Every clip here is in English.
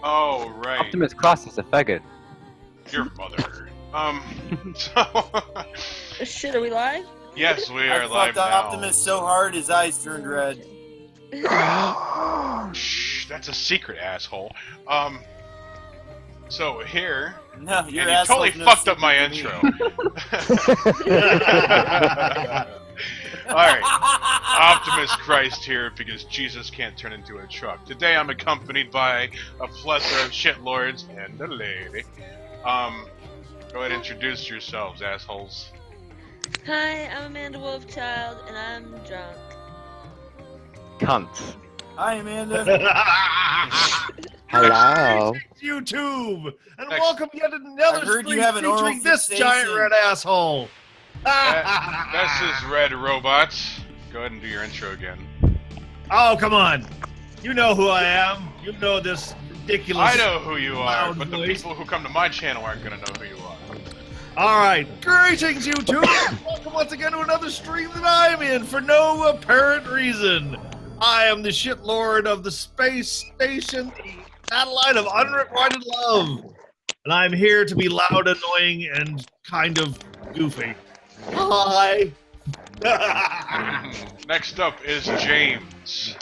Oh, right. Optimus Cross is a faggot. Your mother. So... Shit, are we live? Yes, we are I live fucked now. Optimus so hard his eyes turned red. Shh, that's a secret, asshole. So here... No, your and you asshole totally fucked up my intro. Alright, Optimus Christ here because Jesus can't turn into a truck. Today I'm accompanied by a plethora of shitlords and a lady. Go ahead and introduce yourselves, assholes. Hi, I'm Amanda Wolfchild, and I'm drunk. Cunts. Hi, Amanda. Hello. YouTube, and Next. welcome yet I another heard stream you have an oral featuring this fixation. giant red asshole. This is Red Robots. Go ahead and do your intro again. Oh, come on. You know who I am. You know this ridiculous... I know who you are, loud but the voice. people who come to my channel aren't gonna know who you are. All right. Greetings, YouTube. Welcome once again to another stream that I'm in for no apparent reason. I am the shitlord of the space station, the satellite of unrequited love. And I'm here to be loud, annoying, and kind of goofy. Hi. Next up is James.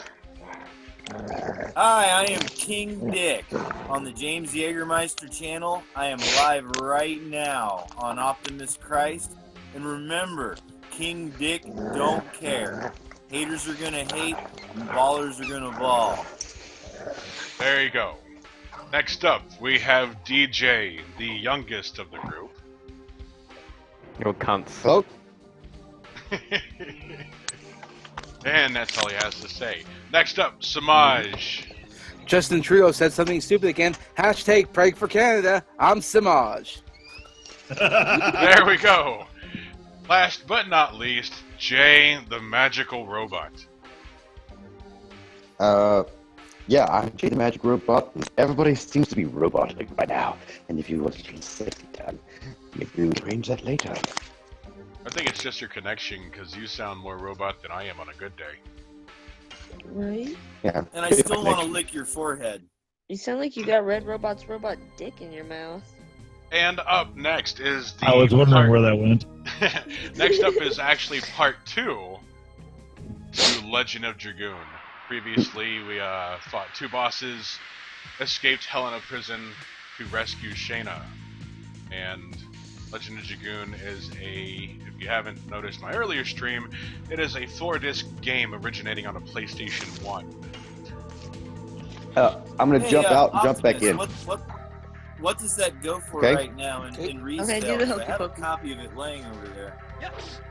Hi, I am King Dick on the James Jägermeister channel. I am live right now on Optimus Christ. And remember, King Dick don't care. Haters are gonna hate, and ballers are gonna ball. There you go. Next up, we have DJ, the youngest of the group. You're cunts. Hello. And that's all he has to say. Next up, Samaj. Justin Trudeau said something stupid again. Hashtag pray for Canada. I'm Samaj. There we go. Last but not least, Jay, the magical robot. Yeah, I'm Jay the Magic Robot. Everybody seems to be robotic by now. And if you want to change safety time, maybe we will arrange that later. I think it's just your connection, because you sound more robot than I am on a good day. Right? Yeah. And I still want to lick your forehead. You sound like you got Red Robot's robot dick in your mouth. And up next is the... I was wondering where that went. Next up is actually part 2 to Legend of Dragoon. Previously, we fought 2 bosses, escaped Helena prison to rescue Shayna. And Legend of Dragoon is a, if you haven't noticed my earlier stream, it is a 4-disc game originating on a PlayStation 1. I'm gonna jump out and jump back in. Optimus, what does that go for Okay. right now in resale? do the I hokey have a pokey. copy of it laying over there.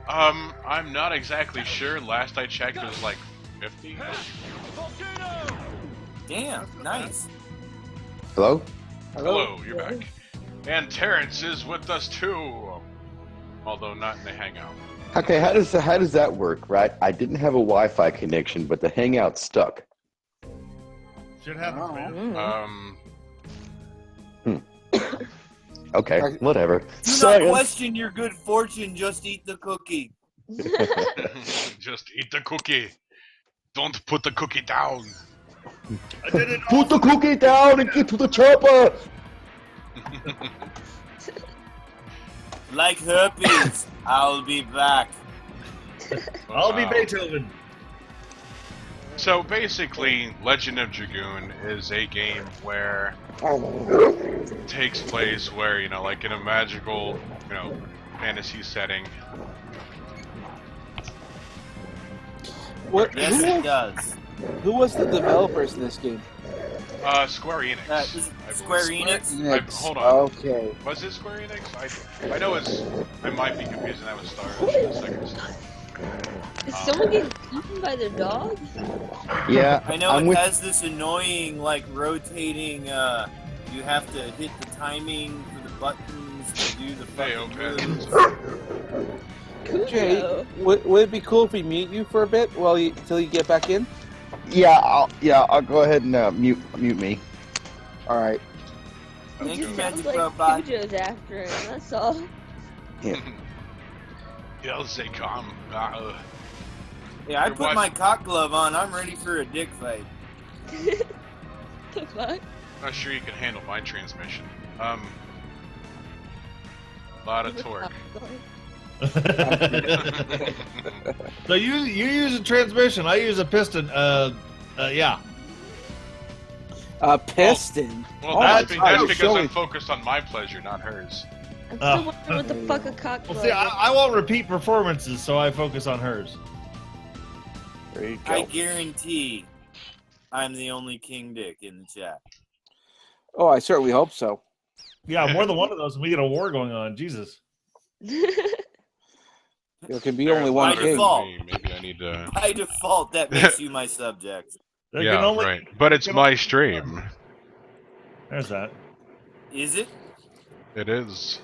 I'm not exactly sure. Last I checked, it was like 50. Damn, nice. Hello? Hello, you're back. And Terrence is with us too, although not in the hangout. Okay, how does that work, right? I didn't have a Wi-Fi connection, but the Hangout stuck. Shit happens, man. Okay, whatever. Do not Science. question your good fortune, just eat the cookie. Just eat the cookie. Don't put the cookie down. I did it. Put the cookie down and get to the chopper! Like herpes, I'll be back. I'll be Wow. Beethoven. So basically, Legend of Dragoon is a game where it takes place where, you know, like in a magical, you know, fantasy setting. What? Yes, it does. Who was the developers in this game? Square Enix. Is it I Square believe. Enix? Hold on. Okay. Was it Square Enix? I know it's. I might be confusing that with Star Ocean Second. Is someone getting eaten by their dog? Yeah, I know I'm it with... has this annoying, like, rotating, you have to hit the timing for the buttons to do the Hey, fucking okay. moves. Jay, Cool. would it be cool if we mute you for a bit until you get back in? Yeah, I'll go ahead and mute me. All right. It Thank you, just Magic sounds like Robot. Cujo's after him, that's all. Yes, they come. Yeah, I Your put wife- my cock glove on. I'm ready for a dick fight. the fuck? Not sure you can handle my transmission. Lot of torque. So you use a transmission. I use a piston. Yeah. A piston. Well, Oh that's, my be- God, that's you're because showing- I'm focused on my pleasure, not hers. I'm still wondering what the fuck a cock Well, plug see, is. I won't repeat performances, so I focus on hers. There you I go. guarantee I'm the only King Dick in the chat. Oh, I certainly hope so. Yeah, more than one of those, and we get a war going on. Jesus. There can be There's only one louder king. than default. me. Maybe I need to. By default, that makes you my subject. There Yeah, can only, right. But it's can my only- stream. There's that. Is it? It is.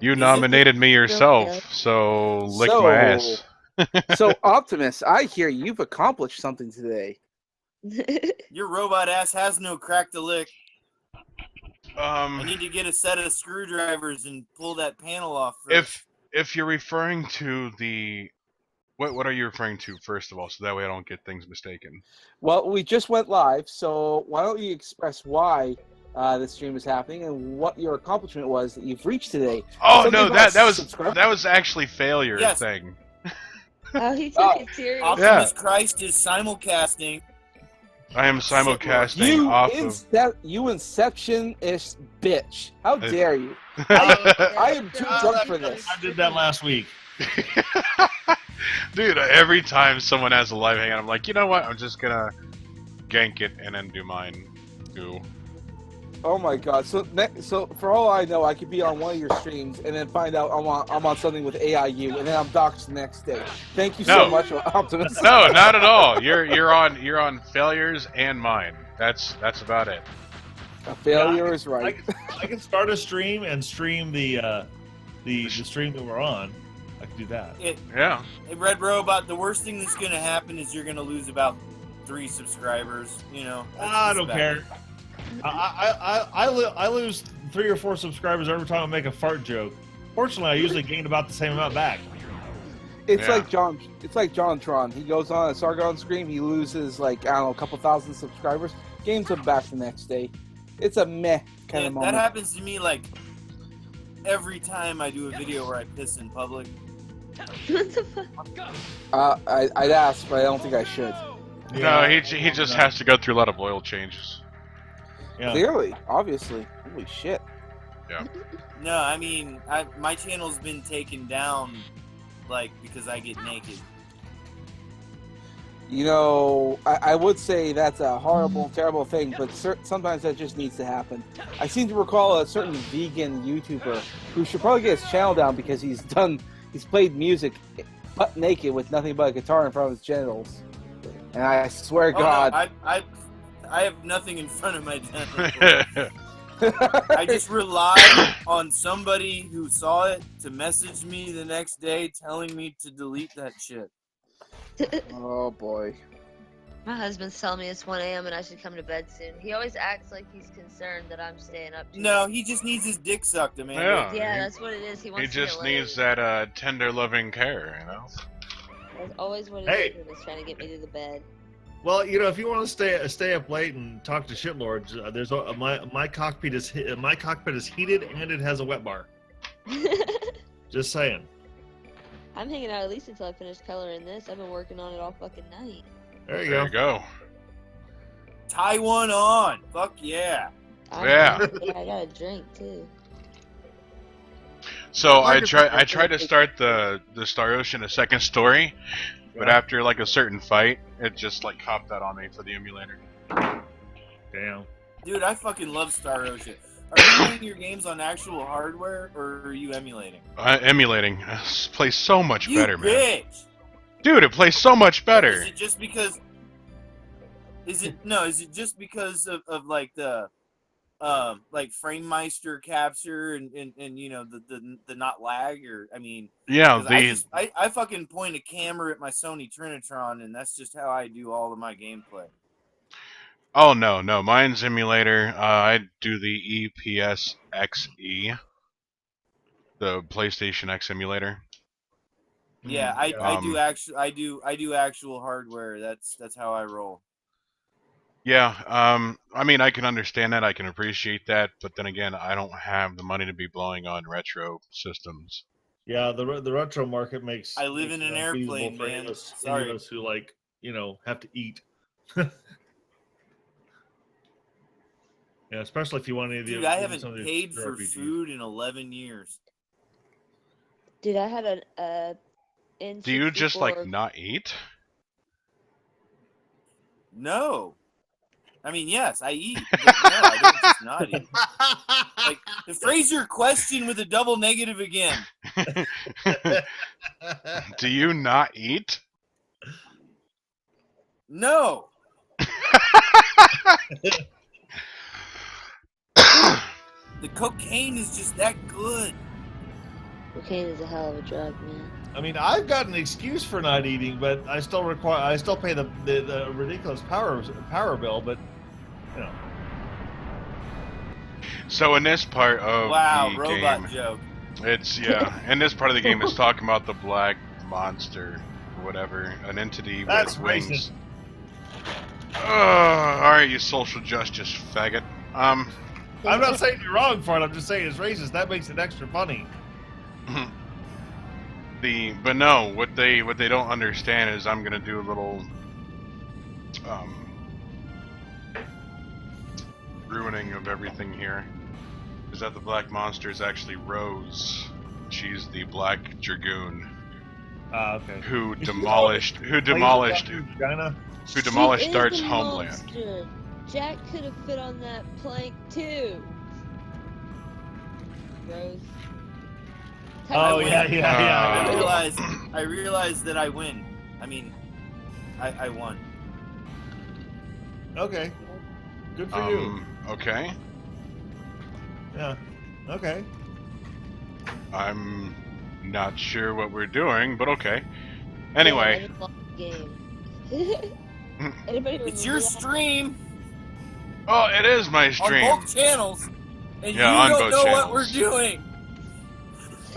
You Is it? nominated me yourself, Yeah. so lick my ass. So, Optimus, I hear you've accomplished something today. Your robot ass has no crack to lick. I Um, need to get a set of screwdrivers and pull that panel off first. if you're referring to the, what are you referring to first of all, so that way I don't get things mistaken. Well, we just went live, so why don't you express why this stream is happening and what your accomplishment was that you've reached today? Oh Something no, about that was subscribers? actually failure Yes. thing. Oh, he took Oh, it serious. Optimus Christ is simulcasting. I am simulcasting You, off of. you Inception-ish bitch. How I- dare you? Uh, I am too drunk for this. I did that last week. Dude, every time someone has a live hangout, I'm like, you know what? I'm just gonna gank it and then do mine. Go. Oh my god! So for all I know, I could be on one of your streams and then find out I'm on something with AIU, and then I'm doxxed the next day. Thank you so No. much, Optimus. No, not at all. You're on failures and mine. That's about it. A failure is I right. can start a stream and stream the stream that we're on. I can do that. Yeah. Hey, Red Robot, the worst thing that's going to happen is you're going to lose about 3 subscribers. You know. that's I don't expected. care. I lose 3 or 4 subscribers every time I make a fart joke. Fortunately, I usually gain about the same amount back. It's Yeah. like John. It's like John Tron. He goes on a Sargon stream. He loses like I don't know a couple thousand subscribers. Gains them back the next day. It's a meh kind Yeah, of moment. that happens to me like every time I do a video where I piss in public. What the fuck? I'd ask, but I don't think I should. No, he just has to go through a lot of oil changes. Yeah. Clearly, obviously. Holy shit. No, I mean, my channel's been taken down, like, because I get naked. You know, I would say that's a horrible, terrible thing, but sometimes that just needs to happen. I seem to recall a certain vegan YouTuber who should probably get his channel down because he's played music butt naked with nothing but a guitar in front of his genitals. And I swear to Oh, God. no, I have nothing in front of my genitals. I just rely on somebody who saw it to message me the next day telling me to delete that shit. Oh boy. My husband's telling me it's 1 a.m. and I should come to bed soon. He always acts like he's concerned that I'm staying up too No, late. he just needs his dick sucked, Amanda. Yeah. Yeah, that's what it is. He wants He to just get laid. needs that tender, loving care, you know. That's always what it Hey. is when he's trying to get me to the bed. Well, you know, if you want to stay up late and talk to shitlords, there's my cockpit is heated and it has a wet bar. Just saying. I'm hanging out at least until I finish coloring this. I've been working on it all fucking night. There you There go. you go. Tie one on. Fuck yeah. Yeah. Yeah, I got a drink too. So I tried to start the Star Ocean a second story, but after like a certain fight, it just like hopped out on me for the emulator. Damn. Dude, I fucking love Star Ocean. Are you playing your games on actual hardware or are you emulating? Emulating plays so much You better, man. bitch! Dude, it plays so much better. Is it just because? Is it just because of like the like FrameMeister capture and you know the not lag, or I mean, Yeah, 'cause I fucking point a camera at my Sony Trinitron and that's just how I do all of my gameplay. Oh no, mine's emulator. I do the EPS XE, the PlayStation X emulator. Yeah, I Um, do actual hardware. That's how I roll. Yeah, I mean, I can understand that, I can appreciate that, but then again, I don't have the money to be blowing on retro systems. Yeah, the retro market makes I live makes in it an unfeasible airplane, for man. any Sorry. of us who like have to eat. Yeah, especially if you want any of the Dude, I some haven't of the paid obscure for RPGs. food in 11 years. Dude, I had an Do you just, like, N64. not eat? No. I mean, yes, I eat, but no, I don't just not eat. Like, phrase your question with a double negative again. Do you not eat? No. The cocaine is just that good. Cocaine is a hell of a drug, man. I mean, I've got an excuse for not eating, but I still pay the ridiculous power bill, but you know. So in this part of Wow, the robot game, joke. in this part of the game, it's talking about the black monster, or whatever, an entity That's with wings. racist. Alright, you social justice faggot. I'm not saying you're wrong for it. I'm just saying it's racist. That makes it extra funny. But no, what they don't understand is I'm gonna do a little ruining of everything here. Is that the black monster is actually Rose. She's the black Dragoon Okay. who demolished Vagina? Dart's She is a homeland. monster. Jack could have fit on that plank too. Rose. Oh yeah. I realized that I win. I mean, I won. Okay. Good for you. Okay. Uh, Yeah. Okay. I'm not sure what we're doing, but okay. Yeah, Anyway, I just lost the game. Anybody It's remember your that? stream oh, it is my on stream. both channels, and Yeah, you on don't both know channels. what we're doing.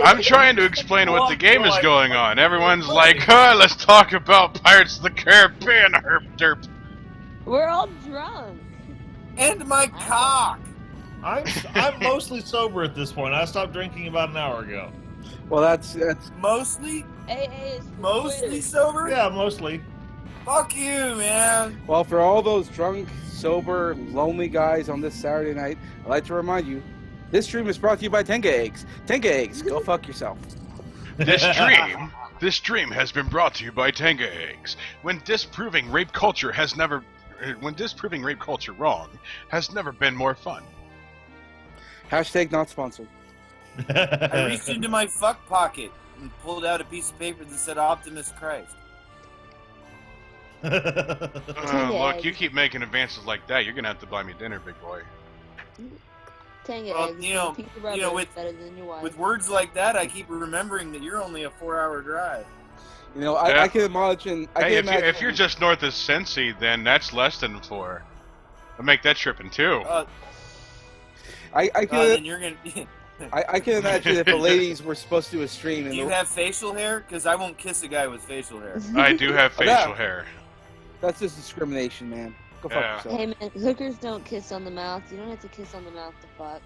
I'm trying to explain what the game is going on. Everyone's like, "Huh, let's talk about Pirates of the Caribbean, herp derp." We're all drunk. And my cock. I'm mostly sober at this point. I stopped drinking about an hour ago. Well, that's Mostly? AA is for Mostly quitters. sober? Yeah, mostly. Fuck you, man. well for all those drunk, sober, lonely guys on this Saturday night. I'd like to remind you, this stream is brought to you by Tenga Eggs. Tenga Eggs, go fuck yourself. This stream has been brought to you by Tenga Eggs. When disproving rape culture wrong has never been more fun. Hashtag not sponsored. I reached into my fuck pocket and pulled out a piece of paper that said Optimus Christ. Look, you keep making advances like that, you're gonna have to buy me dinner, big boy. Tenga Well, eggs. you know- Pizza you rubber know, is better than your wife. With words like that, I keep remembering that you're only a 4-hour drive. You know, Yeah. I can imagine. Hey, if you're just north of Cincy, then that's less than 4. I'll make that trip in 2. I then can you're gonna. I can imagine if the ladies were supposed to do a stream Do and you have facial hair? Because I won't kiss a guy with facial hair. I do have facial hair. that's just discrimination, man. Go fuck Yeah. yourself. Hey man, hookers don't kiss on the mouth. You don't have to kiss on the mouth to fuck.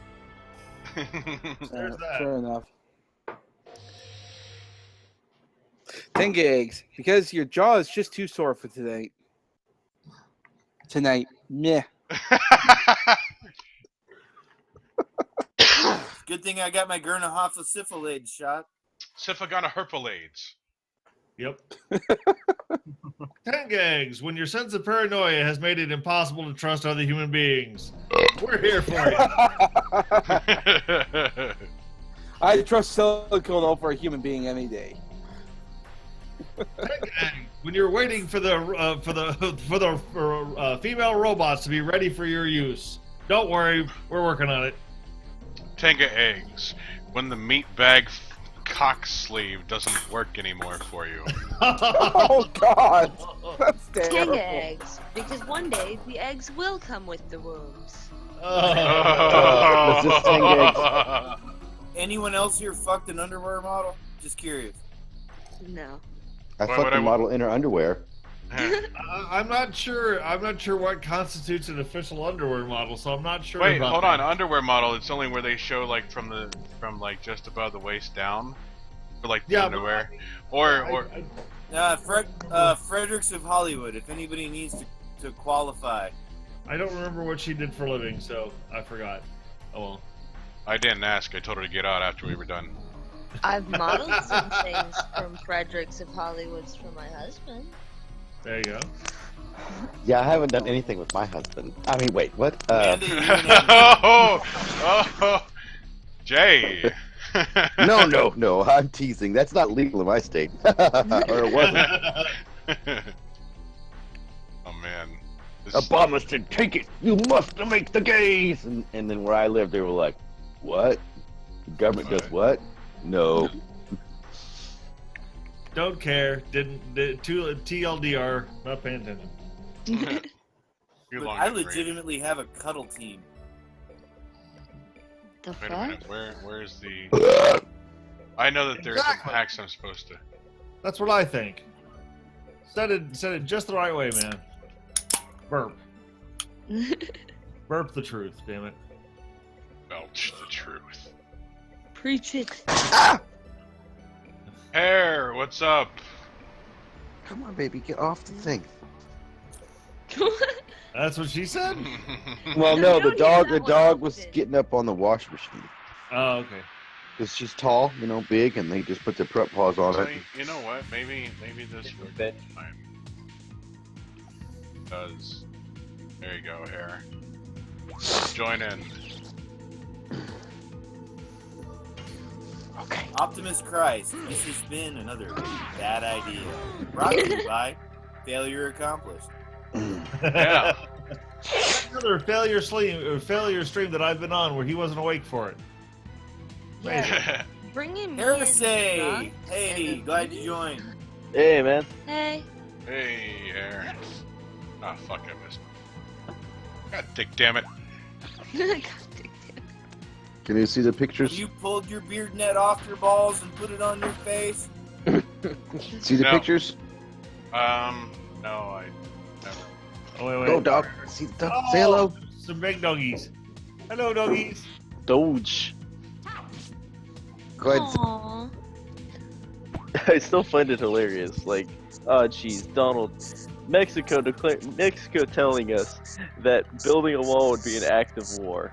There's that. Fair enough. Tenga Eggs, because your jaw is just too sore for tonight. Meh. Good thing I got my Gurnahofa syphilade shot. Syphagana herpalades. Yep. Tenga Eggs, when your sense of paranoia has made it impossible to trust other human beings. We're here for you. I trust silicone over a human being any day. Tenga Eggs, when you're waiting for the female robots to be ready for your use. Don't worry, we're working on it. Tenga eggs. When the meat bag cock sleeve doesn't work anymore for you. Oh God, that's terrible. Tenga eggs, because one day the eggs will come with the wombs. Is this Tenga Anyone else here fucked an underwear model? Just curious. No. I Why fucked would a I- model in her underwear. I'm not sure. I'm not sure what constitutes an official underwear model, so I'm not sure. Wait, about hold that. on. Underwear model. It's only where they show like from like just above the waist down, for like the Yeah, underwear, but Fredericks of Hollywood. If anybody needs to qualify. I don't remember what she did for a living, so I forgot. Oh well. I didn't ask. I told her to get out after we were done. I've modeled some things from Fredericks of Hollywood's for my husband. There you go. Yeah, I haven't done anything with my husband. I mean, wait, what? Amanda, you and Oh, Jay. No, I'm teasing. That's not legal in my state. Or it wasn't. Oh man. Obama said, take it. You must make the gays. And then where I live, they were like, what? The government does what? No. Don't care. TLDR. Not paying attention. Too Look, long I to read. legitimately have a cuddle team. The Wait a fuck? minute. Where's the? I know that there's Exactly. some hacks I'm supposed to. That's what I think. Said it just the right way, man. Burp. Burp the truth, damn it. Belch the truth. Preach it. Hair, what's up? Come on, baby, get off the thing. That's what she said? Well, no, the No, dog. he's The not dog one was often. getting up on the washing machine. Oh, okay. Cause she's tall, big, and they just put their prep paws on So, it. you know what? Maybe this works this time. Does. There you go, hair. Join in. Okay. Optimus Christ, this has been another bad idea. Brought to you by Failure Accomplished. Yeah. Another failure stream that I've been on where he wasn't awake for it. Yeah, bring him in. Heresy! drunk, Hey, and glad you joined. Hey, man. Hey. Hey, hair. Ah, fuck, I missed. God dick damn it. God damn. Can you see the Have pictures? you pulled your beard net off your balls and put it on your face? See the No. pictures? No, I never. Oh, wait, wait. Go, dog. See the dog. Oh, Say hello. Some big doggies. Hello, doggies. Doge. Go ahead. Aww. I still find it hilarious. Like, oh, jeez, Donald. Mexico telling us that building a wall would be an act of war.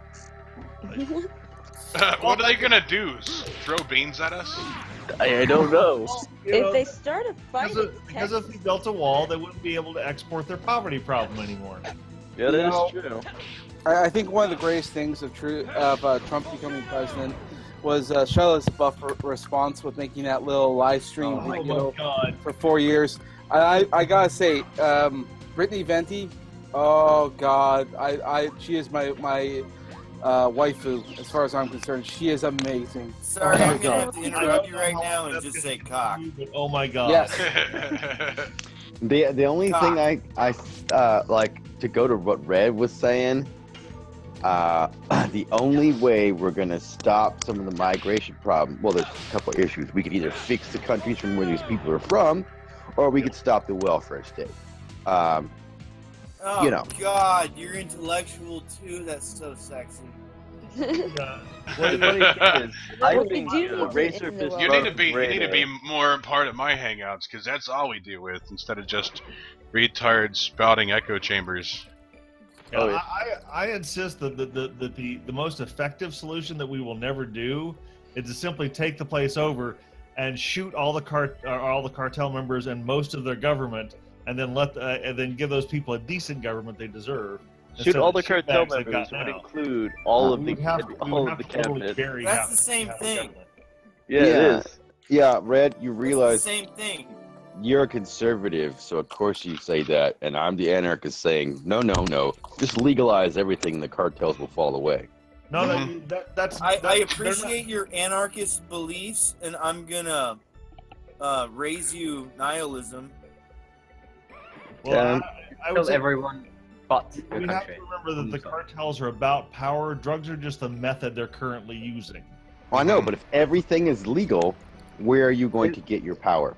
What are they gonna do? Throw beans at us? I don't know. You If know, they start a fight, because if they built a wall, they wouldn't be able to export their poverty problem anymore. Yeah, that No. is true. I think one of the greatest things of Trump becoming president was Sheila's buffer response with making that little live stream Oh my video god. for 4 years. I gotta say, Brittany Venti, oh god, she is my waifu as far as I'm concerned. She is amazing. Sorry, Oh my I'm gonna have to I interrupt you don't right know now how and that's just gonna say cock. But oh my god. Yes. The only Cock. thing I like to go to what Red was saying. The only way we're gonna stop some of the migration problem. Well, there's a couple issues. We could either fix the countries from where these people are from, or we could stop the welfare state. Oh You know. god, you're intellectual too. That's so sexy. Yeah. What do you think is? I Well, we think do need to Racer end the Fist. world. You need to be Radar. more part of my hangouts, because that's all we deal with, instead of just retards spouting echo chambers. Yeah, Oh, yeah. I insist that the most effective solution that we will never do is to simply take the place over and shoot all the cartel members and most of their government, and then and then give those people a decent government they deserve. Shoot instead all of the cartel shitbags they've members got would now. include all of We the would have to cabinet. bury That's half the same half the thing. government. Yeah, Yeah. it is. Yeah, Red, you That's realize the same thing. you're a conservative, so of course you say that, and I'm the anarchist saying, no, just legalize everything, the cartels will fall away. No, Mhm. that's. I they're not- appreciate your anarchist beliefs, and I'm gonna raise you nihilism. Well, I would Kill say everyone but the we have country. to remember that the cartels are about power. Drugs are just a method they're currently using. Well, I know, but if everything is legal, where are you going to get your power?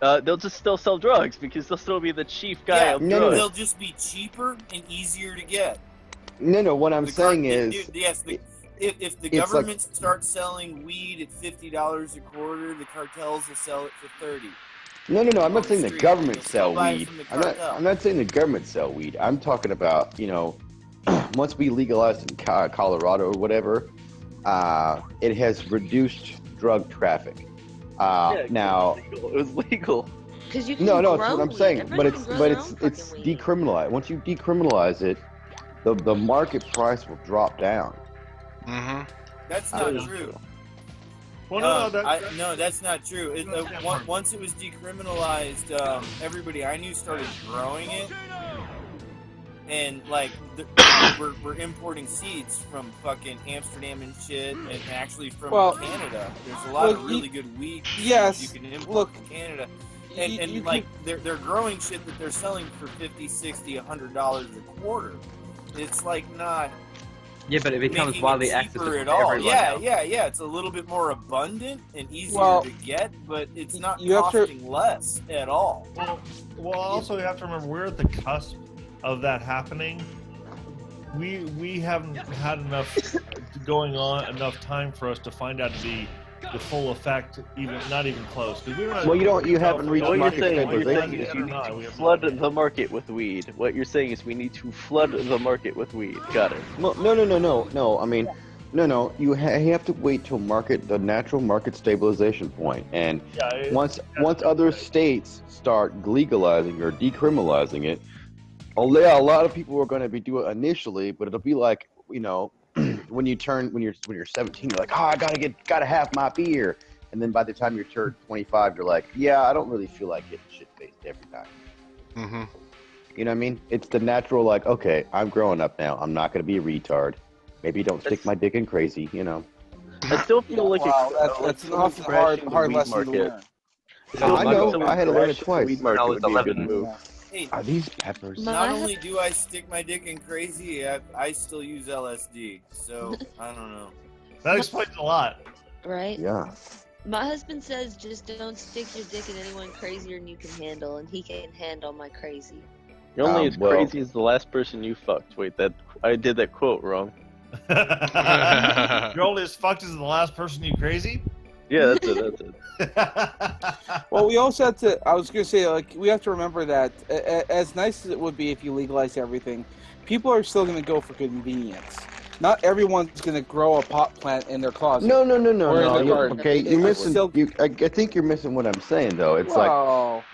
they'll just still sell drugs because they'll still be the chief guy Yeah, of no, drugs. they'll just be cheaper and easier to get. No. What I'm The saying car- is, yes, if the it's like- government starts selling weed at $50 a quarter, the cartels will sell it for 30. no. I'm on not the saying the street. government You'll still sell buy it weed. from the I'm not. cartel. I'm not saying the government sell weed. I'm talking about, once we legalized in Colorado or whatever, it has reduced drug traffic. Yeah, Now, it was legal. Because you can no, grow that's what I'm weed. saying. Everybody But can it's grow but their it's own it's fucking weed. decriminalized. Once you decriminalize it, the market price will drop down. Mm-hmm. That's I not don't know. true. Well, No, that's not true. Once it was decriminalized, everybody I knew started growing it, and like we're importing seeds from fucking Amsterdam and shit, and actually from Well, Canada. There's a lot of look, really good weed yes, you can import look, from Canada, you and like they're growing shit that they're selling for $50, $60, $100 a quarter. It's like not. Yeah, but it becomes Making widely it accessible cheaper to at all. everyone Yeah, now. yeah. It's a little bit more abundant and easier Well, to get, but it's not you have to- costing less at all. Well, also you have to remember we're at the cusp of that happening. We haven't had enough enough time for us to find out the full effect, not even close. 'Cause we don't. Well, you haven't reached What you're market saying stabilization. is you need to We have flood no idea. the market with weed. What you're saying is we need to flood the market with weed. Got it. Well, no. I mean, no. You have to wait till the natural market stabilization point, and once other states start legalizing or decriminalizing it, a lot of people are going to be doing it initially, but it'll be like, when you're 17, you're like, oh, I gotta have my beer, and then by the time you're turned 25, you're like, yeah, I don't really feel like getting shit faced every night. Mm-hmm. You know what I mean? It's the natural, like, okay, I'm growing up now. I'm not gonna be a retard. Maybe don't stick my dick in crazy. I still feel like that's an often hard lesson to learn. I know. I had to learn it twice. Weed market would be a good move. Hey, Are these peppers? not only do I stick my dick in crazy, I still use LSD. So I don't know. That explains a lot. Right? Yeah. My husband says just don't stick your dick in anyone crazier than you can handle, and he can handle my crazy. You're only as well- crazy as the last person you fucked. Wait, I did that quote wrong. You're only as fucked as the last person you crazy. Yeah, that's it. Well, we also have to. I was going to say, like, we have to remember that as nice as it would be if you legalized everything, people are still going to go for convenience. Not everyone's going to grow a pot plant in their closet. No. Or in the garden. Okay, you're It's missing. still- I think you're missing what I'm saying, though. It's Well,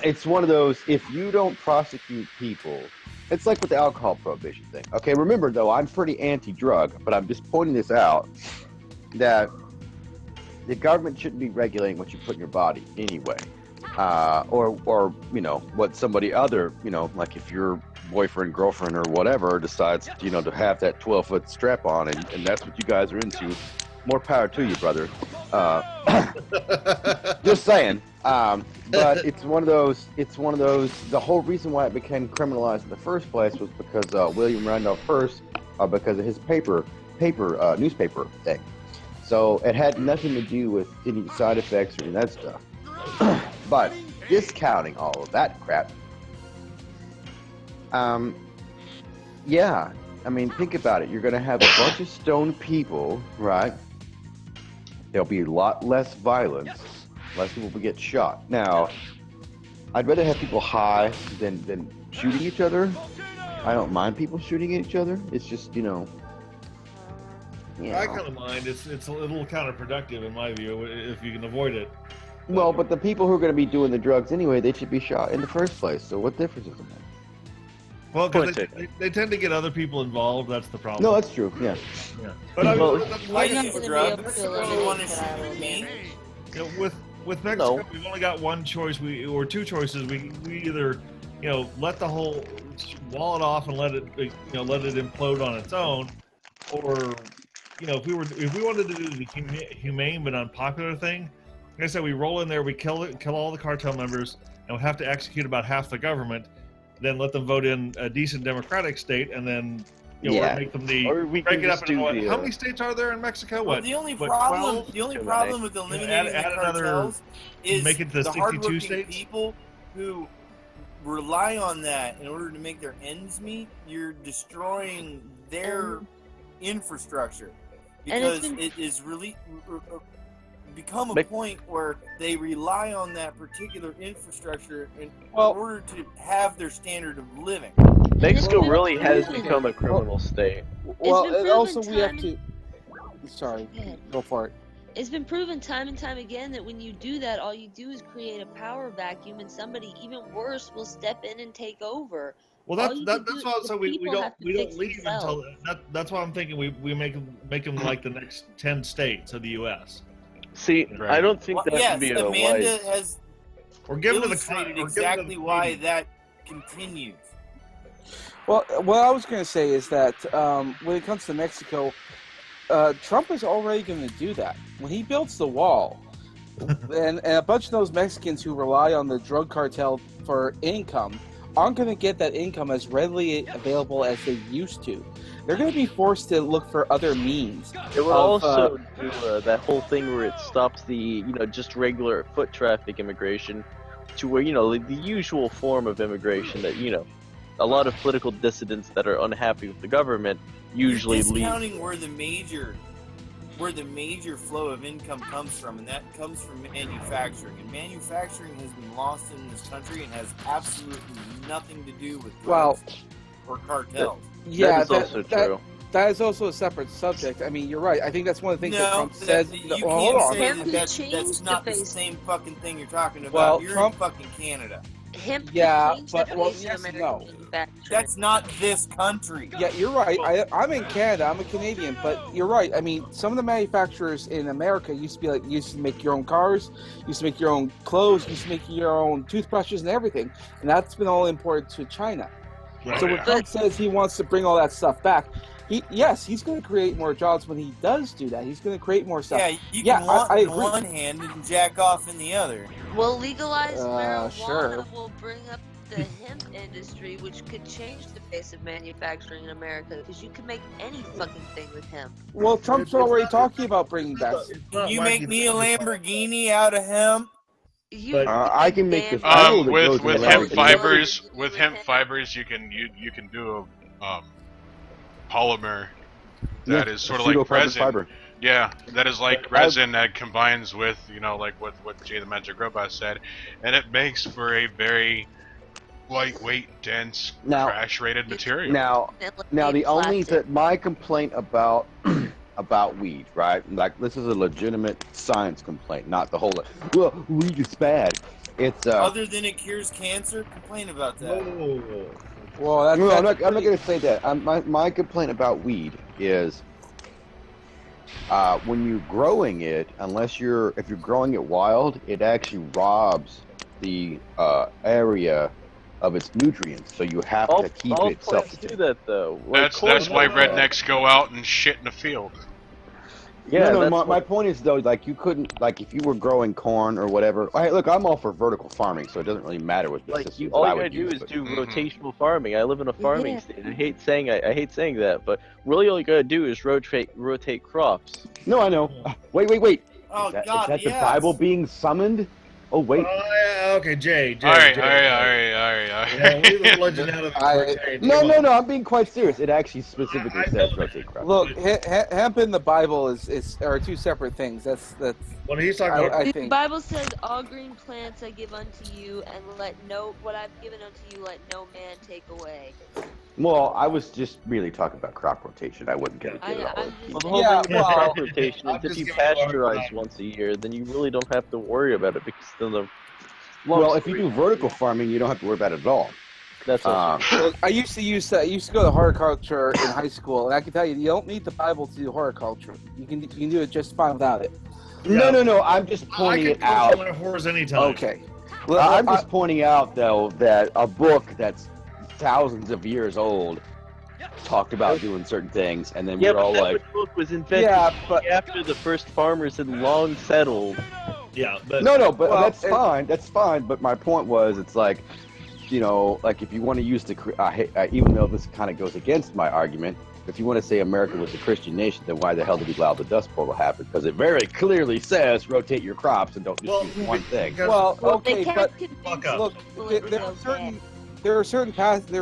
it's one of those. If you don't prosecute people, it's like with the alcohol prohibition thing. Okay, remember though, I'm pretty anti-drug, but I'm just pointing this out that the government shouldn't be regulating what you put in your body anyway, or what somebody other, like if your boyfriend, girlfriend, or whatever decides, to have that 12-foot strap on, and that's what you guys are into. More power to you, brother. Just saying. But it's one of those. The whole reason why it became criminalized in the first place was because William Randolph Hearst, because of his newspaper thing. So it had nothing to do with any side effects or any of that stuff. But discounting all of that crap, yeah. I mean, think about it. You're going to have a bunch of stoned people, right? There'll be a lot less violence. Less people will get shot. Now, I'd rather have people high than shooting each other. I don't mind people shooting at each other. It's just, I kind of mind. It's a little counterproductive in my view if you can avoid it. Well, but the people who are going to be doing the drugs anyway, they should be shot in the first place. So what difference does it make? Well, because Point they tend to get other people involved. That's the problem. No, that's true. Yeah. But I mean, Well, Why You're do not you gonna be drugs? able to You eliminate want to that shoot me? with Mexico, No. we've only got one choice. Or two choices. We either let the whole wall it off and let it let it implode on its own, or if we wanted to do the humane but unpopular thing, like I said, we roll in there, we kill all the cartel members, and we have to execute about half the government. Then let them vote in a decent democratic state, and then or make them the Or we break can it up just into do the. how many states are there in Mexico? Well, What? the only what, problem, 12? the only Too problem many. with eliminating Add the another- cartels is make it to the 62 hardworking states? people who rely on that in order to make their ends meet. You're destroying their infrastructure because been- it is really become a Make- point where they rely on that particular infrastructure in Well- order to have their standard of living. Mexico been really has proven. become a criminal state. Well, been and also proven we have time to. Sorry, Go ahead. go for it. It's been proven time and time again that when you do that, all you do is create a power vacuum, and somebody even worse will step in and take over. Well, All that's you that's can do- why the so we people don't have to we don't fix leave themselves. until that's why I'm thinking we make them like the next 10 states of the U.S. See, Right. I don't think Well, that yes, would be a Amanda wise. has Or give them to the illustrated or give them to the exactly why Canadians. that continues. Well, what I was going to say is that when it comes to Mexico, Trump is already going to do that. When he builds the wall, and a bunch of those Mexicans who rely on the drug cartel for income aren't going to get that income as readily available as they used to. They're going to be forced to look for other means. It would of, also do that whole thing where it stops the, just regular foot traffic immigration to where, the usual form of immigration that, a lot of political dissidents that are unhappy with the government usually You're leave. discounting where the major flow of income comes from, and that comes from manufacturing. And manufacturing has been lost in this country and has absolutely nothing to do with drugs or cartels. Yeah, that is also true. That is also a separate subject. I mean, you're right. I think that's one of the things that No, Trump says. you Well, can't hold on. say Hemp that has that's changed not the the face. same fucking thing you're talking about. Well, You're Trump- in fucking Canada. Hemp could Yeah, change but- the well, face yes of and American no. manufacturing. That's not this country. Yeah, you're right. I'm in Canada. I'm a Canadian, but you're right. I mean, some of the manufacturers in America used to make your own cars, used to make your own clothes, used to make your own toothbrushes and everything, and that's been all imported to China. Right. So when Trump says he wants to bring all that stuff back, he's going to create more jobs when he does do that. He's going to create more stuff. Yeah, you Yeah, can want I in agree. one hand and jack off in the other. Well, legalized marijuana sure. will bring up the hemp industry, which could change the face of manufacturing in America, because you can make any fucking thing with hemp. Well, Trump's It's already not- talking about bringing back. It's not You like make me a it's- Lamborghini out of hemp? You But- I can make damn this fuel that With goes in with the hemp Lamborghini. fibers, With with hemp hemp. fibers, you can do a polymer that is sort of like pseudocarbon resin. fiber. Yeah, that is like resin that combines with like what Jay the Magic Robot said, and it makes for a very lightweight, dense, Now- crash-rated material. Now the only plastic. my complaint about about weed, right? Like this is a legitimate science complaint, not the whole well, weed is bad. It's Other than it cures cancer, complain about that. Whoa. Well, that's, no, I'm that's not going to say that. My complaint about weed is when you're growing it, if you're growing it wild, it actually robs the area of its nutrients. So you have All to keep all it plants do self-sustaining. that though. Like That's corn why does that. rednecks go out and shit in the field. Yeah, no, that's my what- point is though, like you couldn't, like if you were growing corn or whatever. Hey, look, I'm all for vertical farming, so it doesn't really matter what the like system all that I you gotta would do use. is but- do Mhm. rotational farming. I live in a farming Yeah. state. I hate saying that, but really all you gotta do is rotate crops. No, I know. Wait. Oh, Is that God, the yes. Bible being summoned? Oh wait. Oh, yeah, okay, Jay. All right. Yeah, leave the religion out of the I- No. I'm being quite serious. It actually specifically I says know. rotate crops. Look, hemp and the Bible are two separate things. That's When he's talking about I The think. Bible says, "All green plants I give unto you, and what I've given unto you, let no man take away." Well, I was just really talking about crop rotation. I wouldn't get I- it all. I'm Well, just the whole Yeah, thing with well, crop rotation I'm is if just you gonna go pasteurize outside. once a year, then you really don't have to worry about it because then the Well, if you do vertical farming, you don't have to worry about it at all. that's also Look, I used to go to horticulture in high school, and I can tell you, you don't need the Bible to do horticulture. You can do it just fine without it. No. I'm just pointing it I out. can culture my horse anytime. Okay. I'm just pointing out, though, that a book that's thousands of years old talked about doing certain things, and then yeah, we're all but like, that book was invented after the first farmers had long settled. Yeah, but no, but Well, that's fine. That's fine. But my point was, it's like, like if you want to use the, even though this kind of goes against my argument, if you want to say America was a Christian nation, then why the hell did we allow the Dust Bowl to happen? Because it very clearly says rotate your crops and don't just Well, use one thing. because- Well, Well, okay, they but can't Fuck convince up. look, people it was there are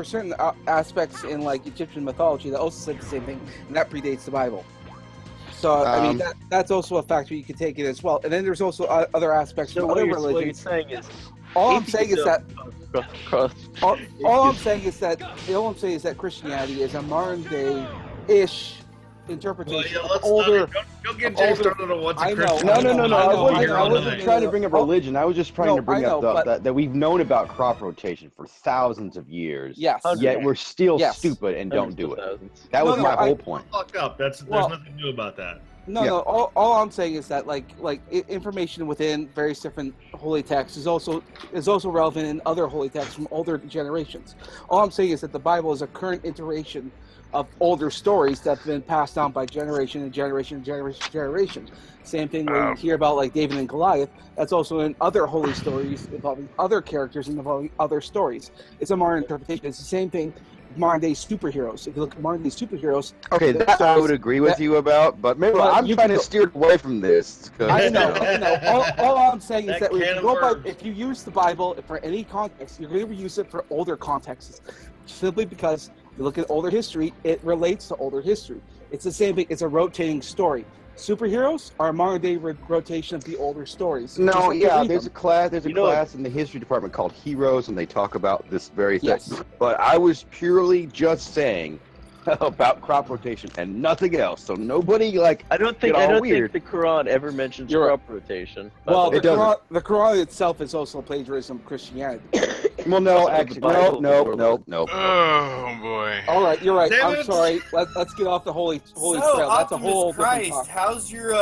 certain aspects in like Egyptian mythology that also said the same thing, and that predates the Bible. So I mean that's also a factor you can take in as well. And then there's also other aspects So from what other you're religions. saying is, All I'm saying is that cross. all I'm saying is that Christianity is a modern day ish interpretation Well, of let's older. don't get Jay older- started on what's a I know. Christian. No, I I wasn't trying to bring up religion. I was just trying No, to bring I up know, that we've known about crop rotation for thousands of years. Yes. Yet we're still Yes. stupid and don't do it. Thousands. That was No, my I- whole point. Fuck up. There's Well- nothing new about that. No, Yeah. no. All I'm saying is that information within various different holy texts is also relevant in other holy texts from older generations. All I'm saying is that the Bible is a current iteration of older stories that have been passed down by generation and generation and generation and generation. Same thing when you hear about like David and Goliath. That's also in other holy stories involving other characters and involving other stories. It's a modern interpretation. It's the same thing with modern day superheroes. If you look at modern day superheroes, Okay, the that I stories- would agree with you about, but maybe Well, I'm you trying can to steer away from this. 'cause, I you know. All I'm saying is That that can of worms. if you use the Bible for any context, you're going to use it for older contexts, simply because if you look at older history, it relates to older history. It's the same thing. It's a rotating story. Superheroes are a modern day rotation of the older stories. No, Just like you yeah, read there's a them. class. There's a You know- class in the history department called Heroes, and they talk about this very thing. Yes. But I was purely just saying about crop rotation and nothing else. So nobody I don't think Get all weird. the Quran ever mentions You're crop rotation. by Well, the It the way. doesn't. Quran itself is also a plagiarism of Christianity. Well, no, The actually, Bible no. Oh boy. All right, you're right. Damn I'm it. sorry. Let's get off the holy So, trail. That's a whole Optimus different Christ, talk. how's your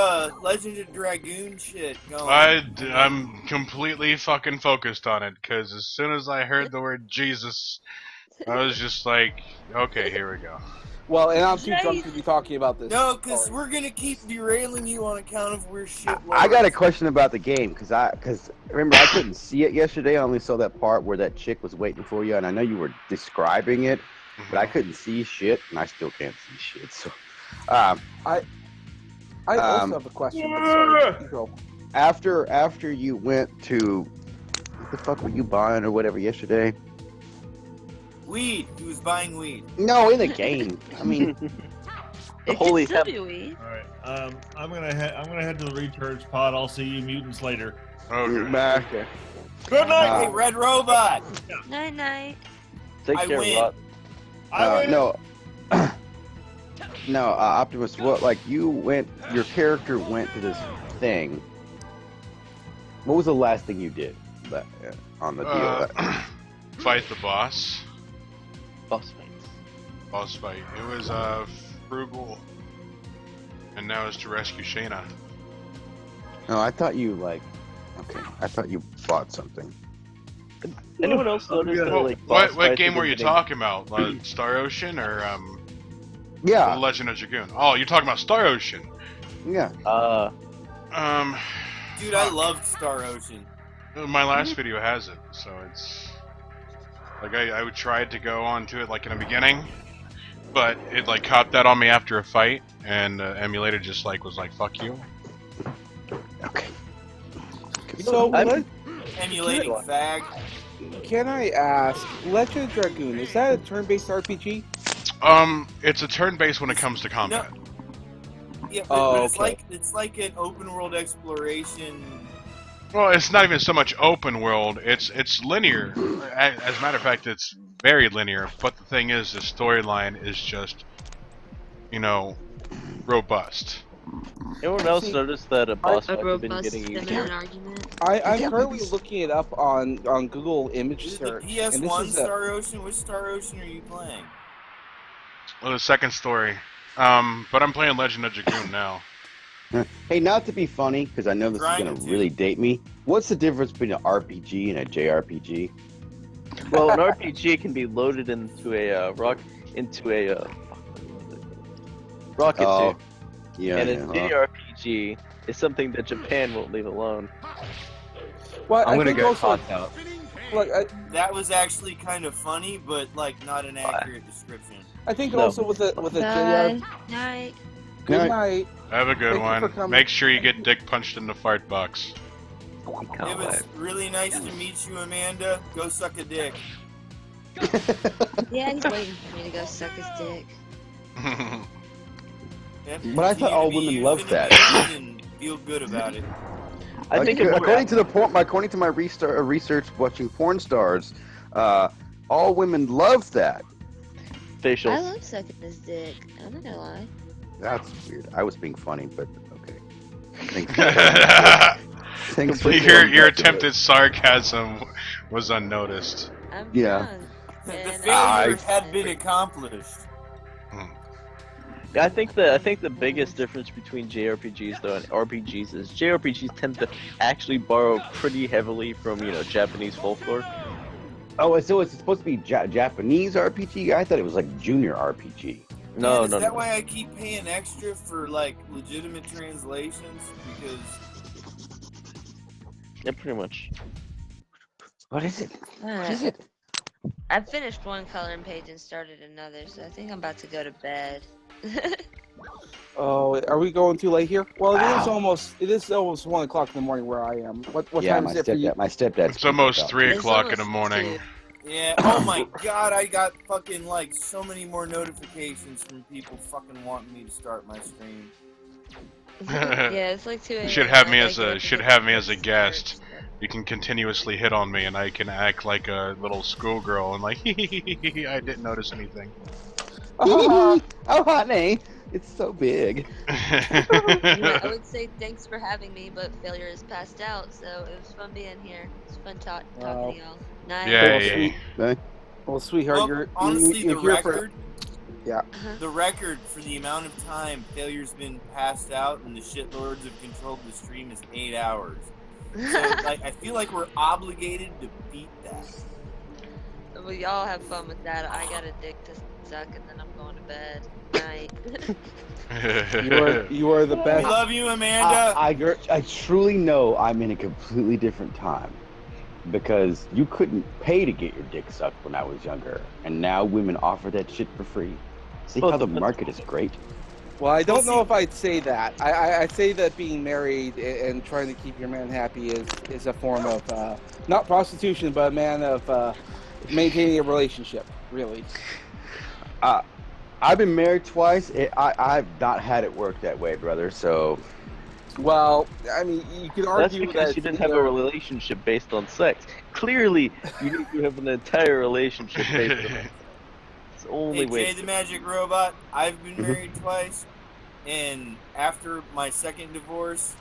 Legend of Dragoon shit going? I'm completely fucking focused on it because as soon as I heard the word Jesus, I was just like, okay, here we go. Well, and I'm too drunk to be talking about this. No, because Sorry. we're gonna keep derailing you on account of we're shit. I got a lords. question about the game because remember I couldn't see it yesterday. I only saw that part where that chick was waiting for you, and I know you were describing it, but I couldn't see shit, and I still can't see shit. So, I also Um, have a question. But sorry, you go. after you went to what the fuck were you buying or whatever yesterday? Weed. He was buying weed. No, in the game. I mean, The It holy can still be weed. All right. I'm gonna head to the recharge pod. I'll see you mutants later. Okay. back. Good night. Hey, Red Robot. Night night. Take I care, win. Rot. I win. No. No, Optimus, what, like, your character went to this thing. What was the last thing you did on the deal? Fight the boss. Boss fights. Boss fight. It was frugal, and now it's to rescue Shayna. No, I thought you, I thought you bought something. Anyone else notice that like What boss fights game at were the you beginning- talking about? Star Ocean or The Yeah, Legend of Dragoon? Oh, you're talking about Star Ocean. yeah. Dude, I loved Star Ocean. My last video has it, so it's like I would try to go on to it like in the beginning, but it like copped that on me after a fight, and emulator just like was like fuck you. Okay. So, Emulating fag. can I ask, Legend of Dragoon, is that a turn-based RPG? It's a turn-based when it comes to combat. Yeah, Oh, but okay. it's like an open world exploration. Well, it's not even so much open world. It's linear. As a matter of fact, it's very linear. But the thing is, the storyline is just, robust. Anyone else See, notice that a boss A fight has been robust getting feminine easier? argument. I'm currently looking it up on Google Image Is it the Search. and this PS1 is Star Ocean? Which Star Ocean are you playing? Well, the second story. But I'm playing Legend of Dragoon now. Hey, not to be funny, because I know this is Trying going to to. really date me. What's the difference between an RPG and a JRPG? Well, an RPG can be loaded into a rocket Oh, suit, yeah. and a yeah, JRPG is something that Japan won't leave alone. Well, I'm I gonna think get also, caught out. That was actually kind of funny, but like not an accurate description. I think No. also with a Bye. JR. Night. Good Night. night. Have a good Thank you for one. coming. Make sure you get dick punched in the fart box. It was really nice to meet you, Amanda. Go suck a dick. Yeah, he's waiting for me to go suck his dick. And But I thought continue all to be women used loved in that. abuse And feel good about it. I think it's according to my research watching porn stars, all women love that. facials. I love sucking his dick. I'm not gonna lie. That's weird. I was being funny, but okay. Thanks for Thanks for your going back to attempt it. at sarcasm was unnoticed. I'm Yeah. drunk. The and failure I- had been accomplished. Yeah, I think the biggest difference between JRPGs though and RPGs is JRPGs tend to actually borrow pretty heavily from Japanese folklore. Oh, so it's supposed to be Japanese RPG? I thought it was like junior RPG. No, Man, no, is that no. why I keep paying extra for like legitimate translations? Because Yeah, pretty much. What is it? What is Uh, it? I finished one coloring page and started another, so I think I'm about to go to bed. Oh, are we going too late here? Well, it is Ow. almost 1 o'clock in the morning where I am. What Yeah, time my is it for you? stepdad. My stepdad's. It's almost creeped out. 3 It's o'clock in the almost morning. yeah, oh my god, I got fucking like so many more notifications from people fucking wanting me to start my stream. Yeah, it's like 2 a.m. Should have me I as gotta a get should up have and me get as a to guest. work, You can continuously hit on me, and I can act like a little schoolgirl and like, I didn't notice anything. Oh, honey, it's so big. so. I would say thanks for having me, but failure is passed out, so it was fun being here. It's fun talking Wow. to y'all. Night. Yay! Well, sweetheart, Well, honestly, you're the here record, Yeah. the record for the amount of time Failure's been passed out and the shitlords have controlled the stream is 8 hours. So, like, I feel like we're obligated to beat that. Well, y'all have fun with that. I got a dick to suck, and then I'm going to bed. Night. You are the We best. love you, Amanda. I truly know I'm in a completely different time because you couldn't pay to get your dick sucked when I was younger, and now women offer that shit for free. See how the market is great? Well, I don't know if I'd say that. I'd say that being married and trying to keep your man happy is a form of not prostitution, but a man of maintaining a relationship. Really. I've been married twice. I've not had it work that way, brother. So, Well, I mean, you could That's argue because that you didn't have a relationship based on sex. Clearly, you need to have an entire relationship based on sex. It's the only Hey, way. Jay the Magic Robot, I've been married twice, and after my second divorce,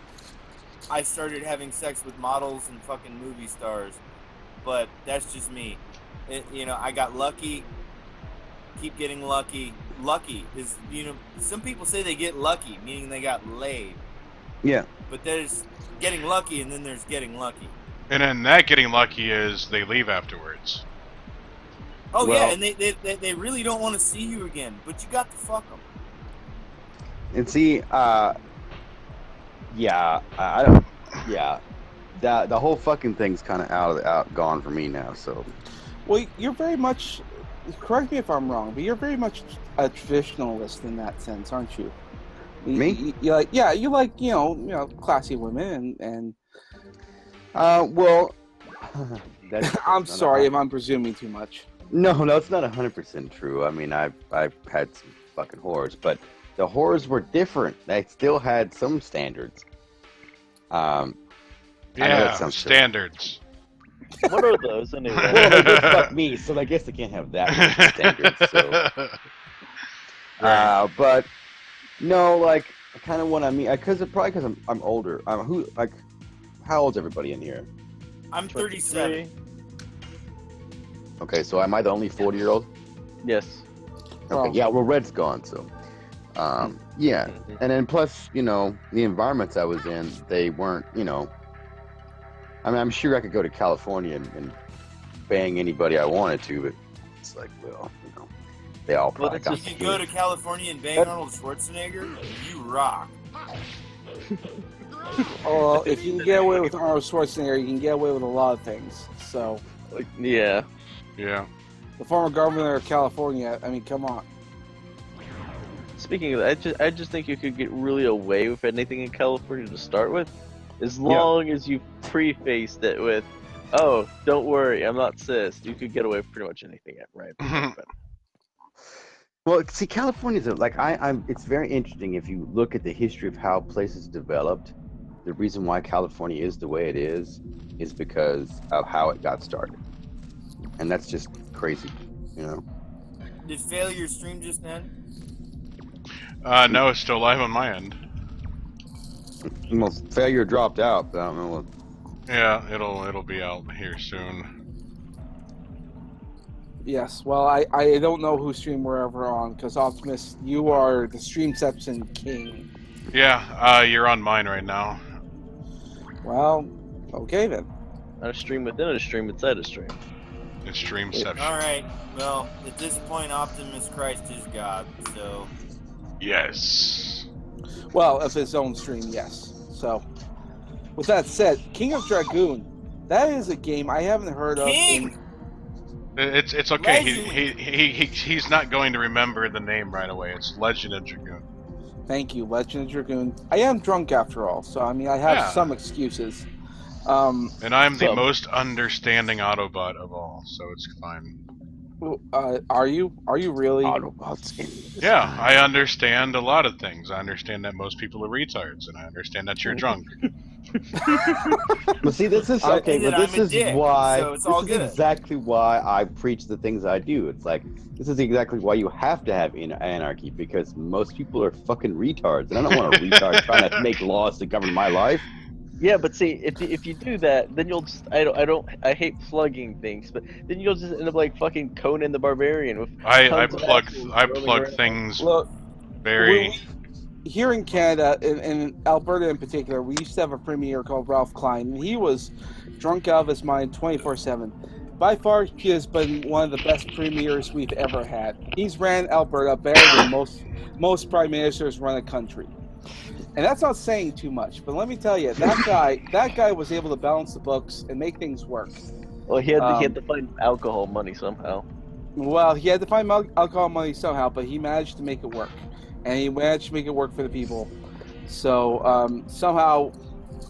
I started having sex with models and fucking movie stars. But that's just me. I got lucky. Keep getting lucky. Lucky is, some people say they get lucky, meaning they got laid. yeah. But there's getting lucky, and then there's getting lucky. And then that getting lucky is they leave afterwards. Oh Well- yeah, and they really don't want to see you again, but you got to fuck them. And see, yeah, I don't, yeah, the whole fucking thing's kind of out gone for me now. So, Well, you're very much. Correct me if I'm wrong, but you're very much a traditionalist in that sense, aren't you? Me? You like, yeah, you like, classy women and. well, that's, I'm sorry if I'm presuming too much. No, it's not 100% true. I mean, I've had some fucking whores, but the whores were different. They still had some standards. I know Yeah, that sounds silly. standards. What are those anyway? Well, they did fuck me, so I guess they can't have that many standards. So, but no, like, kind of what I mean, because I'm older. How old's everybody in here? I'm 37. Okay, so am I the only 40-year-old? Yes. Okay, Oh. yeah. Well, Red's gone, so yeah. And then plus, the environments I was in, they weren't, I mean, I'm sure I could go to California and bang anybody I wanted to, but it's like, well, they all probably it's got just- You could go to California and bang Arnold Schwarzenegger. You rock. Well, if you can get away with Arnold Schwarzenegger, you can get away with a lot of things. So, Yeah. Yeah. The former governor of California. I mean, come on. Speaking of that, I just think you could get really away with anything in California to start with, as long as you prefaced it with, "Oh, don't worry, I'm not cis." You could get away with pretty much anything, right? Well, see, California's it's very interesting if you look at the history of how places developed. The reason why California is the way it is because of how it got started, and that's just crazy, you know. Did failure stream just end? No, it's still live on my end. Well, failure dropped out, but I don't know what. Yeah, it'll be out here soon. Yes. Well, I don't know whose stream we're ever on because Optimus, you are the streamception king. Yeah, you're on mine right now. Well, okay then. On a stream within a stream inside a stream. It's Streamception. Alright, well, at this point, Optimus Christ is God, so... Yes. Well, of his own stream, yes. So, with that said, King of Dragoon, that is a game I haven't heard King! of. It's okay. Legend. He's not going to remember the name right away. It's Legend of Dragoon. Thank you, Legend of Dragoon. I am drunk after all, so I mean I have some excuses. And I'm the most understanding Autobot of all, so it's fine. Are you? Are you really? Autobots. Yeah, I understand a lot of things. I understand that most people are retards, and I understand that you're drunk. Well, see, this is okay, but this is dick, why. so it's all this good. is exactly why I preach the things I do. It's like this is exactly why you have to have anarchy, because most people are fucking retards, and I don't want a retard trying to make laws to govern my life. Yeah, but see, if you do that, then you'll just I hate plugging things, but then you'll just end up like fucking Conan the Barbarian with I plug plug things Look, very. here in Canada, in Alberta in particular, we used to have a premier called Ralph Klein, and he was drunk out of his mind 24/7. By far, he has been one of the best premiers we've ever had. He's ran Alberta better than most prime ministers run a country. And that's not saying too much, but let me tell you, that guy was able to balance the books and make things work. Well, he had to find alcohol money somehow. Well, he had to find alcohol money somehow, but he managed to make it work, and he managed to make it work for the people. So somehow,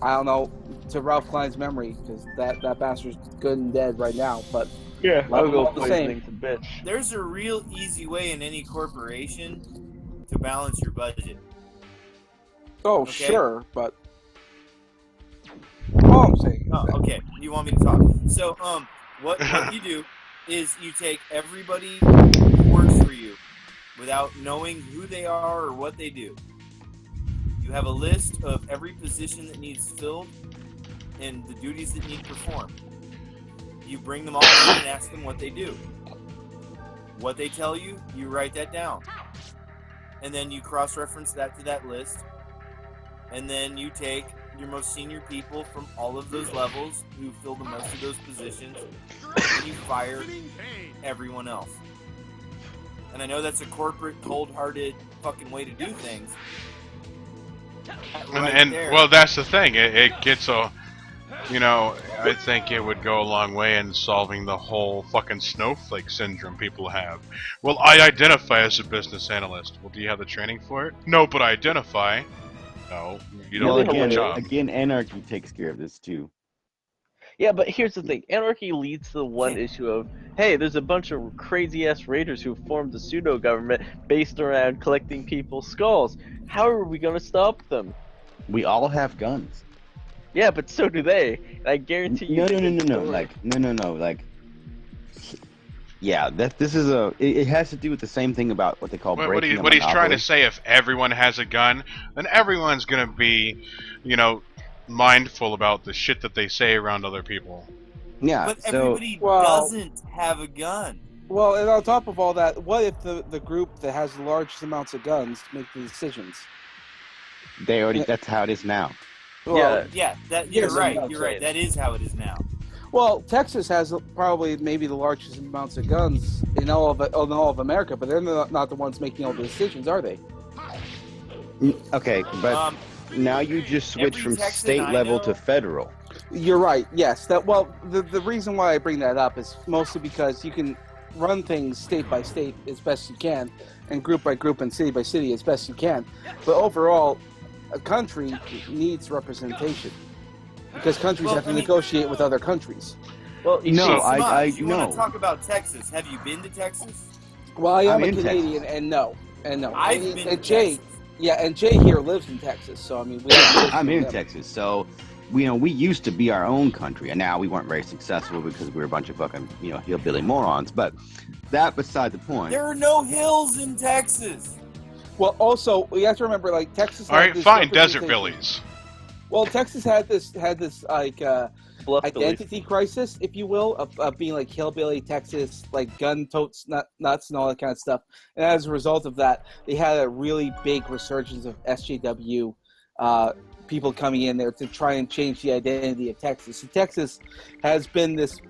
I don't know, to Ralph Klein's memory, because that bastard's good and dead right now. But yeah, I'll go all the play same. things a bitch. There's a real easy way in any corporation to balance your budget. Oh, Okay. sure, but all I'm saying is Oh, that okay. You want me to talk? So, what you do is you take everybody who works for you without knowing who they are or what they do. You have a list of every position that needs filled and the duties that need performed. You bring them all in and ask them what they do. What they tell you, you write that down. And then you cross-reference that to that list. And then you take your most senior people from all of those levels who fill the most of those positions, and you fire everyone else. And I know that's a corporate, cold-hearted fucking way to do things. Well, that's the thing. It gets I think it would go a long way in solving the whole fucking snowflake syndrome people have. Well, I identify as a business analyst. Well, do you have the training for it? No, but I identify. No, you don't have a job. Again, anarchy takes care of this too. Yeah, but here's the thing. Anarchy leads to the one issue of, hey, there's a bunch of crazy-ass raiders who formed a pseudo-government based around collecting people's skulls. How are we going to stop them? We all have guns. Yeah, but so do they. And I guarantee you... No. Like, yeah, this is it has to do with the same thing about what they call breaking what he's trying to say, if everyone has a gun, then everyone's going to be, mindful about the shit that they say around other people. Yeah, but so everybody doesn't have a gun. Well, and on top of all that, what if the group that has the largest amounts of guns make the decisions? they already that's how it is now. Well, Yeah, you're right. You're right. That is how it is now. Well, Texas has probably maybe the largest amounts of guns in all of America, but they're not the ones making all the decisions, are they? Okay, but now you just switch every from Texan state I level know- to federal. You're right. Yes. The reason why I bring that up is mostly because you can run things state by state as best you can, and group by group and city by city as best you can. But overall, a country needs representation because countries have to negotiate with other countries. Well, you No, see, I you want no. to talk about Texas? Have you been to Texas? Well, I am I'm a in Canadian, Texas. and no. I've been to Jay, Texas. yeah, and Jay here lives in Texas, so I mean, we have I'm in Texas, so we used to be our own country, and now we weren't very successful because we were a bunch of fucking hillbilly morons. But that beside the point. There are no hills in Texas. Well, also we have to remember, like Texas. All right, this fine, desert representation. billies. Well, Texas had this like bluff identity crisis, if you will, of being like hillbilly Texas, like gun totes nuts and all that kind of stuff. And as a result of that, they had a really big resurgence of SJW people coming in there to try and change the identity of Texas. So Texas has been this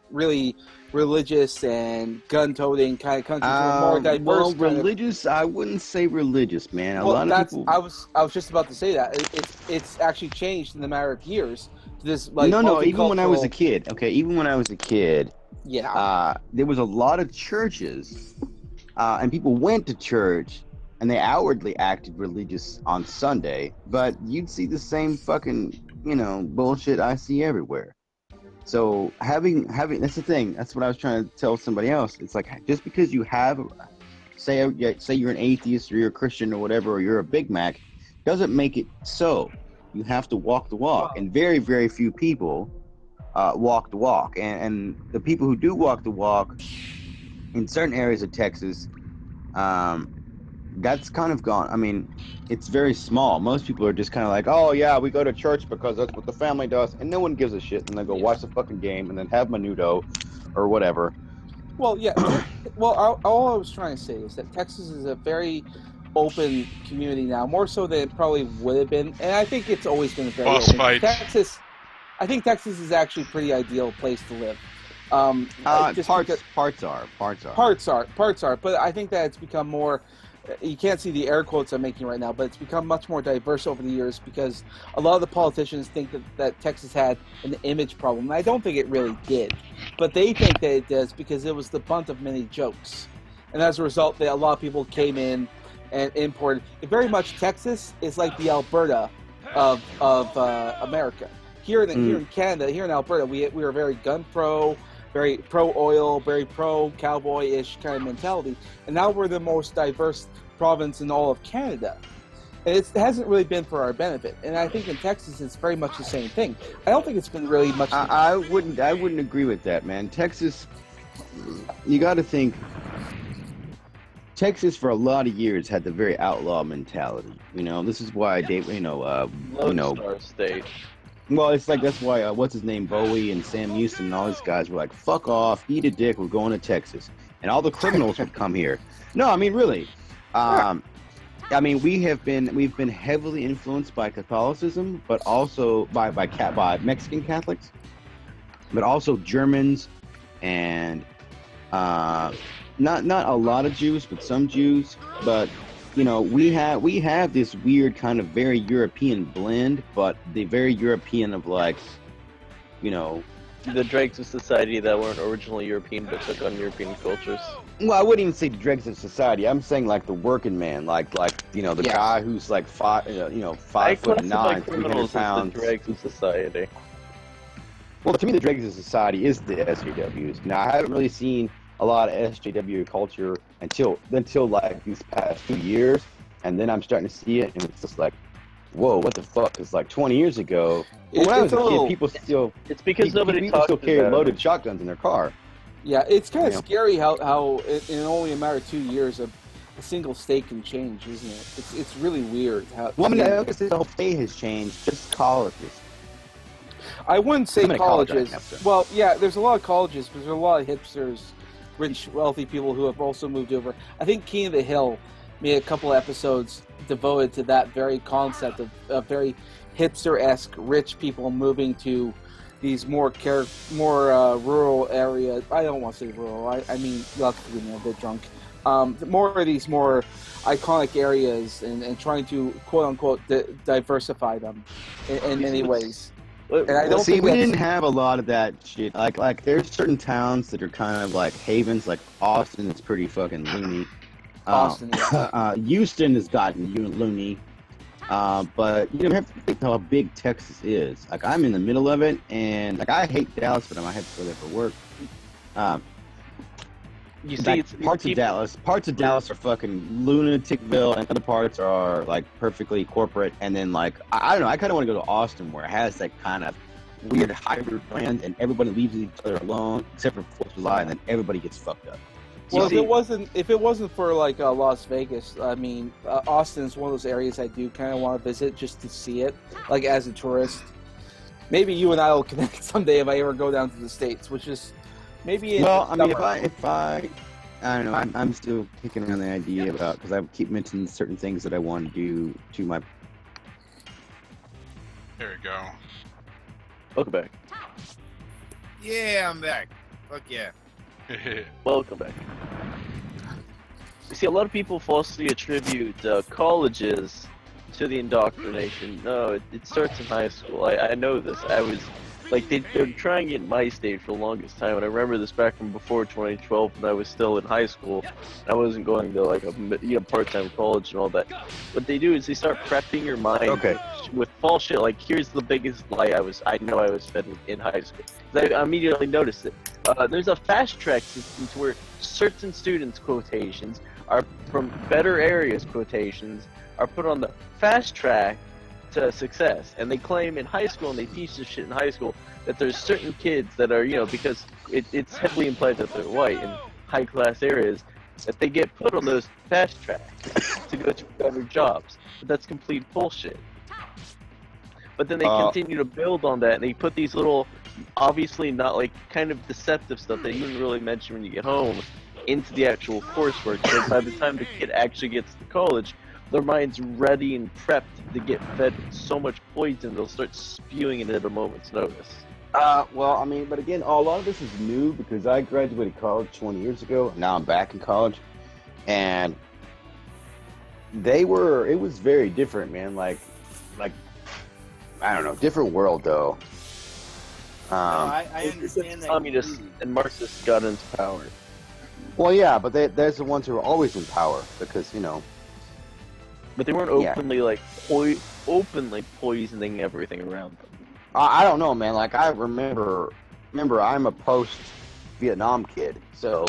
really religious and gun-toting kind of country, to a more diverse. Well, religious. I wouldn't say religious, man. A lot of people. I was just about to say that it's actually changed in the matter of years. This like No. Even when I was a multicultural- kid, okay. Even when I was a kid, yeah. there was a lot of churches, and people went to church, and they outwardly acted religious on Sunday, but you'd see the same fucking bullshit I see everywhere. So having that's the thing. That's what I was trying to tell somebody else. It's like, just because you have, say you're an atheist or you're a Christian or whatever, or you're a Big Mac, doesn't make it so. You have to walk the walk, and very, very few people walk the walk. And the people who do walk the walk in certain areas of Texas, that's kind of gone. I mean, it's very small. Most people are just kind of like, oh yeah, we go to church because that's what the family does, and no one gives a shit, and they go watch the fucking game and then have menudo or whatever. Well, yeah. Well, all I was trying to say is that Texas is a very open community now, more so than it probably would have been, and I think it's always been very Boss open. fight. I think Texas is actually a pretty ideal place to live. Just Parts because- are. Parts are, but I think that it's become more. You can't see the air quotes I'm making right now, but it's become much more diverse over the years because a lot of the politicians think that Texas had an image problem. And I don't think it really did, but they think that it does because it was the butt of many jokes, and as a result, a lot of people came in and imported. Very much Texas is like the Alberta of America. Here in Canada, here in Alberta, we are very gun pro. Very pro-oil, very pro-cowboy-ish kind of mentality. And now we're the most diverse province in all of Canada. And it hasn't really been for our benefit. And I think in Texas, it's very much the same thing. I don't think it's been really much... I wouldn't agree with that, man. Texas, you got to think, Texas for a lot of years had the very outlaw mentality. This is why Lone Star State. Well, it's like, that's why, what's his name, Bowie and Sam Houston and all these guys were like, fuck off, eat a dick, we're going to Texas. And all the criminals would come here. No, I mean, really. I mean, we've been heavily influenced by Catholicism, but also by Mexican Catholics, but also Germans and not a lot of Jews, but some Jews. But we have this weird kind of very European blend, but the very European of like, the dregs of society that weren't originally European but took on European cultures. Well, I wouldn't even say the dregs of society. I'm saying like the working man, like the guy who's like 5'9", 300 criminals pounds. as the dregs of society. Well, to me, the dregs of society is the SJWs. Now, I haven't really seen a lot of SJW culture until like these past 2 years, and then I'm starting to see it, and it's just like, whoa, what the fuck? Because like 20 years ago, when I was a kid, people still It's because nobody people talks still carry about loaded it. shotguns in their car. Yeah, it's kind of Yeah. scary how in only a matter of 2 years a single state can change, isn't it? It's really weird how. Well, I mean, I don't guess the whole state has changed, just colleges. I wouldn't say I'm in a college colleges. right now, so. Well, yeah, there's a lot of colleges, but there's a lot of hipsters, rich, wealthy people who have also moved over. I think King of the Hill made a couple episodes devoted to that very concept of very hipster-esque rich people moving to these more rural areas. I don't want to say rural. I mean, you'll have to forgive me, I'm a bit drunk. More of these more iconic areas and trying to quote-unquote diversify them in many ways. What- And I don't See, think we that's- didn't have a lot of that shit. Like there's certain towns that are kind of like havens, like Austin is pretty fucking loony. Austin, yeah. Houston has gotten loony. But you don't have to think how big Texas is. Like I'm in the middle of it, and like I hate Dallas, but I might have to go there for work. You see, Like, it's parts of Dallas are fucking lunaticville, and other parts are like perfectly corporate. And then like I don't know, I kind of want to go to Austin where it has that kind of weird hybrid brand, and everybody leaves each other alone except for 4th of July, and then everybody gets fucked up. Well, See- if it wasn't for like Las Vegas, I mean, Austin is one of those areas I do kind of want to visit just to see it, like as a tourist. Maybe you and I will connect someday if I ever go down to the States, which is maybe. Well, I mean, summer. if I don't know, I'm still kicking around the idea about, because I keep mentioning certain things that I want to do to my. There we go. Welcome back. Yeah, I'm back. Fuck yeah. Welcome back. You see, a lot of people falsely attribute colleges to the indoctrination. No, it starts in high school. I know this. I was like, they're trying it in my state for the longest time, and I remember this back from before 2012 when I was still in high school. I wasn't going to like a part-time college and all that. What they do is they start prepping your mind Okay. with false shit. Like, here's the biggest lie I know I was fed in high school. I immediately noticed it. There's a fast track system to where certain students' quotations are from better areas. Quotations are put on the fast track to success, and they claim in high school, and they teach this shit in high school, that there's certain kids that are, because it's heavily implied that they're white in high class areas, that they get put on those fast tracks to go to better jobs. But that's complete bullshit. But then they continue to build on that, and they put these little, obviously not like kind of deceptive stuff that you wouldn't really mention when you get home into the actual coursework. So by the time the kid actually gets to college, their mind's ready and prepped to get fed so much poison they'll start spewing it at a moment's notice. Well, I mean, but again, a lot of this is new because I graduated college 20 years ago. Now I'm back in college, and it was very different, man. Like, I don't know, different world though. No, I understand that. Communists and Marxists got into power. Well, yeah, but there's the ones who are always in power because But they weren't openly openly poisoning everything around them. I don't know, man. Like I remember I'm a post-Vietnam kid, so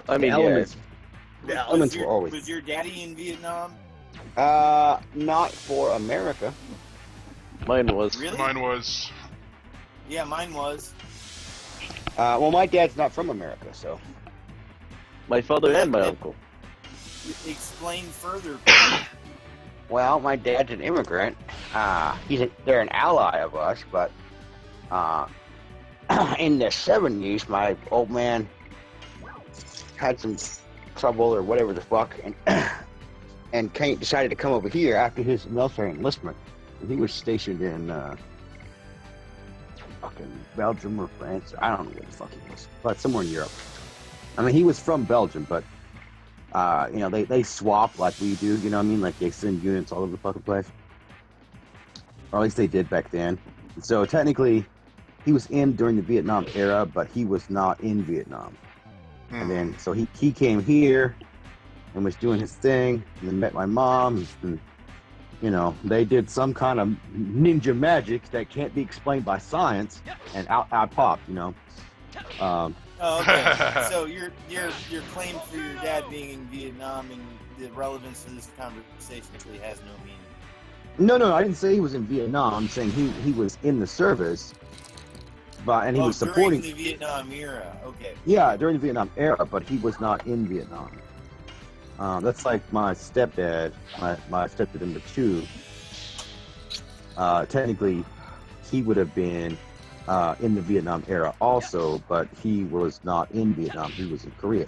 I mean, the elements were always. Was your daddy in Vietnam? Not for America. mine was. Really? Mine was. Yeah, mine was. Well, my dad's not from America, so. My father and my uncle. Explain further. Well, my dad's an immigrant. They're an ally of us, but in the 70s, my old man had some trouble or whatever the fuck, and decided to come over here after his military enlistment. And he was stationed in fucking Belgium or France. I don't know where the fuck he was, but somewhere in Europe. I mean, he was from Belgium, but they swap like we do, you know what I mean? Like they send units all over the fucking place. Or at least they did back then. So technically, he was in during the Vietnam era, but he was not in Vietnam. And then, so he came here and was doing his thing, and then met my mom, and, they did some kind of ninja magic that can't be explained by science, and out popped, Oh, okay. So your claim for your dad being in Vietnam and the relevance to this conversation actually has no meaning. No, I didn't say he was in Vietnam. I'm saying he was in the service, and he was supporting during the Vietnam era. Okay. Yeah, during the Vietnam era, but he was not in Vietnam. That's like my stepdad, my stepdad number 2. Technically, he would have been in the Vietnam era also, but he was not in Vietnam. He was in Korea.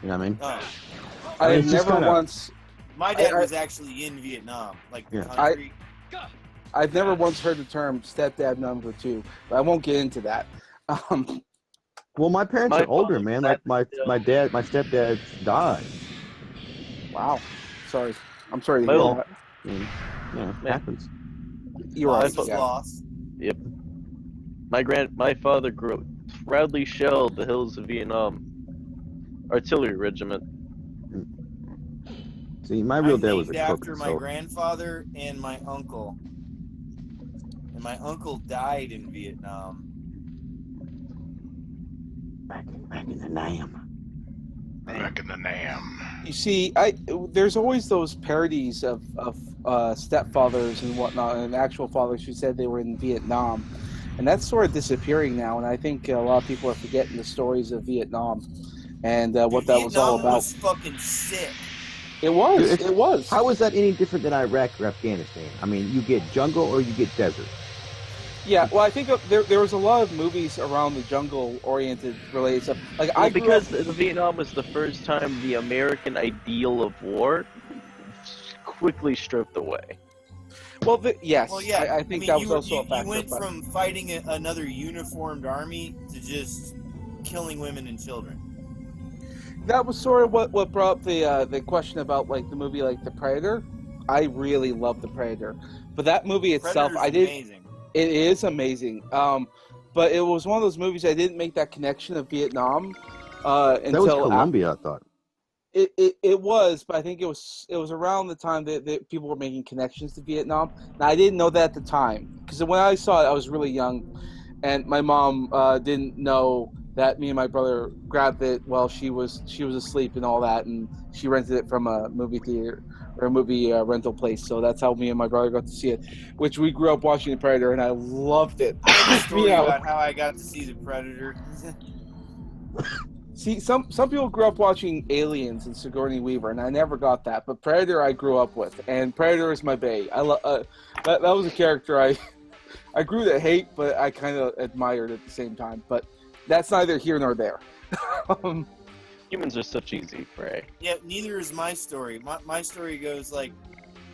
You know what I mean? Oh. I it's just never kinda- once. My dad was actually in Vietnam, like the Yeah. country. I've never once heard the term stepdad number 2, but I won't get into that. Well, my parents My are older, father man. was Like my stepdad died. Wow. Sorry. I'm sorry to My hear old- that. And, it Man. happens. You're I right. Loss is thought- Yeah. loss. My father proudly shelled the hills of Vietnam. Artillery regiment. See, my real I'm dad was a named cook. after my So grandfather and my uncle. And my uncle died in Vietnam. back in the Nam. Back in the Nam. You see, there's always those parodies of stepfathers and whatnot, and actual fathers who said they were in Vietnam, and that's sort of disappearing now. And I think a lot of people are forgetting the stories of Vietnam and what Dude, that was all Vietnam about. was fucking sick. It was. Dude, it's- It was. How is that any different than Iraq or Afghanistan? I mean, you get jungle or you get desert. Yeah. Well, I think there was a lot of movies around the jungle-oriented related stuff. Like Well, I grew because up, the Vietnam was the first time the American ideal of war quickly stripped away. well, yes. Well, yeah. I think mean, that was you, also you, a factor. You went but- from fighting another uniformed army to just killing women and children. That was sort of what brought up the question about like the movie like The Predator. I really love The Predator, but that movie itself, Predator's I did. amazing. It is amazing. But it was one of those movies I didn't make that connection of Vietnam until That was Colombia, I thought. It was, but I think it was around the time that people were making connections to Vietnam. Now I didn't know that at the time because when I saw it, I was really young, and my mom didn't know that me and my brother grabbed it while she was asleep and all that, and she rented it from a movie theater or a movie rental place. So that's how me and my brother got to see it, which we grew up watching The Predator, and I loved it. I have a story Yeah. about how I got to see the Predator. See, some people grew up watching Aliens and Sigourney Weaver, and I never got that. But Predator, I grew up with, and Predator is my bae. I that was a character I grew to hate, but I kind of admired at the same time. But that's neither here nor there. Humans are such easy prey. Yeah, neither is my story. My story goes like,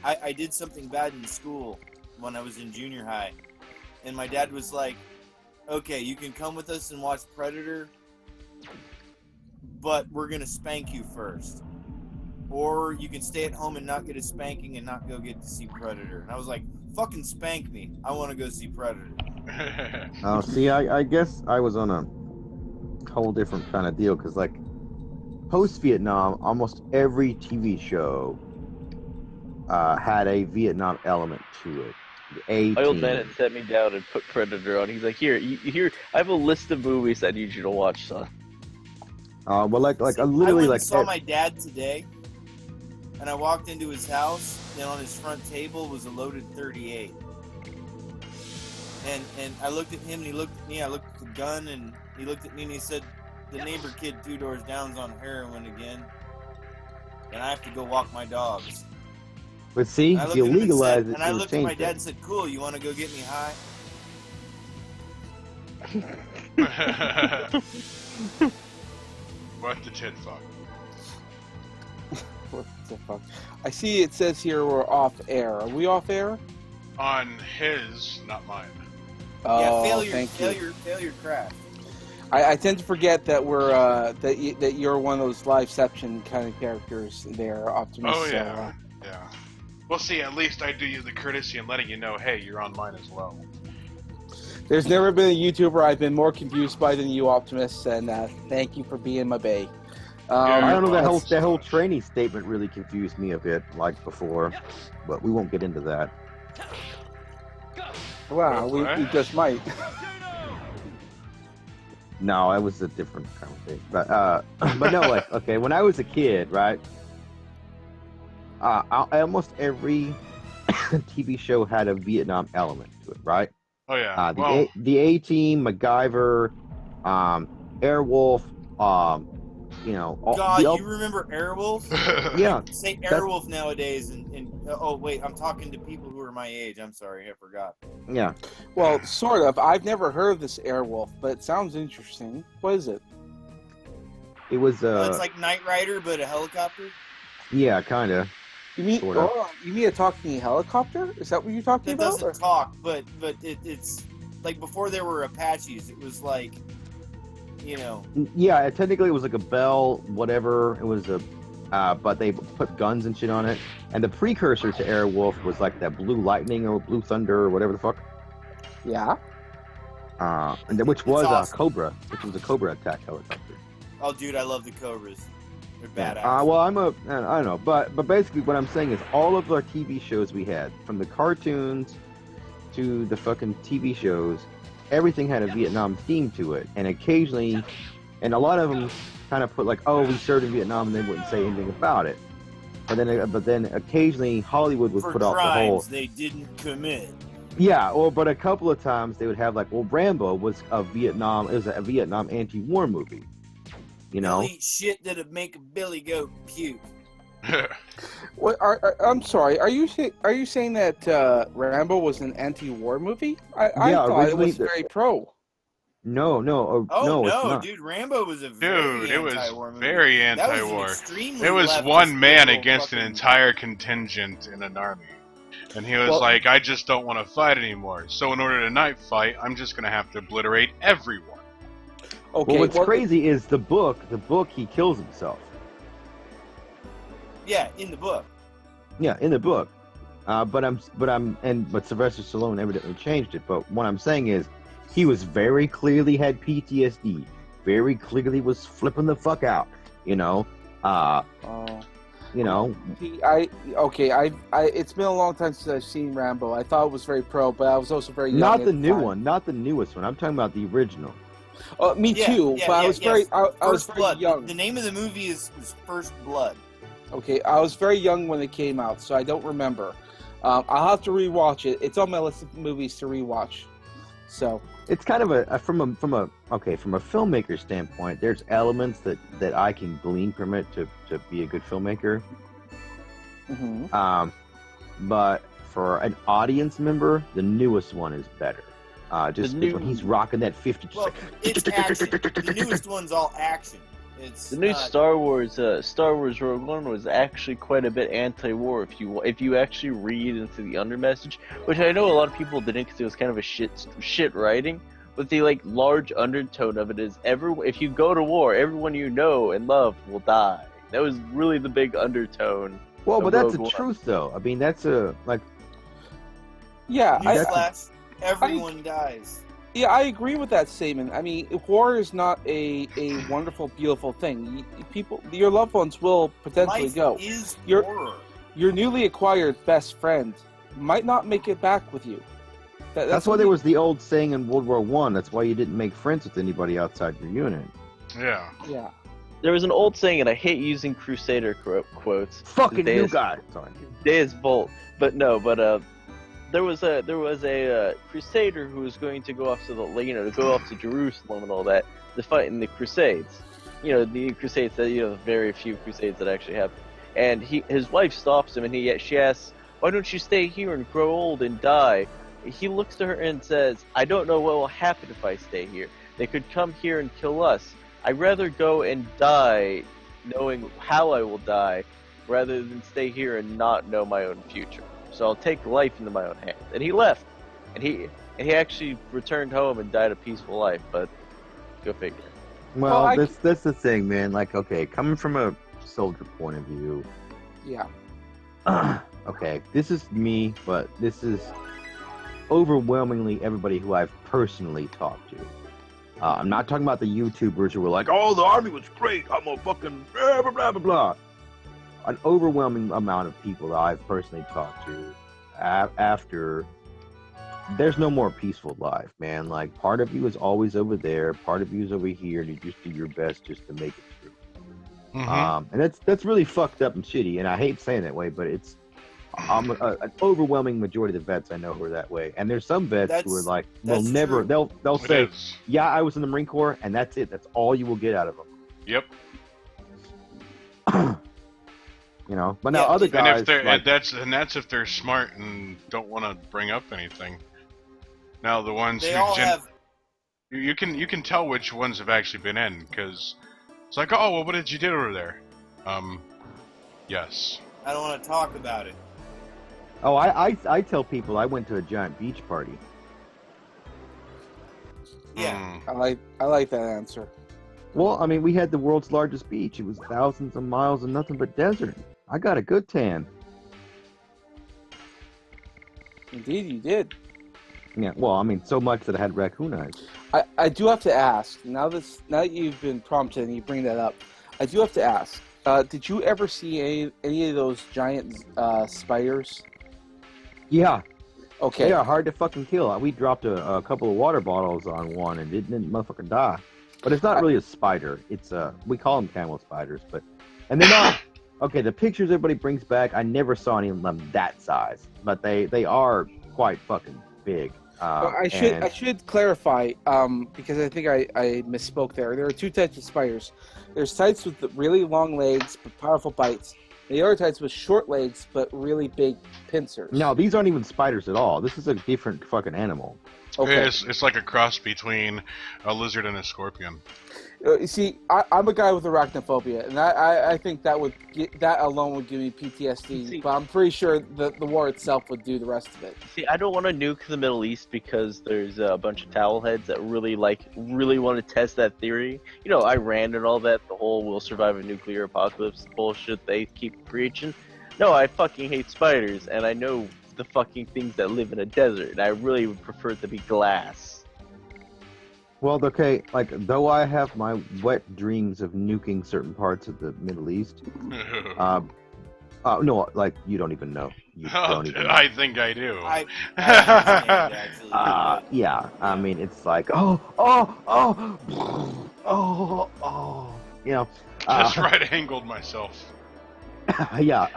I did something bad in school when I was in junior high. And my dad was like, okay, you can come with us and watch Predator, but we're going to spank you first. Or you can stay at home and not get a spanking and not go get to see Predator. And I was like, fucking spank me. I want to go see Predator. Oh, see, I guess I was on a whole different kind of deal because, like, post-Vietnam, almost every TV show had a Vietnam element to it. The My old man A-Team. had set me down and put Predator on. He's like, here, I have a list of movies I need you to watch, son. Well, like See, I literally I went like and saw my dad today, and I walked into his house, and on his front table was a loaded 38. And I looked at him, and he looked at me. I looked at the gun, and he looked at me, and he said, "The neighbor kid 2 doors down's on heroin again, and I have to go walk my dogs." But see, And I if looked you at him and legalize said- it, and I it'll looked at my change dad and things. said, "Cool, you want to go get me high?" What the tit fuck? What the fuck? I see it says here we're off air. Are we off air? On his, not mine. Oh, yeah, thank you. failure craft. I tend to forget that we're that you're one of those liveception kind of characters there, Optimus. Oh so, yeah, yeah. Well, see, at least I do you the courtesy in letting you know, hey, you're on mine as well. there's never been a YouTuber I've been more confused by than you, Optimus, and thank you for being my bae. I don't know, that that's- whole training statement really confused me a bit, like before, but we won't get into that. Wow, we just might. No, it was a different conversation. But no, like, okay, when I was a kid, right? Almost every TV show had a Vietnam element to it, right? Oh yeah. The A-Team, MacGyver, Airwolf, you know. God, you remember Airwolf? Yeah. Say Airwolf nowadays, and oh wait, I'm talking to people who are my age. I'm sorry, I forgot. Yeah. Well, sort of. I've never heard of this Airwolf, but it sounds interesting. What is it? It was, It's like Knight Rider, but a helicopter. yeah, kind of. You mean Sort of. you mean a talking helicopter? Is that what you're talking It about? doesn't talk, but it's like before there were Apaches. It was like, you know, Yeah, technically it was like a Bell, whatever. It was a but they put guns and shit on it. And the precursor to Airwolf was like that Blue Lightning or Blue Thunder or whatever the fuck. Yeah. Which was awesome. a Cobra, which was a Cobra attack helicopter. Oh, dude, I love the Cobras. They're badass. Well, I don't know, but basically what I'm saying is all of our TV shows we had, from the cartoons to the fucking TV shows, everything had a Vietnam theme to it, and occasionally, and a lot of them kind of put like, oh, we served in Vietnam, and they wouldn't say anything about it. But then occasionally Hollywood would For put out the crimes whole. they didn't commit. Yeah, but a couple of times they would have like, well, Rambo was a Vietnam anti-war movie. You know, They'll eat shit that'd make a Billy Goat puke. What? I'm sorry. Are you saying that Rambo was an anti-war movie? I thought it originally was very pro. no, Oh it's no, not. dude, Rambo was a very Dude, it was anti-war movie. very That was an anti-war. extremely It was leftist one man liberal against an fucking- entire contingent in an army. And he was Well- like, I just don't want to fight anymore. So in order to not fight, I'm just going to have to obliterate everyone. Okay. Well, what's crazy is the book he kills himself. Yeah, in the book. Yeah, in the book. But Sylvester Stallone evidently changed it. But what I'm saying is, he was very clearly had PTSD. Very clearly was flipping the fuck out. You know. You know. It's been a long time since I've seen Rambo. I thought it was very pro, but I was also very young. Not at the the new time. one. Not the newest one. I'm talking about the original. Me Yeah, too. yeah, but I yeah, was yes. very. I was First very Blood. young. The name of the movie is First Blood. Okay, I was very young when it came out, so I don't remember. I'll have to rewatch it. It's on my list of movies to rewatch. So It's kind of from a filmmaker standpoint. There's elements that I can glean from it to be a good filmmaker. But for an audience member, the newest one is better. Just because when he's rocking that 50, just Well, like, it's action. The newest one's all action. It's The new not- Star Wars Rogue One was actually quite a bit anti-war if you actually read into the undermessage, which I know a lot of people didn't because it was kind of a shit writing. But the like large undertone of it is if you go to war, everyone you know and love will die. That was really the big undertone. well, of but that's Rogue the One. truth, though. I mean, that's a like. yeah, Newsflash, everyone dies. Yeah, I agree with that statement. I mean, war is not a wonderful, beautiful thing. Your loved ones will potentially Life go. is Your- horror. Your newly acquired best friend might not make it back with you. That's why there was the old saying in World War One. That's why you didn't make friends with anybody outside your unit. Yeah. Yeah. There was an old saying, and I hate using Crusader quotes. Fucking They new is- guy. Sorry. Deus Volt, but no, there was a Crusader who was going to go off to to Jerusalem and all that to fight in the Crusades. You know, the Crusades that the very few Crusades that actually happened. And his wife stops him, and she asks, "Why don't you stay here and grow old and die?" He looks to her and says, "I don't know what will happen if I stay here. They could come here and kill us. I'd rather go and die knowing how I will die rather than stay here and not know my own future. So I'll take life into my own hands." And he left. And he actually returned home and died a peaceful life, but go figure. Well, that's the thing, man. Like, okay, coming from a soldier point of view, Yeah. okay, this is me, but this is overwhelmingly everybody who I've personally talked to. I'm not talking about the YouTubers who were like, "Oh, the army was great. I'm a fucking blah blah blah blah blah." An overwhelming amount of people that I've personally talked to after. There's no more peaceful life, man. Like, part of you is always over there, part of you is over here, and you just do your best just to make it through. Mm-hmm. And that's really fucked up and shitty, and I hate saying that way, but it's an overwhelming majority of the vets I know who are that way. And there's some vets who are like, that's never, true. they'll It say, is. "Yeah, I was in the Marine Corps, and that's it. That's all you will get out of them." Yep. You know, but now Yeah, other And guys, if they're like, that's if they're smart and don't want to bring up anything. Now the ones They who all have. you can tell which ones have actually been in, because it's like, "Oh, well, what did you do over there?" Yes. I don't want to talk about it. oh, I tell people I went to a giant beach party. Yeah. Mm. I like that answer. Well, I mean, we had the world's largest beach. It was thousands of miles of nothing but desert. I got a good tan. Indeed, you did. Yeah, well, I mean, so much that I had raccoon eyes. I do have to ask, now that you've been prompted and you bring that up, I do have to ask, did you ever see any of those giant spiders? Yeah, Okay. they are hard to fucking kill. We dropped a couple of water bottles on one and it didn't motherfucking die. But it's not really a spider. It's we call them camel spiders, and they're not. Okay, the pictures everybody brings back, I never saw any of them that size, but they are quite fucking big. I should clarify, because I think I misspoke there. There are two types of spiders. There's types with really long legs but powerful bites. And the other types with short legs but really big pincers. No, these aren't even spiders at all. This is a different fucking animal. Okay. It's like a cross between a lizard and a scorpion. You see, I'm a guy with arachnophobia, and I think that alone would give me PTSD. See- But I'm pretty sure the war itself would do the rest of it. See, I don't want to nuke the Middle East because there's a bunch of towel heads that really want to test that theory. You know, Iran and all that, the whole "we'll survive a nuclear apocalypse" bullshit they keep preaching. No, I fucking hate spiders, and I know the fucking things that live in a desert, and I really would prefer it to be glass. Well, okay, like, though I have my wet dreams of nuking certain parts of the Middle East, no, like, you don't even know. You don't even know. I think I do. I understand, actually. Yeah, I mean, it's like, you know. Just right-angled myself. Yeah.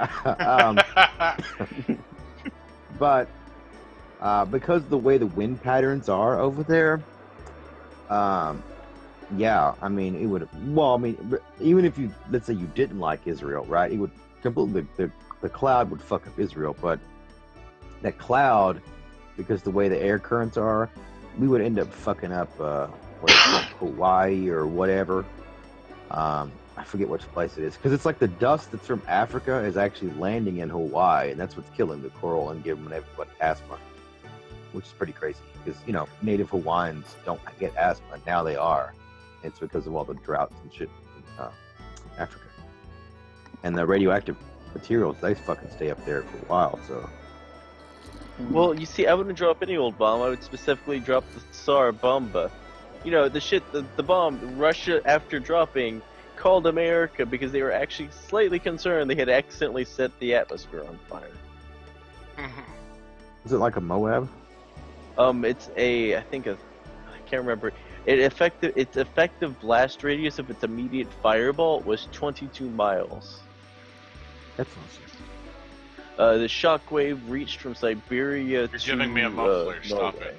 But because the way the wind patterns are over there, yeah, I mean, it would. Well, I mean, even if let's say you didn't like Israel, right? It would completely the cloud would fuck up Israel, but that cloud, because the way the air currents are, we would end up fucking up Hawaii or whatever. I forget which place it is, because it's like the dust that's from Africa is actually landing in Hawaii, and that's what's killing the coral and giving everybody asthma, which is pretty crazy. Because, you know, native Hawaiians don't get asthma. Now they are. It's because of all the droughts and shit in Africa. And the radioactive materials, they fucking stay up there for a while, so. Well, you see, I wouldn't drop any old bomb. I would specifically drop the Tsar Bomba. You know, the bomb Russia, after dropping, called America because they were actually slightly concerned they had accidentally set the atmosphere on fire. Is it like a Moab? It's I can't remember. Its effective blast radius of its immediate fireball was 22 miles. That's awesome. The shockwave reached from Siberia to giving me a muffler, stop Norway.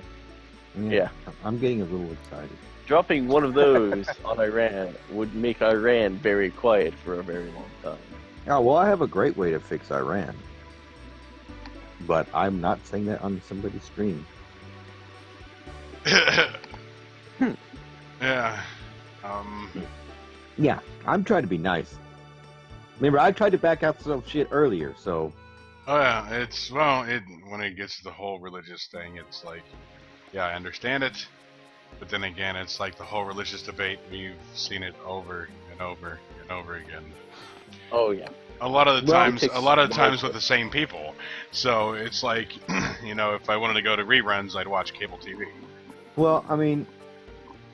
it. Yeah. I'm getting a little excited. Dropping one of those on Iran would make Iran very quiet for a very long time. Oh, well, I have a great way to fix Iran. But I'm not saying that on somebody's stream. Yeah. Yeah, I'm trying to be nice. Remember, I tried to back out some shit earlier, so... Oh yeah, when it gets to the whole religious thing, it's like, yeah, I understand it, but then again, it's like the whole religious debate. We've seen it over and over and over again. Oh yeah. A lot of the Well, times with the same people. So it's like, you know, if I wanted to go to reruns, I'd watch cable TV. Well, I mean,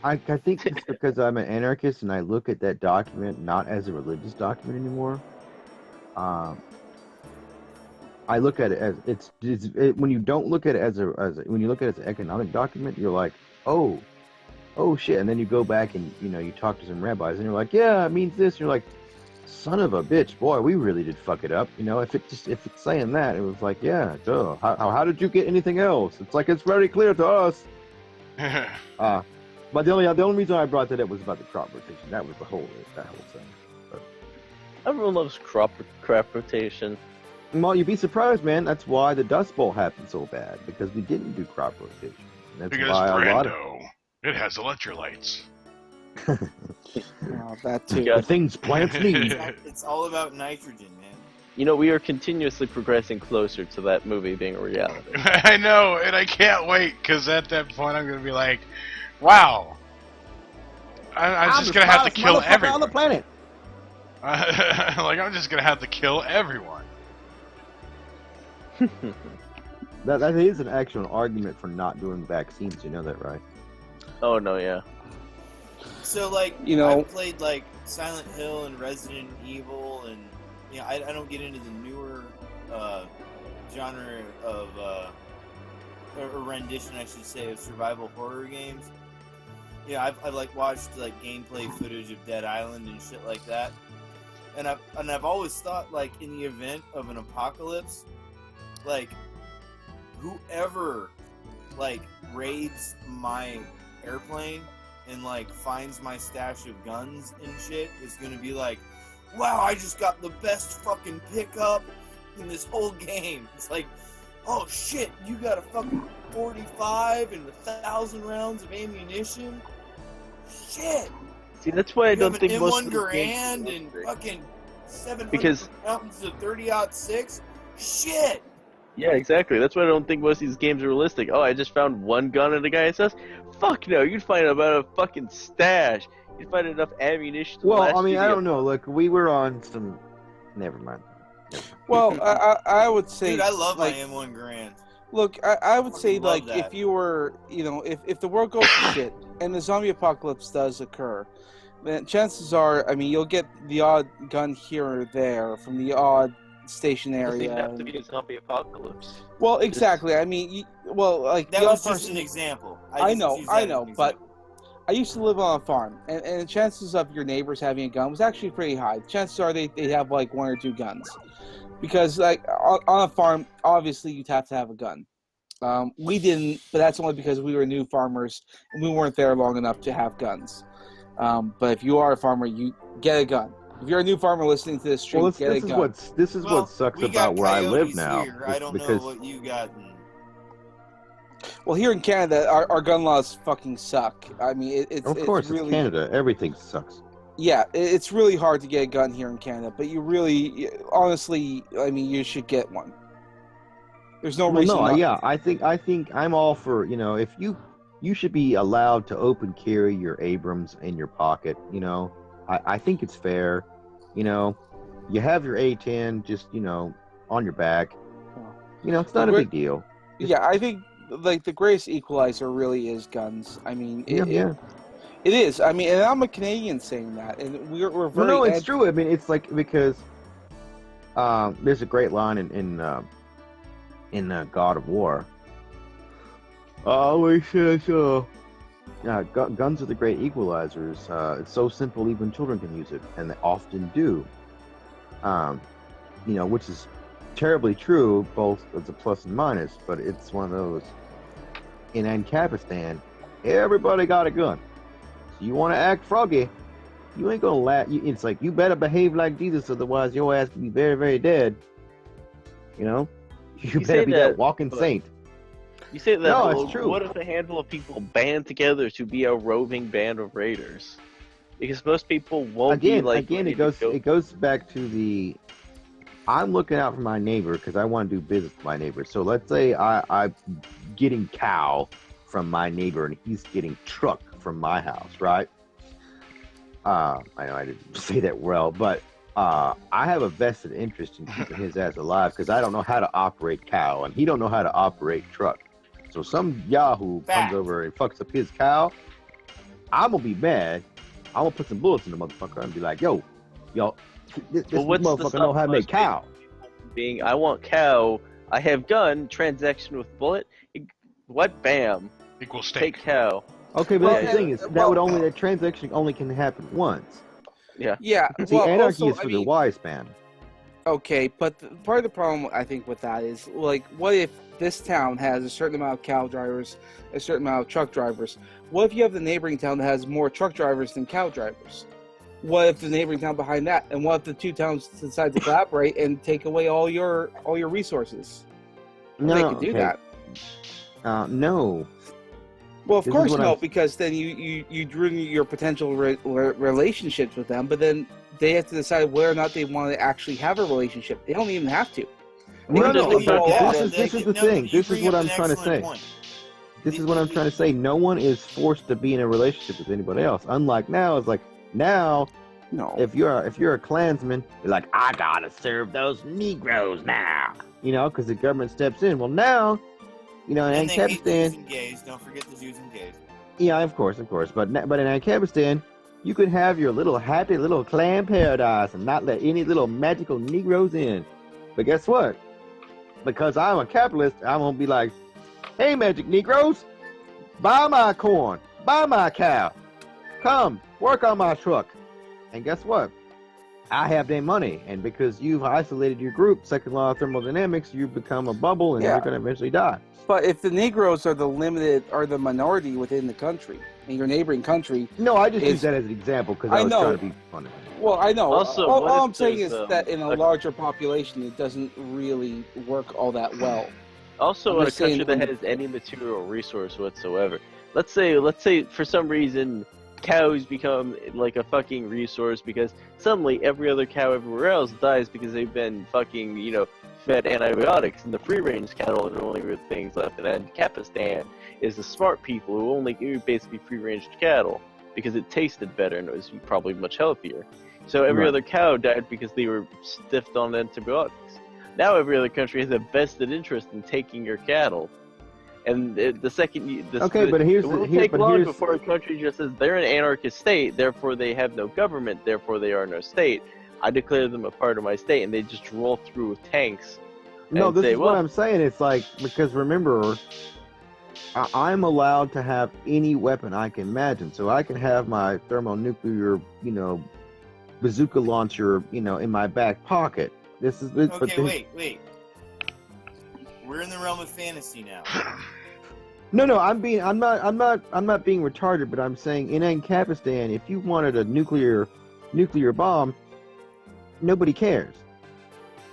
I think it's because I'm an anarchist and I look at that document not as a religious document anymore. I look at it as when you don't look at it when you look at it as an economic document, you're like, oh shit, and then you go back and you talk to some rabbis and you're like, yeah, it means this. And you're like, son of a bitch, boy, we really did fuck it up. If it's saying that, it was like, yeah, duh. How did you get anything else? It's like it's very clear to us. But the only reason I brought that up was about the crop rotation. That was that whole thing. But, Everyone loves crop rotation. well, you'd be surprised, man. That's why the Dust Bowl happened so bad, because we didn't do crop rotation. And that's Because why a lot of Brando, it has electrolytes. That too. Yeah. the things plants need. It's all about nitrogen, man. We are continuously progressing closer to that movie being a reality. I know, and I can't wait, because at that point I'm going to be like, wow, I'm just the gonna have to smartest kill motherfucker everyone. on the planet. Like, I'm just gonna have to kill everyone. That is an actual argument for not doing vaccines. You know that, right? Oh no, yeah. So, like, You know- I've played, like, Silent Hill and Resident Evil, and, you know, I don't get into the newer genre of, or rendition, I should say, of survival horror games. Yeah, I've like, watched, like, gameplay footage of Dead Island and shit like that. And I've always thought, like, in the event of an apocalypse, like, whoever, like, raids my airplane and, like, finds my stash of guns and shit is gonna be like, wow, I just got the best fucking pickup in this whole game. It's like, oh shit, you got a fucking 45 and 1,000 rounds of ammunition? Shit! See, that's why I You don't have an think most M1 of the Garand games are and realistic. fucking 700 Because- rounds of 30-06? Shit! Yeah, exactly. That's why I don't think most of these games are realistic. Oh, I just found one gun in a guy's house. Fuck no, you'd find about a fucking stash. You'd find enough ammunition to last Well, I mean, you I the- don't know. Look, we were on some. Never mind. Well, I would say, Dude, I love like, my M1 Garand. look, I would say, Fucking love like, that. if you were, you know, if the world goes to shit and the zombie apocalypse does occur, then chances are, I mean, you'll get the odd gun here or there from the odd station Doesn't area. even have to be a zombie apocalypse. Well, exactly. I mean, like, That the was odd just person- an example. I just know, used that as an but example. I used to live on a farm, and the chances of your neighbors having a gun was actually pretty high. The chances are they have like one or two guns, because like on a farm, obviously you'd have to have a gun. We didn't, but that's only because we were new farmers and we weren't there long enough to have guns. But if you are a farmer, you get a gun. If you're a new farmer listening to this stream, Well, get a gun. this is Well, what sucks we about got where I live coyotes now. Here. is I don't know because what you got. Well, here in Canada, our gun laws fucking suck. I mean, of course it's really, it's Canada. Everything sucks. Yeah, it's really hard to get a gun here in Canada, but you really, honestly, I mean, you should get one. There's no Well, reason no, not. yeah, I think I'm all for, if you should be allowed to open carry your Abrams in your pocket. I think it's fair. You have your A10 just on your back. It's not a big deal. Yeah, I think like the greatest equalizer really is guns. I mean, Yeah. it is. I mean, and I'm a Canadian saying that, and we're very. No, it's true. I mean, it's like because there's a great line in God of War. Always says, guns are the great equalizers. It's so simple, even children can use it, and they often do. Which is terribly true, both as a plus and minus. But it's one of those. In Ancapistan, everybody got a gun. So you want to act froggy, you ain't gonna laugh. It's like you better behave like Jesus, otherwise your ass can be very, very dead. You better say be that walking but- saint. You say that, No, well, it's true. What if a handful of people band together to be a roving band of raiders? Because most people won't be like. Again, ready to go. it goes back to the. I'm looking out for my neighbor because I want to do business with my neighbor. So let's say I'm getting cow from my neighbor and he's getting truck from my house, right? I know I didn't say that well, but I have a vested interest in keeping his ass alive because I don't know how to operate cow and he don't know how to operate truck. So some yahoo comes over and fucks up his cow. I'm gonna be mad. I'm gonna put some bullets in the motherfucker and be like, yo, this what's the motherfucker know how to make cow. Being, I want cow. I have gun. Transaction with bullet. What? Bam. Equals Take steak. cow. Okay, but that's Well, the thing is that transaction only can happen once. Yeah. See, Well, anarchy also, is for the wise man. Okay, but part of the problem I think with that is like, what if this town has a certain amount of cow drivers, a certain amount of truck drivers? What if you have the neighboring town that has more truck drivers than cow drivers? What if the neighboring town behind that, and what if the two towns decide to collaborate and take away all your resources? No, They could do that. No. Well, of This is course what no, I'm- because then you ruin your potential relationships with them. But then they have to decide whether or not they want to actually have a relationship. They don't even have to. They No, can no, just leave it all off. this is the thing. This is what I'm trying to say. This is what I'm trying to say. No one is forced to be in a relationship with anybody else. Unlike now, it's like now, No. if you're a Klansman, you're like, I gotta serve those Negroes now, because the government steps in. Well, now, in And they hate Jews Afghanistan, and gays. Don't forget the Jews and gays. yeah, of course, but in Afghanistan, you could have your little happy little clan paradise and not let any little magical Negroes in. But guess what? Because I'm a capitalist, I'm gonna be like, hey, magic Negroes, buy my corn, buy my cow, come work on my truck. And guess what? I have their money, and because you've isolated your group, second law of thermodynamics, you become a bubble, and Yeah. you're gonna eventually die. But if the Negroes are the minority within the country, in your neighboring country, No, I just Is- use that as an example because I I was know. trying to be funny. well, I know. Also, all what if I'm saying is there's, that in a a- larger population, it doesn't really work all that well. Also, I'm in a just saying country that when- has any material resource whatsoever. Let's say for some reason cows become like a fucking resource because suddenly every other cow everywhere else dies because they've been fucking, fed antibiotics, and the free-range cattle are the only real things left. And then Kapistan is the smart people who only eat basically free-range cattle because it tasted better and it was probably much healthier. So every Right. other cow died because they were stiffed on antibiotics. Now every other country has a vested interest in taking your cattle. And the second you... Okay, but it won't take long before a country just says they're an anarchist state, therefore they have no government, therefore they are no state. I declare them a part of my state, and they just roll through with tanks. No, and this say, is what I'm saying. It's like, because remember, I'm allowed to have any weapon I can imagine. So I can have my thermonuclear, bazooka launcher, in my back pocket. This is this, but Okay, wait. We're in the realm of fantasy now. No, I'm not being retarded, but I'm saying in Ancapistan, if you wanted a nuclear bomb, nobody cares.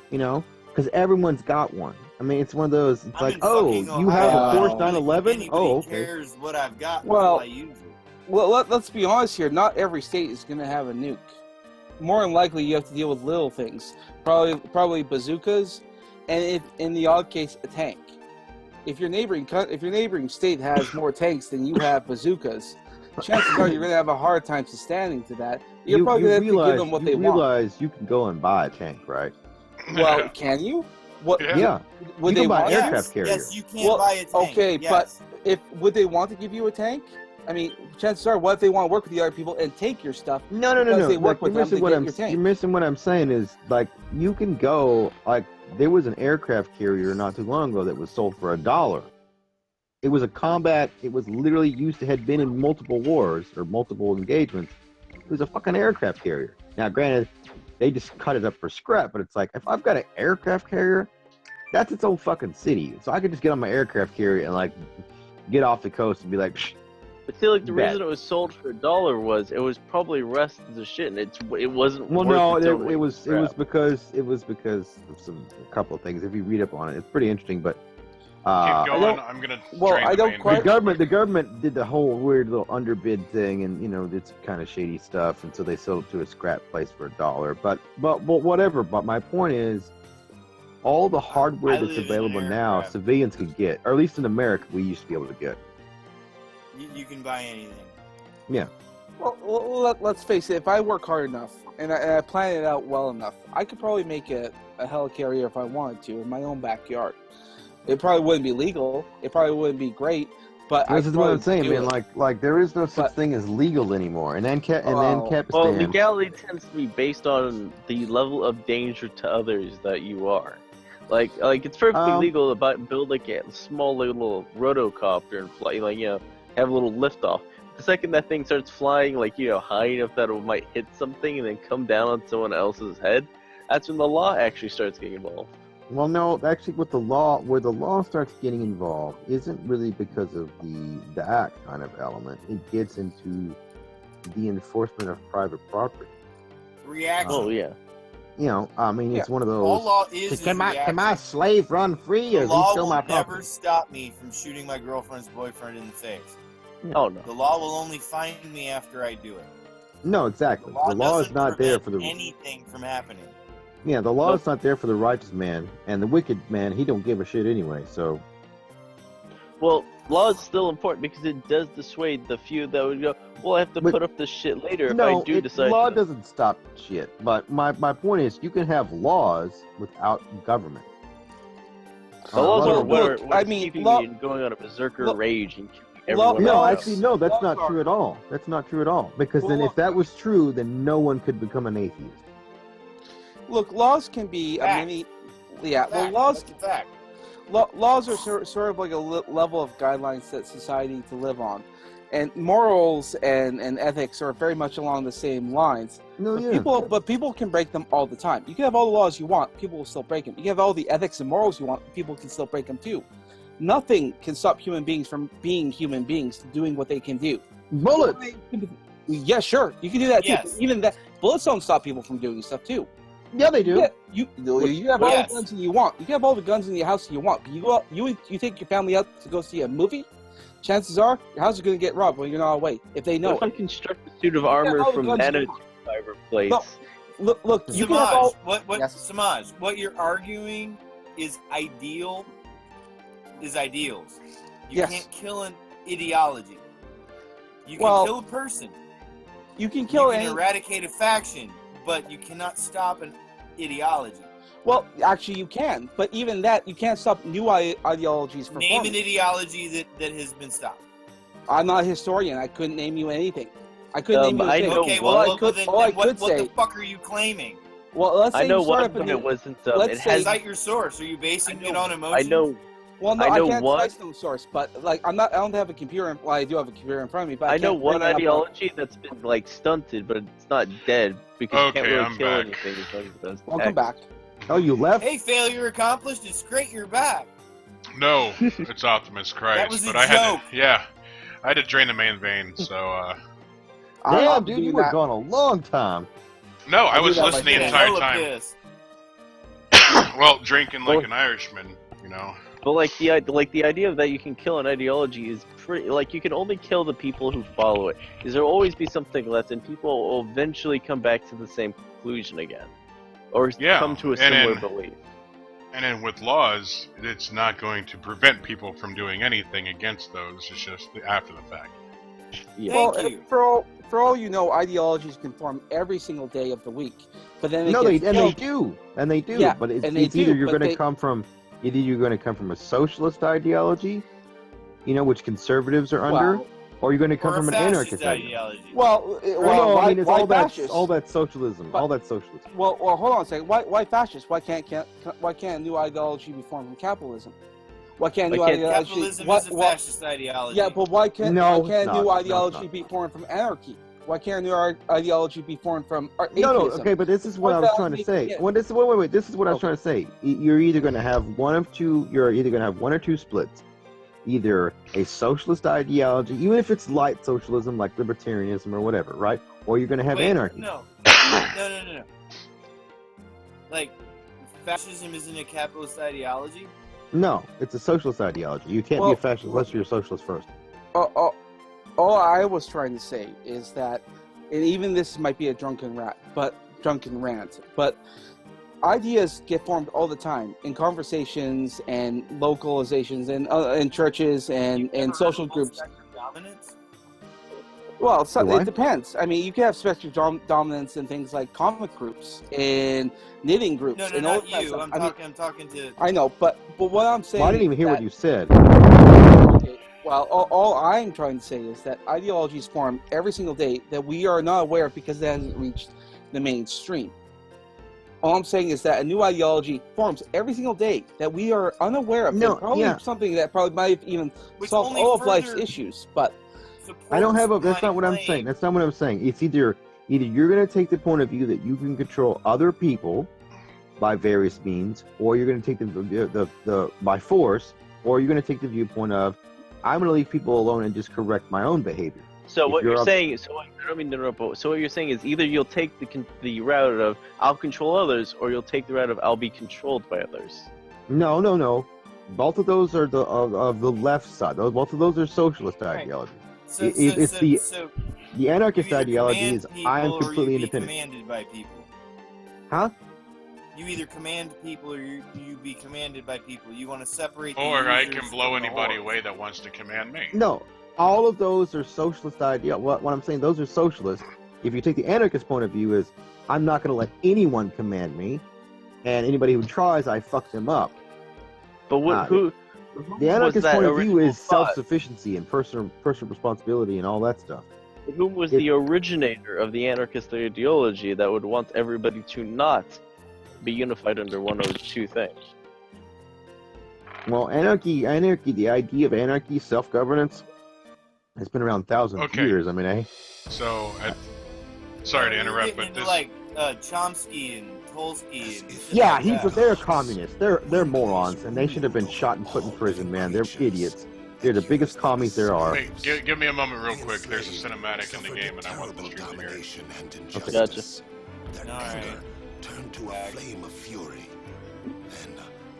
Because everyone's got one. I mean, it's one of those. It's I'm like, in oh, fucking you have a Ohio. Porsche 911. Anybody Oh, okay. cares what I've got Well- until I use it. Well, let's be honest here. Not every state is going to have a nuke. More than likely, you have to deal with little things. Probably bazookas, and if in the odd case, a tank. If your neighboring state has more tanks than you have bazookas, chances are you're going to have a hard time sustaining to that. You're probably going to have to give them what they want. realize you can go and buy a tank, right? Well, can you? What? Yeah. Yeah. Would You they can buy want? an aircraft carrier. Yes, you can Well, buy a tank. okay, yes. If would they want to give you a tank? I mean, chances are, what if they want to work with the other people and take your stuff? No. Because they work Like, with them to get your tank. you're missing what I'm saying is, like, you can go, like, there was an aircraft carrier not too long ago that was sold for $1. It was it was literally had been in multiple wars or multiple engagements. It was a fucking aircraft carrier. Now, granted, they just cut it up for scrap, but it's like, if I've got an aircraft carrier, that's its own fucking city. So I could just get on my aircraft carrier and, like, get off the coast and be like, Psh. But see, like, the Bet. reason it was sold for $1 was it was probably rusted as shit, and it wasn't. Well, worth no, its own weight it in was scrap. because of a couple of things. If you read up on it, it's pretty interesting. But Keep going. don't- I'm gonna. well, drain I the don't main quite- bit. the government did the whole weird little underbid thing, and did some kind of shady stuff, and so they sold it to a scrap place for $1. But whatever. But my point is, all the hardware I that's live in available an now, aircraft. civilians could get, or at least in America, we used to be able to get. You can buy anything. Well, let's face it. If I work hard enough and I plan it out well enough, I could probably make a helicarrier if I wanted to in my own backyard. It probably wouldn't be legal. It probably wouldn't be great. But This is what I'm saying, man. Like, Like there is no such But- thing as legal anymore. And then Oh. Well, Kapistan. legality tends to be based on the level of danger to others that you are. Like it's perfectly legal to build like a small little rotocopter and fly, have a little lift off. The second that thing starts flying, high enough that it might hit something and then come down on someone else's head, that's when the law actually starts getting involved. Well, no, actually, where the law starts getting involved isn't really because of the act kind of element. It gets into the enforcement of private property. Reaction. Oh yeah. It's one of All those. law is Can my reaction. slave run free, or The is he law still will my never property? stop me from shooting my girlfriend's boyfriend in the face. Oh no. The law will only find me after I do it. No, exactly. The law, is doesn't not there prevent for the anything from happening. the law is not there for the righteous man, and the wicked man, he don't give a shit anyway. So Well, law is still important because it does dissuade the few that would go, well, I have to But- put up this shit later if No, I do decide law to. doesn't stop shit. But my point is, you can have laws without government. The laws laws are are- what I is mean, keeping law- me in going on a berserker law- rage and killing law- everyone No, else. actually, no. That's Laws not are- true at all. That's not true at all. Because then, if that was true, then no one could become an atheist. Look, laws can be a Fact. mini. Yeah, well, Fact. laws That's a fact. laws are sort of like a level of guidelines that society to live on, and morals and ethics are very much along the same lines. No, But people can break them all the time. You can have all the laws you want, people will still break them. You can have all the ethics and morals you want, people can still break them too. Nothing can stop human beings from being human beings, doing what they can do. bullets. Yeah, sure, you can do that too. Yes. Even that, bullets don't stop people from doing stuff too. Yeah, they do. Yeah, you have all Yes. the guns that you want. You can have all the guns in your house that you want. But you go out, you take your family out to go see a movie. Chances are your house is going to get robbed when you're not away. If they know What if I it. construct a suit of armor all the from guns you nanofiber plates? No. Look, you can have all. What Yes. Samaj, what you're arguing is ideals. You Yes. can't kill an ideology. You can Well, kill a person. You can kill you can any. eradicate a faction, but you cannot stop an ideology. Well, actually, you can. But even that, you can't stop new ideologies from Name forming. an ideology that has been stopped. I'm not a historian. I couldn't name you anything. I couldn't name you a I thing. know Okay, what- well, all I could, then, all I then what could say. the fuck are you claiming? Well, let's say I know you start one, up a but new. it wasn't. let's It say- has. Cite your source. Are you basing it on I emotion? know. Well, no, I I, know can't one- cite no source, but like I don't have a computer. Well, I do have a computer in front of me, but I know can't one bring it up on- ideology that's been like stunted, but it's not dead because you can't Okay, really I'm kill back. anything as long as it does. Welcome back. Oh, you left? Hey, failure accomplished. It's great you're back. No, it's Optimus Christ. That was a but I had joke. to, yeah, I had to drain the main vein. So Damn, I'm dude, doing you were that. gone a long time. no, I I'll was do that listening the myself. entire Hella time. pissed. Well, drinking like Well- an Irishman, you know. But like the idea of that you can kill an ideology is pretty. Like you can only kill the people who follow it. Because there will always be something left, and people will eventually come back to the same conclusion again, or Yeah, come to a and similar in- belief. And then with laws, it's not going to prevent people from doing anything against those. It's just after the fact. Yeah. Thank Well, you. for all you know, ideologies can form every single day of the week. But then No, get they killed. do, and they do. Yeah, but it's, and they it's either do, you're but going to they- come from, a socialist ideology, which conservatives are under, Well, or you're going to come Or a from an fascist anarchist ideology. ideology. well, No, why, I mean it's why all that, fascist? all that socialism, But- all that socialism. Well, hold on a second. Why fascist? Why can't a new ideology be formed from capitalism? Why can't a new Why can't ideology? Capitalism is a fascist ideology. Yeah, but why can't No, a it's new not. No, it's ideology not. be formed from anarchy? Why can't a new ideology be formed from atheism? No, okay, but this is what Why I was that trying to make say. it- Well, wait. This is what I was Okay. trying to say. You're either going to have one of two. You're either going to have one or two splits. Either a socialist ideology, even if it's light socialism like libertarianism or whatever, right? Or you're going to have Wait, anarchy. No. No. Like, fascism isn't a capitalist ideology? No, it's a socialist ideology. You can't be Well- a fascist unless you're a socialist first. All I was trying to say is that, and even this might be a drunken rant, but ideas get formed all the time in conversations and localizations and in churches and social groups. Dominance? Well, What? it depends. I mean, you can have spectrum dominance in things like comic groups and knitting groups. No, and all not that kind of you. stuff. I'm talking to. I know, but what I'm saying. Well, I didn't even is hear what that- you said. Okay, well, all I'm trying to say is that ideologies form every single day that we are not aware of because it hasn't reached the mainstream. All I'm saying is that a new ideology forms every single day that we are unaware of. No, and probably yeah. something that probably might have even Which solved only all of life's further issues. But I don't have a. supports That's not my what I'm claim. saying. That's not what I'm saying. It's either you're going to take the point of view that you can control other people by various means, or you're going to take the by force, or you're going to take the viewpoint of I'm going to leave people alone and just correct my own behavior. So If what you're you're up- saying, I don't mean to interrupt, but so what you're saying is either you'll take the route of I'll control others, or you'll take the route of I'll be controlled by others. No. Both of those are the of the left side. Both of those are socialist ideologies. So The anarchist you either ideology command is people I am or completely you be independent. commanded by people. Huh? You either command people or you be commanded by people. You want to separate the Or I users can blow from the anybody horde. away that wants to command me. No, all of those are socialist idea. What I'm saying, those are socialist. If you take the anarchist point of view, is I'm not going to let anyone command me, and anybody who tries, I fuck them up. But who The was anarchist that point of view original is thought? self-sufficiency and personal responsibility and all that stuff. Who was the originator of the anarchist ideology that would want everybody to not be unified under one or two things? Well, anarchy, the idea of anarchy, self-governance, has been around thousands of Okay. years. I mean, So, sorry to You're interrupt, getting but into, this. like Chomsky and Tolsky and shit yeah, like that. they're communists. They're morons, and they should have been shot and put in prison, man. They're idiots. They're the biggest commies there are. Wait, give me a moment real quick. There's a cinematic in the game, and I want the stream to hear it. Gotcha. Their All right. anger turned to a flame of fury. Then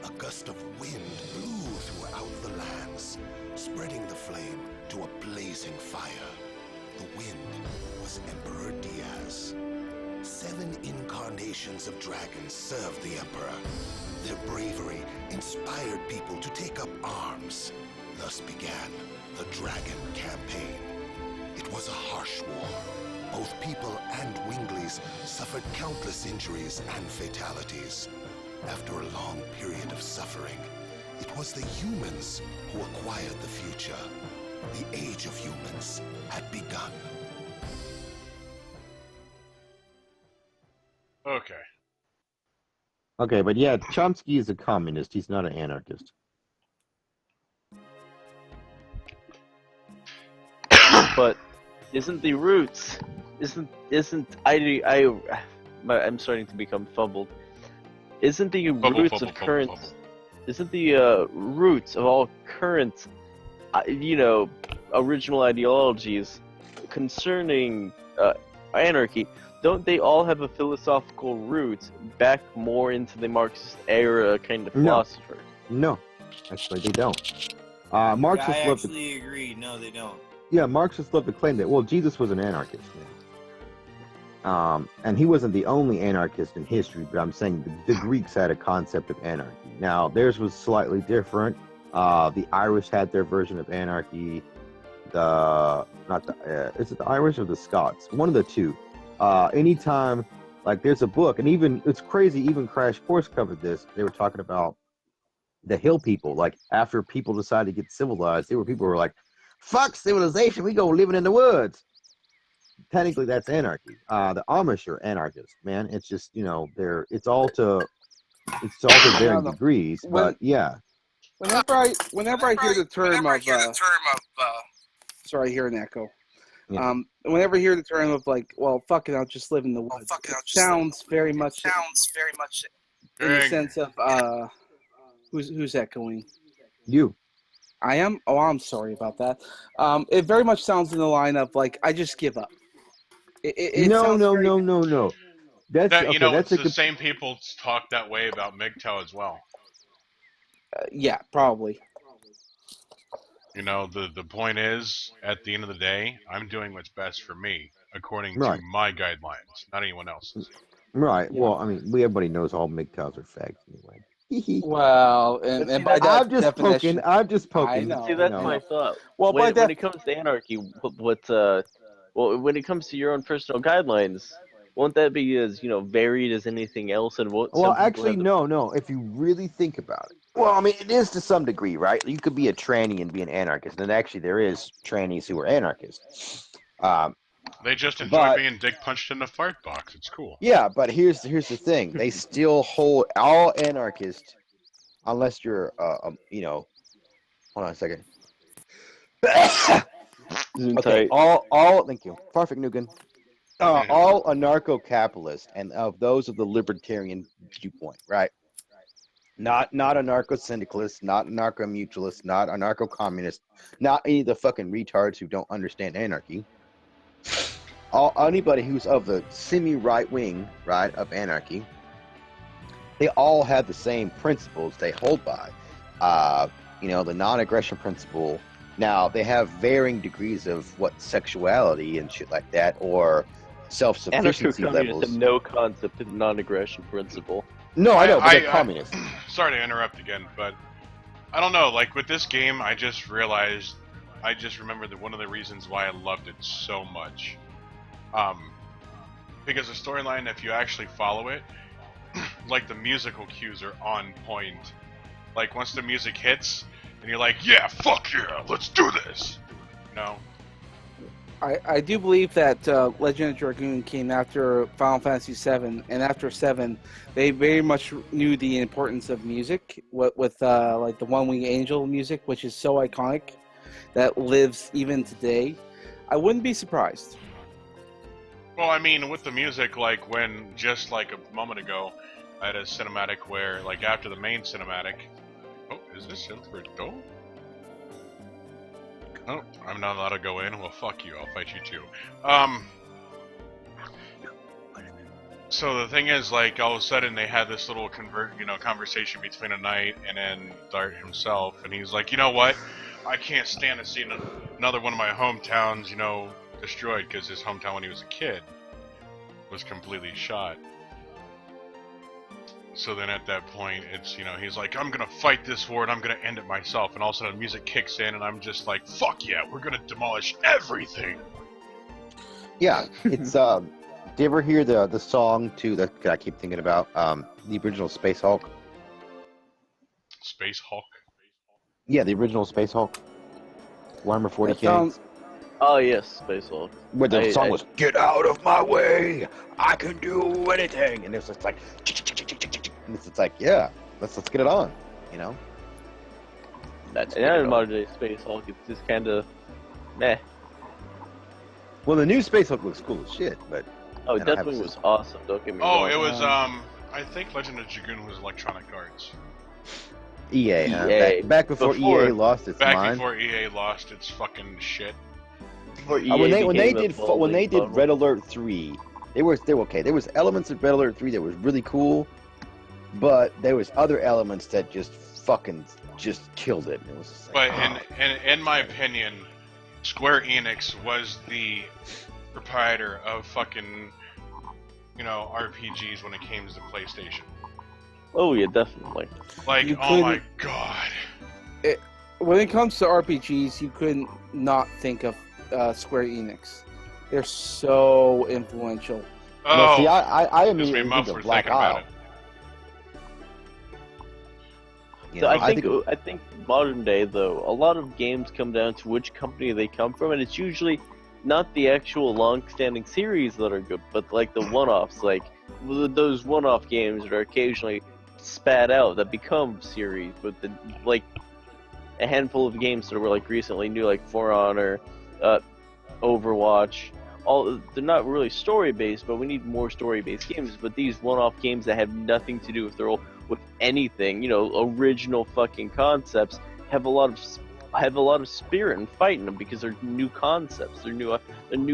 a gust of wind blew throughout the lands, spreading the flame to a blazing fire. The wind was Emperor Diaz. 7 incarnations of dragons served the Emperor. Their bravery inspired people to take up arms. Thus began the Dragon Campaign. It was a harsh war. Both people and Winglies suffered countless injuries and fatalities. After a long period of suffering, it was the humans who acquired the future. The age of humans had begun. Okay. Okay, but yeah, Chomsky is a communist. He's not an anarchist. But isn't the roots? I'm starting to become fumbled. Isn't the roots of current? Isn't the roots of all current, original ideologies concerning anarchy? Don't they all have a philosophical root back more into the Marxist era kind of No. philosopher? No, actually, they don't. I Marxists love to, actually agree. No, they don't. yeah, Marxists love to claim that. Well, Jesus was an anarchist, and he wasn't the only anarchist in history. But I'm saying the Greeks had a concept of anarchy. Now theirs was slightly different. The Irish had their version of anarchy. Is it the Irish or the Scots? One of the two. Anytime, like, there's a book, and even it's crazy. Even Crash Course covered this. They were talking about the hill people. Like, after people decided to get civilized, there were people who were like, "Fuck civilization, we go living in the woods." Technically, that's anarchy. The Amish are anarchists, man. It's just it's all to varying degrees. But yeah, Whenever I hear the term sorry, I hear an echo. Yeah. Whenever I hear the term of like, well, fuck it, I'll just live in the woods. It sounds very much in the sense of who's echoing? you. I am. Oh, I'm sorry about that. It very much sounds in the line of like, I just give up. No. That's That, okay. it's That's a the good. same people talk that way about MGTOW as well. Yeah, probably. The point is, at the end of the day, I'm doing what's best for me, according Right. to my guidelines, not anyone else's. Right. Yeah. Well, I mean, everybody knows all MGTOWs are fags anyway. Well, and by that I'm just definition, poking. I'm just I poking. know. See, that's my thought. Well, by When it comes to anarchy, when it comes to your own personal guidelines, won't that be as varied as anything else? And what? Well, actually, no. If you really think about it, well, I mean, it is to some degree, right? You could be a tranny and be an anarchist, and actually, there is trannies who are anarchists. They just enjoy But- being dick punched in the fart box. It's cool. Yeah, but here's the thing: they still hold all anarchists, unless you're, hold on a second. Okay, all. Thank you, perfect, Nugan. All anarcho-capitalists and of those of the libertarian viewpoint, right? Not anarcho-syndicalists, not anarcho-mutualists, not anarcho-communists, not any of the fucking retards who don't understand anarchy. Anybody who's of the semi-right wing, right, of anarchy, they all have the same principles they hold by. The non-aggression principle. Now, they have varying degrees of what sexuality and shit like that, or self-sufficiency Anarcho-communists levels. have no concept of non-aggression principle. No, I know, but they're communists. Sorry to interrupt again, but I don't know. Like with this game, I just remembered that one of the reasons why I loved it so much, because the storyline, if you actually follow it, like the musical cues are on point. Like once the music hits, and you're like, yeah, fuck yeah, let's do this. No. I do believe that Legend of Dragoon came after Final Fantasy VII, and after 7, they very much knew the importance of music with like the One Wing Angel music, which is so iconic that lives even today. I wouldn't be surprised. Well, I mean, with the music, like when just like a moment ago, I had a cinematic where, like after the main cinematic, oh, is this Silver Door? Oh, I'm not allowed to go in? Well, fuck you, I'll fight you too. So the thing is, like, all of a sudden they had this little conversation between a knight and then Dart himself, and he's like, you know what? I can't stand to see another one of my hometowns, destroyed, because his hometown when he was a kid was completely shot. So then at that point, it's, he's like, I'm gonna fight this war and I'm gonna end it myself. And all of a sudden music kicks in and I'm just like, fuck yeah, we're gonna demolish everything. Yeah, it's, do you ever hear the song, too, that I keep thinking about? The original Space Hulk? Space Hulk? Yeah, the original Space Hulk. Warhammer 40K. Oh, yes, Space Hulk. Where the song was, get out of my way, I can do anything. And it's just like, and it's like, yeah, let's get it on, And in modern day Space Hulk, it's just kind of meh. Well, the new Space Hulk looks cool as shit, but... Oh, it definitely was awesome, don't get me wrong. Oh, it was, I think Legend of Dragoon was Electronic Arts. EA, huh? Back before EA lost its mind. Back before EA lost its fucking shit. When they did Red Alert 3, they were okay. There was elements of Red Alert 3 that was really cool, but there was other elements that just killed it. It was just like, but in my opinion, Square Enix was the proprietor of fucking RPGs when it came to the PlayStation. Oh yeah, definitely. Like, oh my god. When it comes to RPGs, you couldn't not think of Square Enix. They're so influential. Oh, no, see, I immediately think of Black Isle. So I think modern day though, a lot of games come down to which company they come from, and it's usually not the actual long-standing series that are good, but like the one-offs, like those one-off games that are occasionally spat out that become series, but like a handful of games that were like recently new, like For Honor, Overwatch. They're not really story-based, but we need more story-based games. But these one-off games that have nothing to do with anything, original fucking concepts, have a lot of spirit and fight in them because they're new concepts, they're new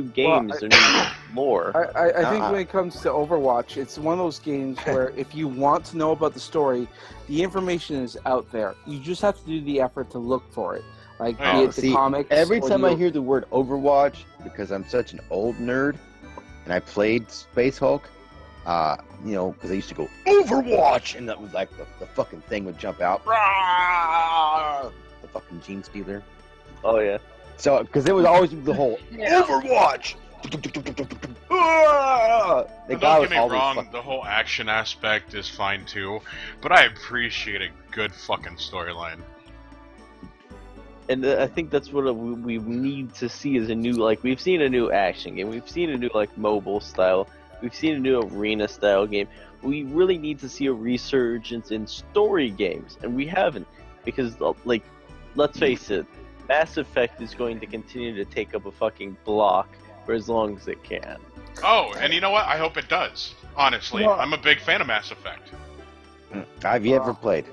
games, they're new lore. I think when it comes to Overwatch, it's one of those games where if you want to know about the story, the information is out there. You just have to do the effort to look for it. Like, be it the comics. Every time I hear the word Overwatch, because I'm such an old nerd, and I played Space Hulk, because I used to go, Overwatch! And that was like, the fucking thing would jump out. The fucking Gene Stealer. Oh, yeah. So, because it was always the whole, Overwatch! Don't get me wrong, the whole action aspect is fine too, but I appreciate a good fucking storyline. And I think that's what we need to see as a new, like, we've seen a new action game, we've seen a new, like, mobile style, we've seen a new arena style game. We really need to see a resurgence in story games, and we haven't, because, like, let's face it, Mass Effect is going to continue to take up a fucking block for as long as it can. Oh, and you know what? I hope it does. Honestly, I'm a big fan of Mass Effect. Have you ever played?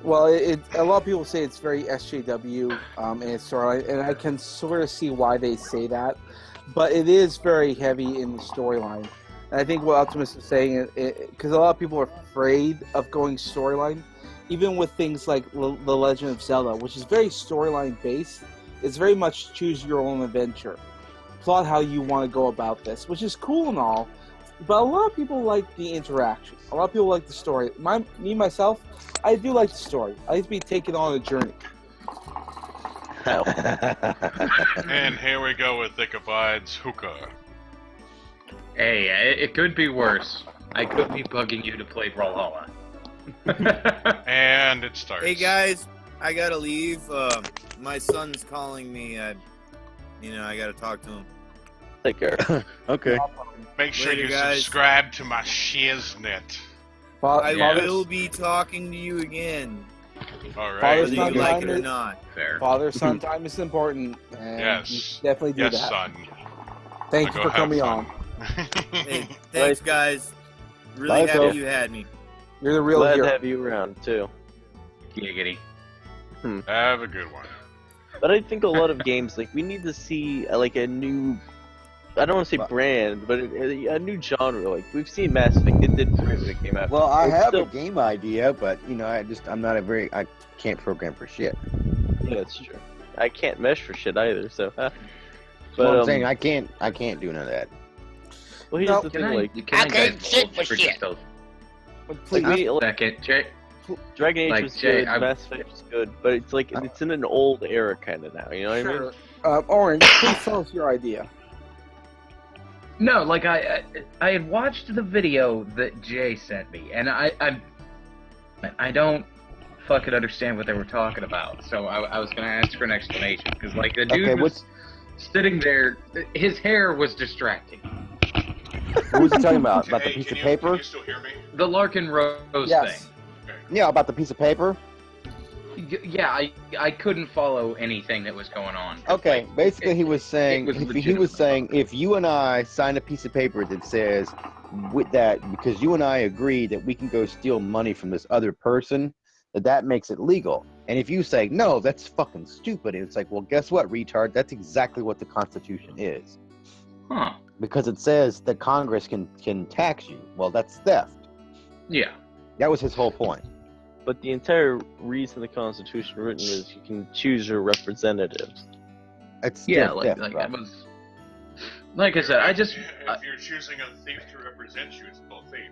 Well, a lot of people say it's very SJW in its storyline, and I can sort of see why they say that, but it is very heavy in the storyline. And I think what Optimus is saying, because a lot of people are afraid of going storyline, even with things like The Legend of Zelda, which is very storyline based, it's very much choose your own adventure. Plot how you want to go about this, which is cool and all, But a lot of people like the interaction. A lot of people like the story. Myself, I do like the story. I like to be taken on a journey. And here we go with Ichabod's hookah. Hey, it could be worse. I could be bugging you to play Brawlhalla. And it starts. Hey guys, I gotta leave. My son's calling me. I gotta talk to him. Take care. Okay. Make sure Later, you guys. subscribe to my shiznit. I Yeah. will be talking to you again, Alright. Father's whether you not like it time or is- not. Fair. Father-son time is important. And Yes. you definitely do Yes, that. son. Thank Now you go for coming have on. fun. Hey, thanks, guys. Really Bye, happy Phil. you had me. You're the real Glad hero. to have you around too. Giggity. Have a good one. But I think a lot of games, like, we need to see like a new, I don't want to say brand, but a new genre. Like, we've seen Mass Effect, it did great when it came out. Well, I It's have still- a game idea, but I can't program for shit. Yeah, that's true. I can't mesh for shit either, so. But Well, I'm saying I can't do none of that. well, here's No, the Can thing, I, like, can I guys hold for just a like we, like, second? Jay, Dragon Age like, was Jay, good, Mass Effect was good, but it's like it's in an old era kind of now. You know what I mean? Sure. Orange, please tell us your idea. No, like I had watched the video that Jay sent me, and I don't fucking understand what they were talking about. So I was gonna ask for an explanation because like the dude Okay, was sitting there, his hair was distracting. What was he talking about? About the Hey, piece can of you- paper? Can you still hear me? The Larkin Rose Yes. Yeah, about the piece of paper. thing. Yeah, I couldn't follow anything that was going on. Okay, basically he was saying was he was legitimate. saying if you and I sign a piece of paper that says with that because you and I agree that we can go steal money from this other person, that makes it legal. And if you say no, that's fucking stupid, and it's like, well, guess what, retard? That's exactly what the Constitution is. Huh. Because it says that Congress can tax you. Well, that's theft. Yeah. That was his whole point. But the entire reason the Constitution was written is you can choose your representatives. It's still Yeah, like theft, bro. that was. Like I said, I just If you're choosing a thief to represent you, it's still a thief.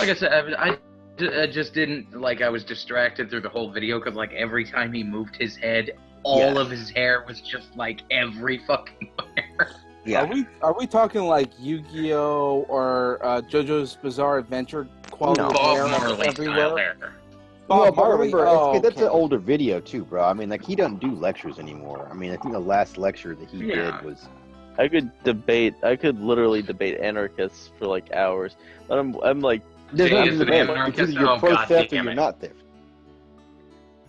like I said, I just didn't like. I was distracted through the whole video because like every time he moved his head, all of his hair was just like every fucking hair. Yeah. Are we talking like Yu-Gi-Oh or JoJo's Bizarre Adventure quality No. hair Bob Marley style everywhere? hair. Well, Bob but Marley. remember, Oh, that's an okay. older video too, bro. I mean, like he doesn't do lectures anymore. I mean, I think the last lecture that he Yeah. did was. I could literally debate anarchists for like hours. But I'm like, There's Jay nothing is to an debate. It's anarchist? either you're Oh, pro God theft or damn you're it. not theft.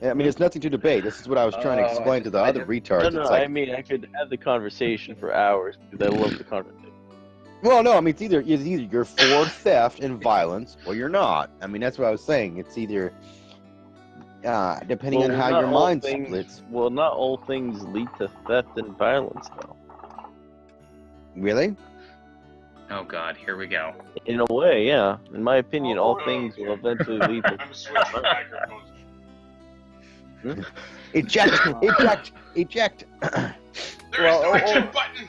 I mean, it's nothing to debate. This is what I was trying to explain to the other retards. no, It's I like, mean, I could have the conversation for hours because I love the conversation. well, no, I mean, it's either you're for theft and violence or you're not. I mean, that's what I was saying. It's either depending on how not your all mind things- splits. Well, not all things lead to theft and violence, though. Really? Oh God, here we go. In a way, yeah. In my opinion, all Oh, things okay. will eventually lead to. I'm switching microphones. Eject! Eject! Eject! There is no exit button!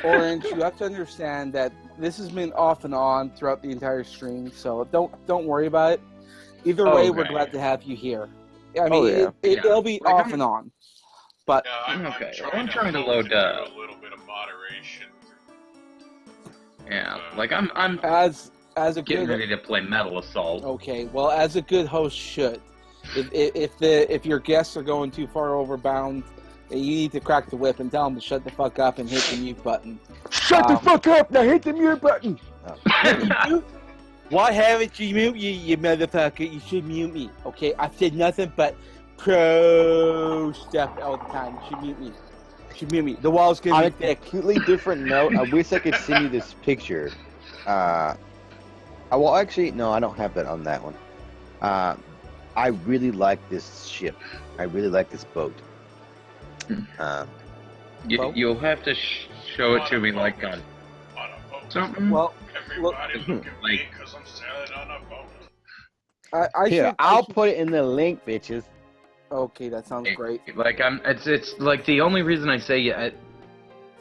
Orange, you have to understand that this has been off and on throughout the entire stream, so don't worry about it. Either way, we're Okay. glad to have you here. I mean, Oh, yeah. it'll be Like, off I'm- and on, but Yeah, Okay, I'm trying to hold load, you to a little bit of moderation. Yeah, like I'm as a getting good ready to play Metal Assault. okay, well, as a good host should, if your guests are going too far overbound, you need to crack the whip and tell them to shut the fuck up and hit the mute button. Shut the fuck up! Now hit the mute button! Why haven't you mute me, you motherfucker? You should mute me, okay? I've said nothing but pro stuff all the time. You should mute me. You should mute me. The wall's On gonna a be thick. completely different note, I wish I could send you this picture. Well, actually, no, I don't have that on that one. I really like this ship. I really like this boat. You'll have to show it to me like on On a boat. something. Well, Everybody look at me like- because I'm sailing on a boat. I Here, should. I'll put it in the link, bitches. Okay, that sounds great. Like it's like the only reason I say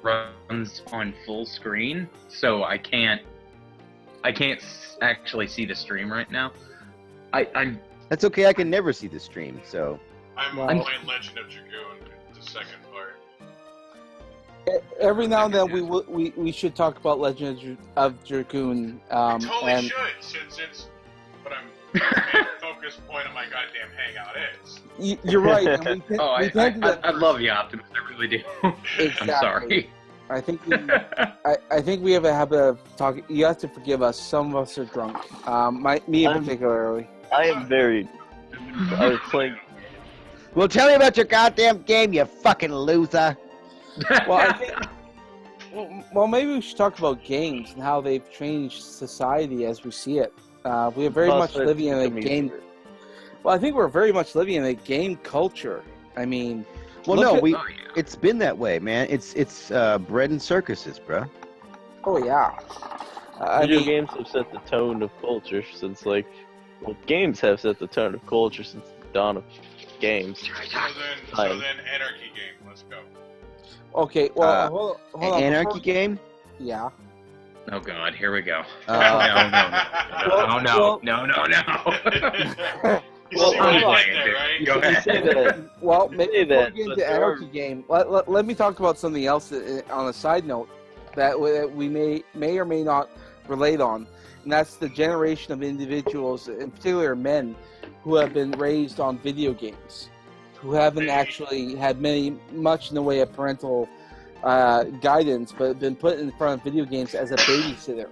runs on full screen, so I can't actually see the stream right now. I'm That's okay. I can never see the stream, so. I'm Well, playing Legend of Dragoon, the second part. Every now and then we should talk about Legend of Dragoon. I totally and should, since it's what I'm main focus point of my goddamn hangout is. you're right. And we I tend to love you, Optimus. I really do. Exactly. I'm sorry. I think I think we have a habit of talking. You have to forgive us. Some of us are drunk. Me particularly. I am very. I was playing. Well, tell me about your goddamn game, you fucking loser. Well, I think. Well, maybe we should talk about games and how they've changed society as we see it. We are very much living in a game. Well, I think we're very much living in a game culture. I mean, Well, no, it's been that way, man. It's bread and circuses, bro. Oh yeah. Video games have set the tone of culture since, like, well, games have set the tone of culture since the dawn of games. So then Anarchy game, let's go. Okay, well, hold on. Anarchy game? Yeah. Oh God, here we go. Uh, No. You Well, see what I hold on. did there, right? Go You ahead. say that. Well, maybe before that, we get but into there Anarchy game, let me talk about something else on a side note that we may or may not relate on, and that's the generation of individuals, in particular men, who have been raised on video games, who haven't actually had much in the way of parental guidance, but have been put in front of video games as a babysitter.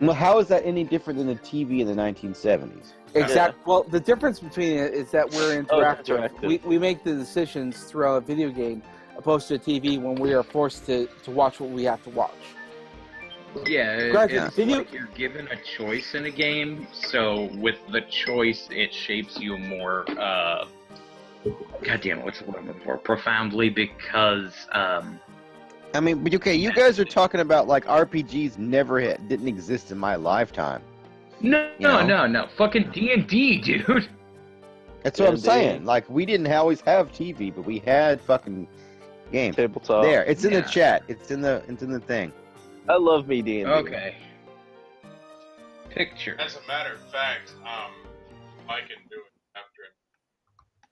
well, how is that any different than the TV in the 1970s? Exactly. Well, the difference between it is that we're interactive. interactive. We make the decisions through a video game opposed to a TV when we are forced to watch what we have to watch. Yeah, Granted, it's video- like you're given a choice in a game, so with the choice, it shapes you more, God damn it, what's the word I'm looking for? Profoundly, because, I mean, but okay, you guys are talking about like RPGs didn't exist in my lifetime. No, fucking D&D, dude. That's what I'm D&D. saying. Like, we didn't always have TV, but we had fucking games. Tabletop. There, it's in the Yeah. chat. It's in the thing. I love me D&D. Okay. Picture. As a matter of fact, I can do it after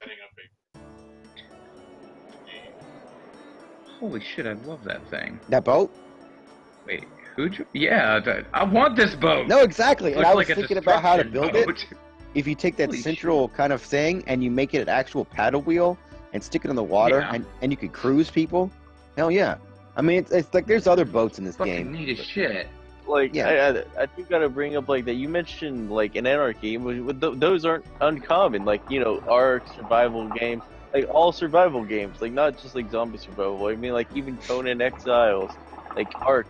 setting up Holy shit, I love that thing. That boat? Wait, I want this boat! No, exactly. And Looks I was like a thinking about how to destruction build it. boat. If you take that Holy central kind of thing and you make it an actual paddle wheel and stick it on the water Yeah. and you could cruise people, hell yeah. I mean, it's like there's other boats in this Fucking game. neat as shit. Like, Yeah. I do gotta bring up, like, that you mentioned, like, in Anarchy, those aren't uncommon. Like, you know, our survival games, like, all survival games, like, not just, like, zombie survival. I mean, like, even Conan Exiles, like, Ark,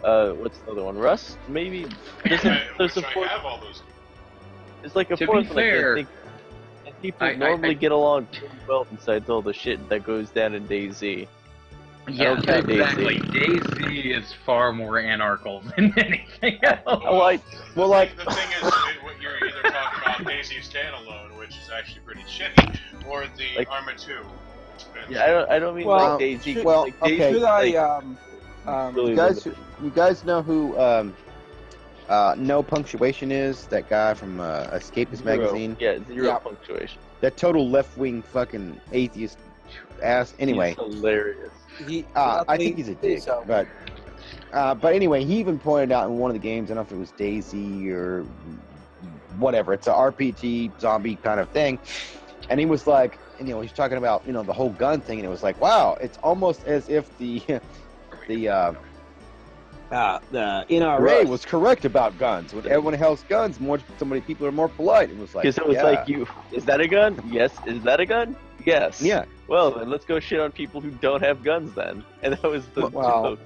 what's the other one? Rust, maybe? There's a which I fourth, have all those. there's, like, a To be fourth one, fair, I think. And people I- normally get along pretty well besides all the shit that goes down in DayZ. Yeah, Okay, exactly. DayZ is far more anarchical than anything else. Well, like, the thing is, what you're either talking about Daisy Standalone, which is actually pretty shitty, or the Like- Arma 2. Yeah, I don't mean, Well, like, DayZ. should- well, like, okay. DayZ, Should like, I really you guys know who No Punctuation is? That guy from Escapist Zero. magazine? Yeah, zero Yeah. punctuation. That total left-wing fucking atheist ass. Anyway, He's hilarious. I think he's a dick, So. but anyway, he even pointed out in one of the games, I don't know if it was DayZ or whatever, it's a RPG zombie kind of thing, and he was like, and, you know, he's talking about, you know, the whole gun thing, and it was like, wow, it's almost as if the NRA was correct about guns. When everyone has guns, so many people are more polite. It was like, Because it was yeah. like, is that a gun? Yes. Is that a gun? Yes. Yeah. Well, then let's go shit on people who don't have guns then. And that was the Well, joke.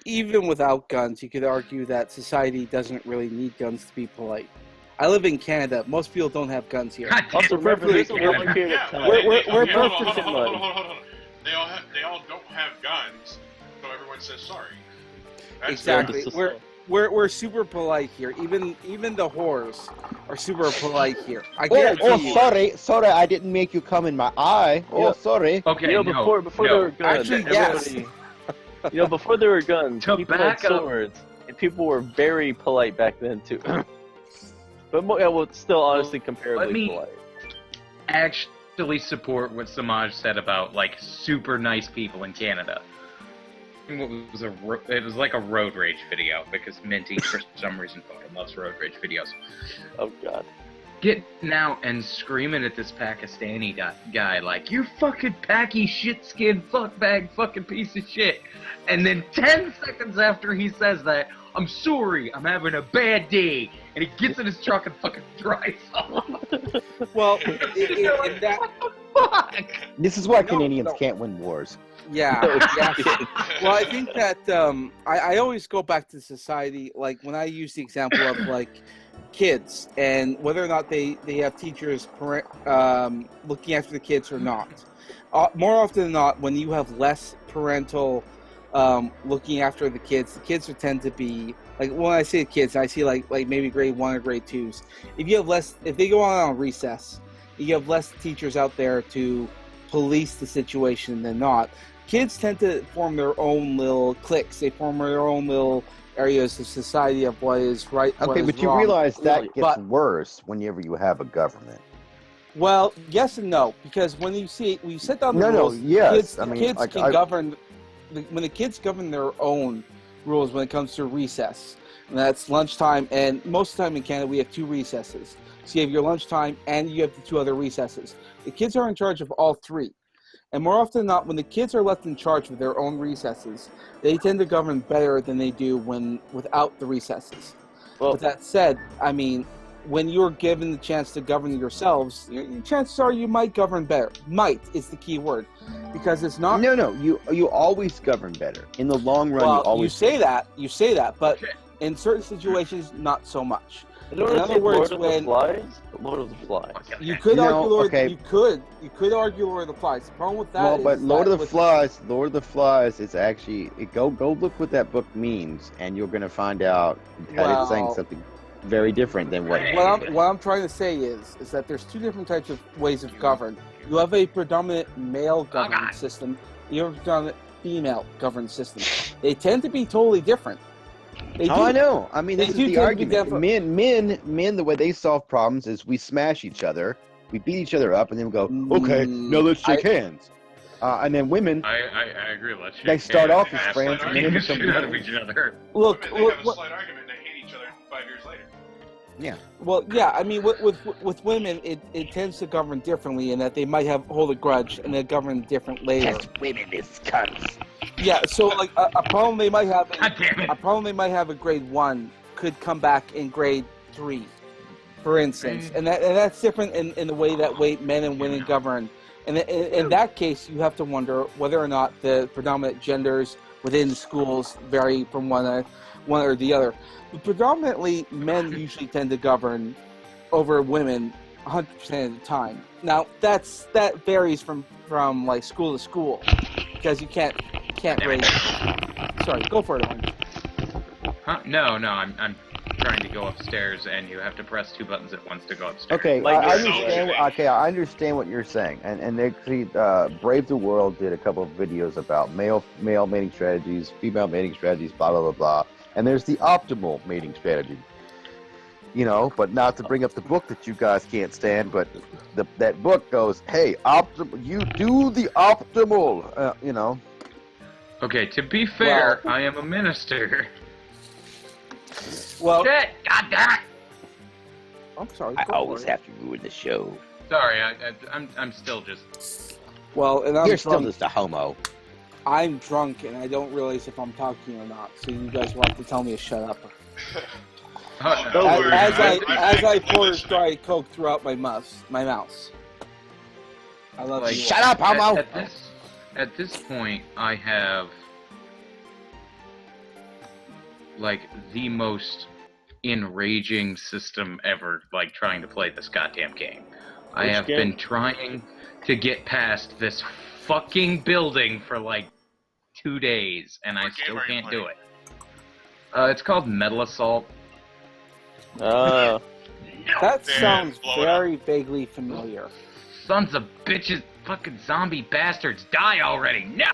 Even without guns, you could argue that society doesn't really need guns to be polite. I live in Canada. Most people don't have guns here. God damn Also, it. remember, there's a Yeah. long period of Yeah, time. We're hold perfect in on. money. They all don't have guns, so everyone says sorry. That's Exactly. fair. We're super polite here. Even the whores are super polite here. I guarantee you. Sorry, I didn't make you come in my eye. Oh, Yeah. sorry. Okay, You know, no, before no. there were guns, Actually, yes. You know, before there were guns, people had Tobacco. swords, and people were very polite back then too. But yeah, well, still honestly Let comparably me- polite. Actually support what Samaj said about like super nice people in Canada. It was like a road rage video because Minty for some reason fucking loves road rage videos. Oh god. Getting out and screaming at this Pakistani guy like, "You fucking packy shit skin fuckbag fucking piece of shit," and then 10 seconds after he says that, "I'm sorry, I'm having a bad day," and he gets in his truck and fucking drives off. Well, You're like, in that, what the fuck? This is why No, Canadians no. can't win wars. yeah. Well, I think that I always go back to society, like when I use the example of like kids and whether or not they have teachers looking after the kids or not. More often than not, when you have less parental looking after the kids are tend to be like, when I say kids, I see like maybe grade 1 or grade 2s. If they go on recess, you have less teachers out there to police the situation than not. Kids tend to form their own little cliques. They form their own little areas of society of what is right. what Okay, is but you wrong. realize that gets But- worse whenever you have a government. Well, yes and no, because when you set down the No, rules, yes. kids, I mean, kids like, can govern. When the kids govern their own rules when it comes to recess, and that's lunchtime. And most of the time in Canada, we have 2 recesses. So you have your lunchtime and you have the 2 other recesses. The kids are in charge of all 3. And more often than not, when the kids are left in charge of their own recesses, they tend to govern better than they do without the recesses. Well, With that said, I mean, when you're given the chance to govern yourselves, your chances are you might govern better. Might is the key word, because it's not. No, you always govern better. In the long run, Well, you always say that, but in certain situations, not so much. in in other words, when Lord of the Flies. you could You know, argue Lord, okay. you could argue Lord of the Flies. The problem with that well, is but Lord that of the Flies is actually go look what that book means, and you're gonna find out that it's saying Well- something very different than what. What I'm trying to say is that there's 2 different types of ways of govern. You have a predominant male governance system. You have a predominant female governance system. They tend to be totally different. They Oh, do. I know. I mean, They this is do the tend to be argument. Men, the way they solve problems is we smash each other, we beat each other up, and then we go, okay, now let's shake hands. And then women, I agree. Let's They shake start hands off as and friends, and then they absolutely become shit out of equals. each other. Look, They have a slight argument and they hate each other 5 years later. well, yeah. I mean, with women, it tends to govern differently in that they might hold a grudge and they govern different later. women is cunts. Yeah. So like a problem they might have. God damn it! A problem they might have in grade 1 could come back in grade 3, for instance, and that's different in the way that men and women govern. And in that case, you have to wonder whether or not the predominant genders within schools vary from one or the other. But predominantly, men usually tend to govern over women 100% of the time. Now that varies from like school to school, because you can't really. Sorry, go for it, Orange. Huh? No, I'm trying to go upstairs, and you have to press 2 buttons at once to go upstairs. Okay, Like I this. understand. I understand what you're saying, and actually, Brave the World did a couple of videos about male mating strategies, female mating strategies, blah blah blah blah. And there's the optimal mating strategy. You know, but not to bring up the book that you guys can't stand, but that book goes, hey, you do the optimal. You know. Okay, to be fair, I am a minister. Well, Shit! God damn it! I'm sorry. I go always for it. have to ruin the show. Sorry, I'm still just. Well, and I'm You're still drunk. just a homo. I'm drunk and I don't realize if I'm talking or not. So you guys will have to tell me to shut up. Oh, Don't no. worry, As I I'm pour listening. dry coke throughout my mouth. I love Like, you. Shut up, homo! At this point, I have like the most enraging system ever. Like trying to play this goddamn game. I Which have game? been trying to get past this fucking building for like 2 days, and I What game still are you can't do playing? it. It's called Metal Assault. That Man, sounds blow it up. very vaguely familiar. Sons of bitches, fucking zombie bastards, die already! No!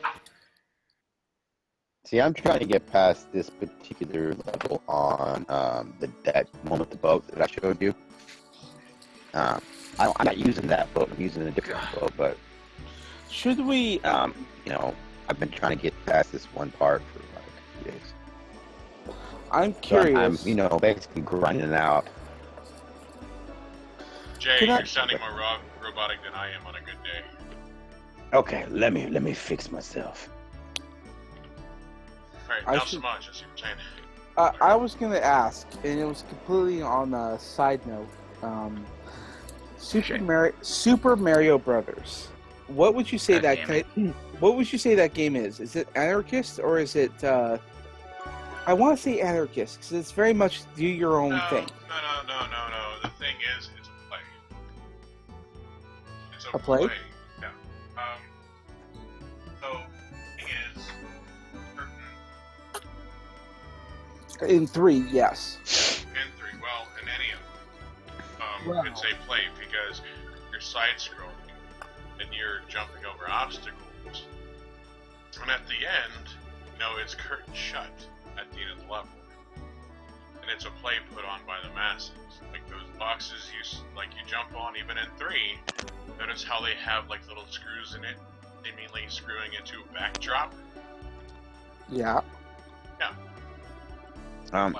See, I'm trying to get past this particular level on that one with the boat that I showed you. I'm not using that boat. I'm using a different boat, but Should we? I've been trying to get past this one part for like a few days. I'm So curious. I'm basically grinding it out. Jay, Can I- you're sounding more robotic than I am on a good day. Okay, let me fix myself. Alright, I now should- Samaj, as you were saying. I was gonna ask, and it was completely on a side note. Super Mario Brothers. What would you say God that? damn What would you say that game is? Is it anarchist or is it? I want to say anarchist because it's very much do your own thing. No. The thing is, it's a play. It's A play? Yeah. So, the thing is, certain In 3, yes. and 3, well, in any of them, Wow. it's a play because you're side-scrolling and you're jumping over obstacles. And at the end, it's curtain shut at the end of the level. And it's a play put on by the masses. Like those boxes you jump on, even in 3, notice how they have like little screws in it, seemingly screwing into a backdrop. Yeah.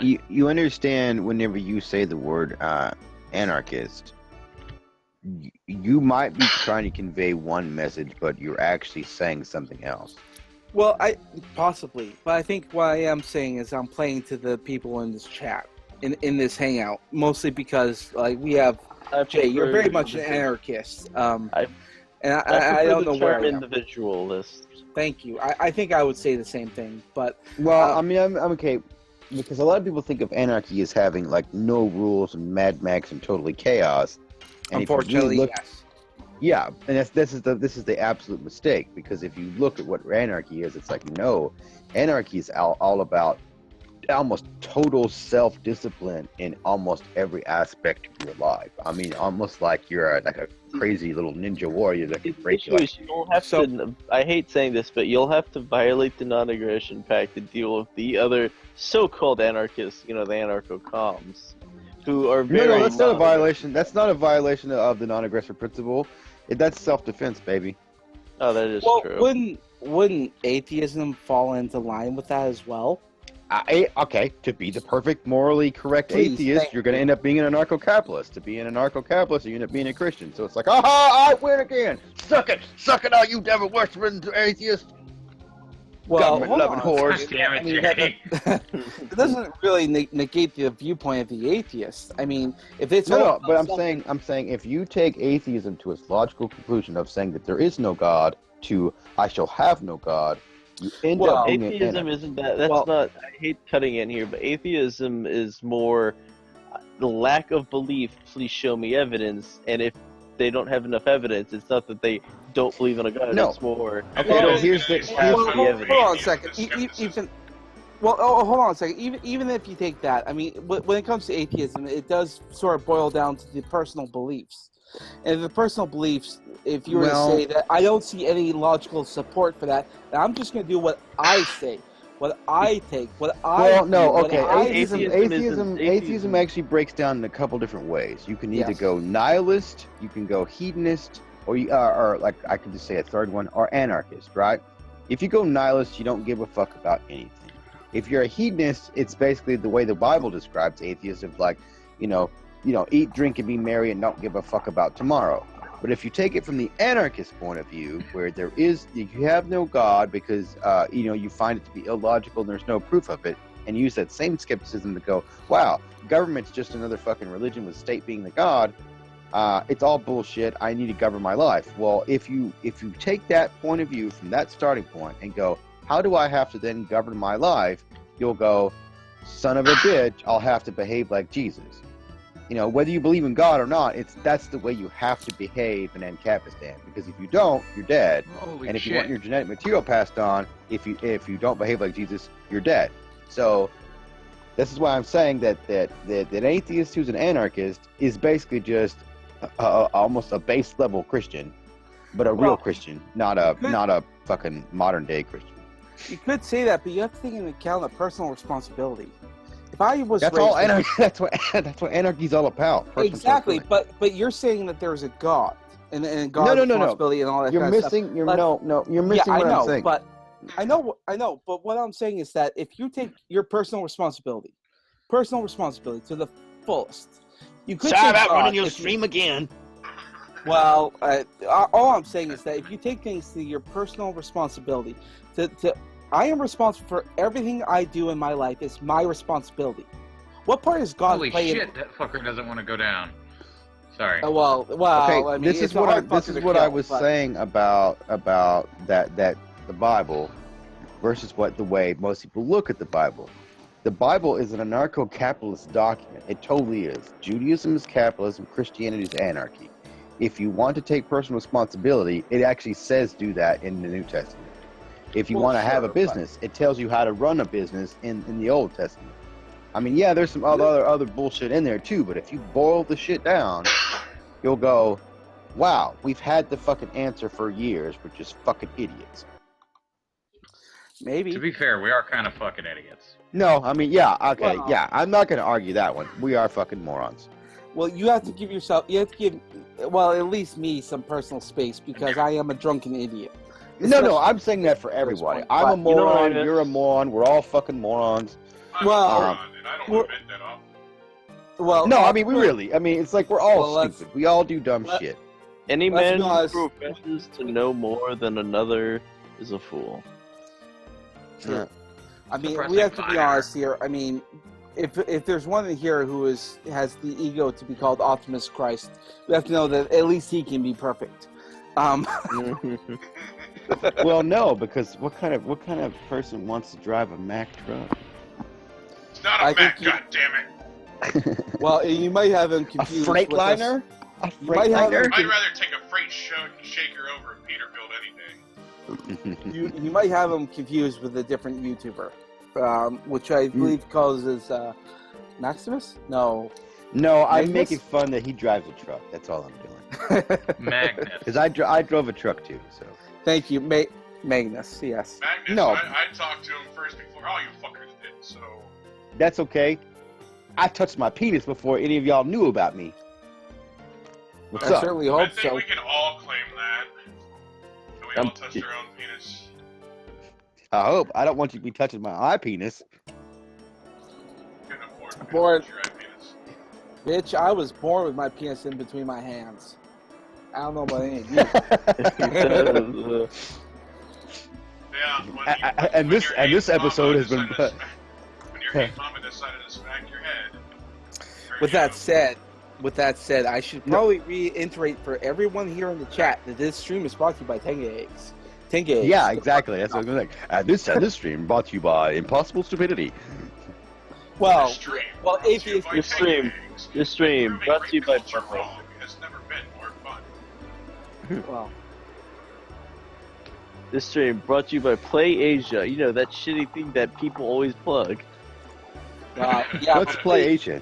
You understand whenever you say the word anarchist, you might be trying to convey one message, but you're actually saying something else. Well, possibly, but I think what I am saying is I'm playing to the people in this chat, in this hangout, mostly because like we have Jay. You're very much an anarchist. I don't know where I am. Individualist. Thank you. I think I would say the same thing, but Well, I mean, I'm okay because a lot of people think of anarchy as having like no rules and Mad Max and totally chaos. And unfortunately, yes. Yeah, and this is the absolute mistake, because if you look at what anarchy is, it's like, no, anarchy is all about almost total self-discipline in almost every aspect of your life. I mean, almost like you're like a crazy little ninja warrior that can break you. You'll have to. I hate saying this, but you'll have to violate the non-aggression pact to deal with the other so-called anarchists. The anarcho-comms, who are very. No, that's not a violation. That's not a violation of the non-aggressor principle. That's self-defense, baby. Oh, that is Well, true. wouldn't atheism fall into line with that as well? Okay, to be the perfect morally correct atheist, you're going to end up being an anarcho-capitalist. To be an anarcho-capitalist, you end up being a Christian. So it's like, aha, I win again. Suck it, all you devil worshipping atheists. Well, Government-loving whores. God damn it, I mean, Jay. it doesn't really negate the viewpoint of the atheist. I mean, if it's No, but I'm saying if you take atheism to its logical conclusion of saying that there is no God to I shall have no God, you end up being an atheism anarchist. isn't that. That's not. I hate cutting in here, but atheism is more the lack of belief. Please show me evidence. And if they don't have enough evidence, it's not that they don't believe in a God. No. It's more. Okay, well, here's the hold on a second. Hold on a second. Even if you take that, I mean, when it comes to atheism, it does sort of boil down to the personal beliefs. And the personal beliefs, if you were to say that I don't see any logical support for that, then I'm just going to do what I say, what I take, what I. Well, no, do, okay. Atheism Atheism actually breaks down in a couple different ways. You can either go nihilist, you can go hedonist, or like I could just say a third one, or anarchist, right? If you go nihilist, you don't give a fuck about anything. If you're a hedonist, it's basically the way the Bible describes atheism, like, eat, drink, and be merry, and don't give a fuck about tomorrow. But if you take it from the anarchist point of view, where you have no God because you find it to be illogical and there's no proof of it, and use that same skepticism to go, wow, government's just another fucking religion with state being the God. It's all bullshit. I need to govern my life. Well, if you take that point of view from that starting point and go, how do I have to then govern my life? You'll go, son of a bitch, I'll have to behave like Jesus. Whether you believe in God or not, that's the way you have to behave in Ancapistan. Because if you don't, you're dead. Holy and if shit. you want your genetic material passed on, if you don't behave like Jesus, you're dead. So this is why I'm saying that an atheist who's an anarchist is basically just almost a base level Christian, but a real Christian, not a fucking modern day Christian. You could say that, but you have to take into account the personal responsibility. If I was That's raised all anarchy. That's what anarchy's all about. personal exactly, responsibility. but you're saying that there's a God and God's No. responsibility and all that. You're kind of missing. stuff. You're But- You're missing yeah, I what know, I'm saying. but I know. But what I'm saying is that if you take your personal responsibility to the fullest, you could say God if you- again. Well, all I'm saying is that if you take things to your personal responsibility, I am responsible for everything I do in my life. It's my responsibility. What part is God Holy playing? shit, that fucker doesn't want to go down. Sorry. Well. Okay, I mean, this is it's a what hard this fucker is to what I kill, was but- saying about that the Bible versus the way most people look at the Bible. The Bible is an anarcho-capitalist document. It totally is. Judaism is capitalism. Christianity is anarchy. If you want to take personal responsibility, it actually says do that in the New Testament. If you Well, want to have a sure, business, it tells you how to run a business in the Old Testament. I mean, yeah, there's some other bullshit in there too, but if you boil the shit down, you'll go, wow, we've had the fucking answer for years. We're just fucking idiots. Maybe. To be fair, we are kind of fucking idiots. No, I mean, yeah, okay, Well- yeah, I'm not going to argue that one. We are fucking morons. Well, you have to give yourself. You have to give. Well, at least me some personal space because I am a drunken idiot. No, I'm saying that for everybody. I'm a You know what, moron, Ernest? you're a moron, we're all fucking morons. I'm Well, a moron, and I don't well- admit that often. Well, No, I mean, it's like we're all Well, let's- stupid. We all do dumb let- shit. Any Let's man be who honest. professes to know more than another is a fool. Yeah. I mean, Suppressing we have to be fire. honest here. I mean, if there's one in here who has the ego to be called Optimus Christ, we have to know that at least he can be perfect. Well, no, because what kind of person wants to drive a Mack truck? It's not I a think Mac, you- goddammit. Well, you might have him A confused. with us. Freightliner? A You might have Freightliner? I'd rather take a freight shaker over a Peterbilt any day. You might have him confused with a different YouTuber, which I believe calls Maximus. No, No, I'm Magnus? making fun that he drives a truck. That's all I'm doing. Magnus. Because I drove a truck too, so. thank you, Magnus. Yes. Magnus, No. I talked to him first before all you fuckers did, so... That's okay. I touched my penis before any of y'all knew about me. What's I up? certainly I hope think so. we can all claim that. That we all touched our own penis. I hope. I don't want you to be touching my eye penis. Couldn't afford to Bored. touch your eye penis. Bitch, I was born with my penis in between my hands. I don't know about any of you. Yeah, And this episode has been. When your hate mama decided to smack your head. With that said, I should probably reiterate for everyone here in the chat that this stream is brought to you by Tenga Eggs. Tenga Eggs. Yeah, exactly. That's what I'm going to say. And this stream brought to you by Impossible Stupidity. Well, atheist. Your stream brought to you by Buffalo. Has never been more fun. Well, This stream brought to you by Play Asia. You know, that shitty thing that people always plug. yeah. Let's play Asia.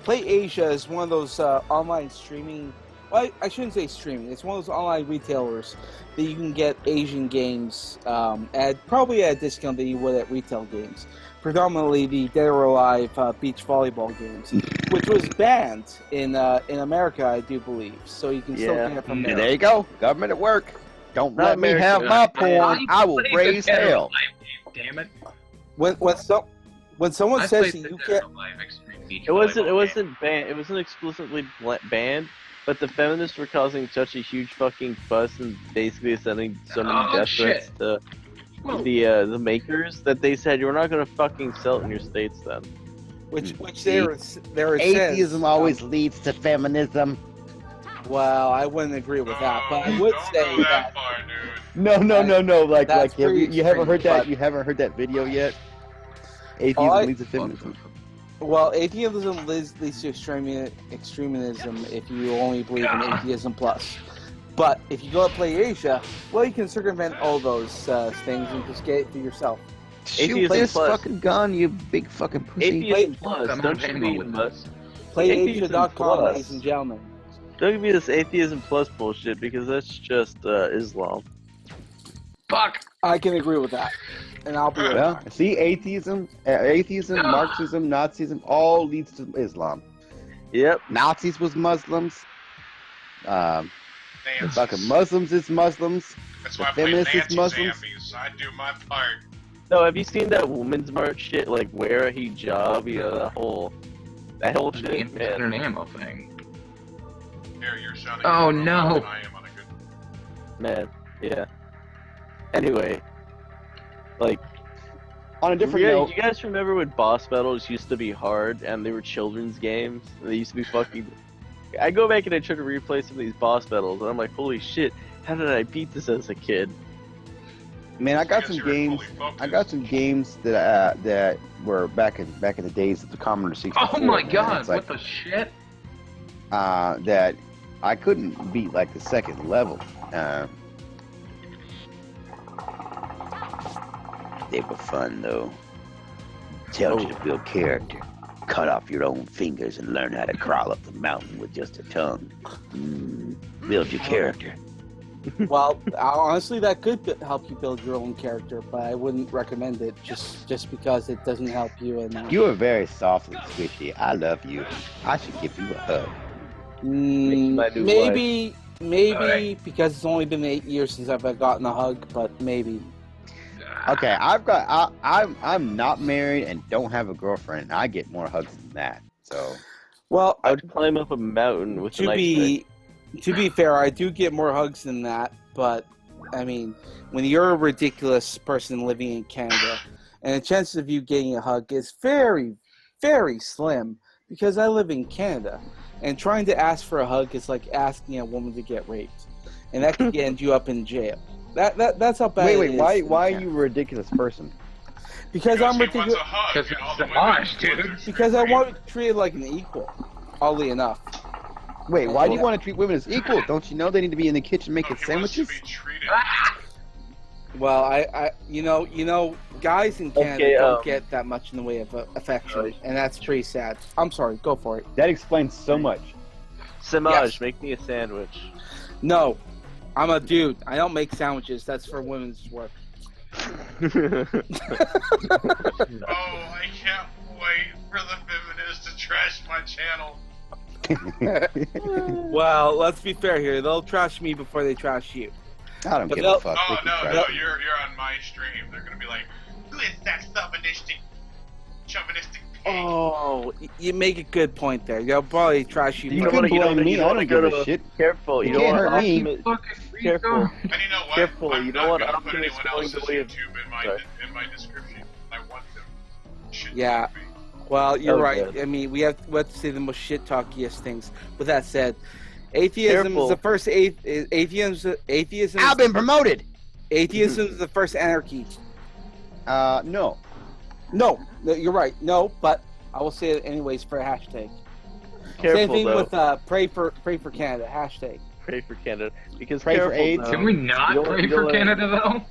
Play Asia is one of those online streaming. Well, I shouldn't say streaming. It's one of those online retailers that you can get Asian games at probably at a discount that you would at retail games. Predominantly the Dead or Alive beach volleyball games, which was banned in America, I do believe. So you can still Yeah. get it from And there. there you go. Government at work. Don't Not let me have America. my porn. I will played the raise Dead or hell. Alive game, damn it. When someone I says played that the you Dead can't, or Alive Extreme Beach It wasn't volleyball banned. It wasn't explicitly banned, but the feminists were causing such a huge fucking fuss and basically sending so many Oh, death threats shit. to Whoa. the makers that they said you're not gonna fucking sell it in your states then. which there it Atheism says, always leads to feminism. Well, I wouldn't agree with that, but I would don't say go that. far, dude. No. Like That's have pretty you haven't heard extreme, that? but- You haven't heard that video yet? Atheism I- leads to feminism. Well, atheism leads to extremism if you only believe in atheism plus. But if you go to Play Asia, well, you can circumvent all those things and just get it for yourself. Shoot Atheism this plus. fucking gun, you big fucking pussy. Atheism plus, I'm don't not you paying be with must. PlayAsia.com, Plus. ladies and gentlemen. Don't give me this atheism plus bullshit because that's just Islam. Fuck! I can agree with that. and I'll be okay. Well, see, atheism, Marxism, Nazism, all leads to Islam. Yep. Nazis was Muslims. The Nancy's. fucking Muslims is Muslims. That's the why I play feminists is Nancy Muslims. Zambies. I do my part. No, have you seen that Women's March shit? Like, wear a hijab, you know, that whole shit, It's an man. ammo thing. Here, you're sounding Oh, more no. robot than I am on a good. Man, yeah. Anyway, like, On a different yeah, note, you guys remember when boss battles used to be hard and they were children's games? And they used to be fucking. I go back and I try to replay some of these boss battles, and I'm like, holy shit, how did I beat this as a kid? man, I got Because some you were games. fully focused. I got some games that were back in the days of the Commodore 64. Oh my man. god, It's like, what the shit? that I couldn't beat like the second level. They were fun though. Tells you to build character. Cut off your own fingers and learn how to crawl up the mountain with just a tongue. Build your character. Well, honestly, that could help you build your own character, but I wouldn't recommend it just because it doesn't help you. And You are very soft and squishy. I love you. I should give you a hug. My new maybe Alright. because it's only been 8 years since I've gotten a hug, but maybe. Okay, I'm not married and don't have a girlfriend. I get more hugs than that. So Well, I would climb up a mountain with a to nice be fair, I do get more hugs than that, but I mean, when you're a ridiculous person living in Canada, and the chances of you getting a hug is very, very slim because I live in Canada, and trying to ask for a hug is like asking a woman to get raped, and that could end you up in jail. That's how bad. wait, it is why in are Canada. you a ridiculous person? Because I'm he wants ridiculous. a hug. Because and all it's the the women Mosh, want dude. their Because I straight want to be treated like an equal. Oddly enough. Wait, why do you want to treat women as equal? Don't you know they need to be in the kitchen No, making he wants to sandwiches? be treated. Well, I you know, guys in Canada Okay, don't get that much in the way of affection, and that's pretty sad. I'm sorry, go for it. That explains so much. Samaj, Yes. make me a sandwich. No, I'm a dude. I don't make sandwiches. That's for women's work. Oh, I can't wait for the feminists to trash my channel. Well, let's be fair here. They'll trash me before they trash you. I don't But give a they'll- fuck. Oh, They can no, try no, it. you're on my stream. They're gonna be like, who is that chauvinistic pig? Oh, you make a good point there. They'll probably trash you. You You don't first. wanna- can blame me. you don't I wanna don't go give a to- shit. Careful, you You don't can't want hurt me. Optimus. Fucking Careful. And you know what? Careful, I'm you not don't want gonna put Optimus anyone going else's the way of- YouTube Sorry. in my description. I want them. Shit Yeah. me. Well, you're Oh, right. good. I mean, we have to say the most shit talkiest things. With that said, atheism Careful. is the first atheism. I've been promoted. Atheism is the first anarchy. No. No, you're right. No, but I will say it anyways for a hashtag. Careful, Same thing though. with pray for Canada hashtag. Pray for Canada. Because Pray for careful, AIDS. though. Can we not You don't- pray you for don't- Canada though?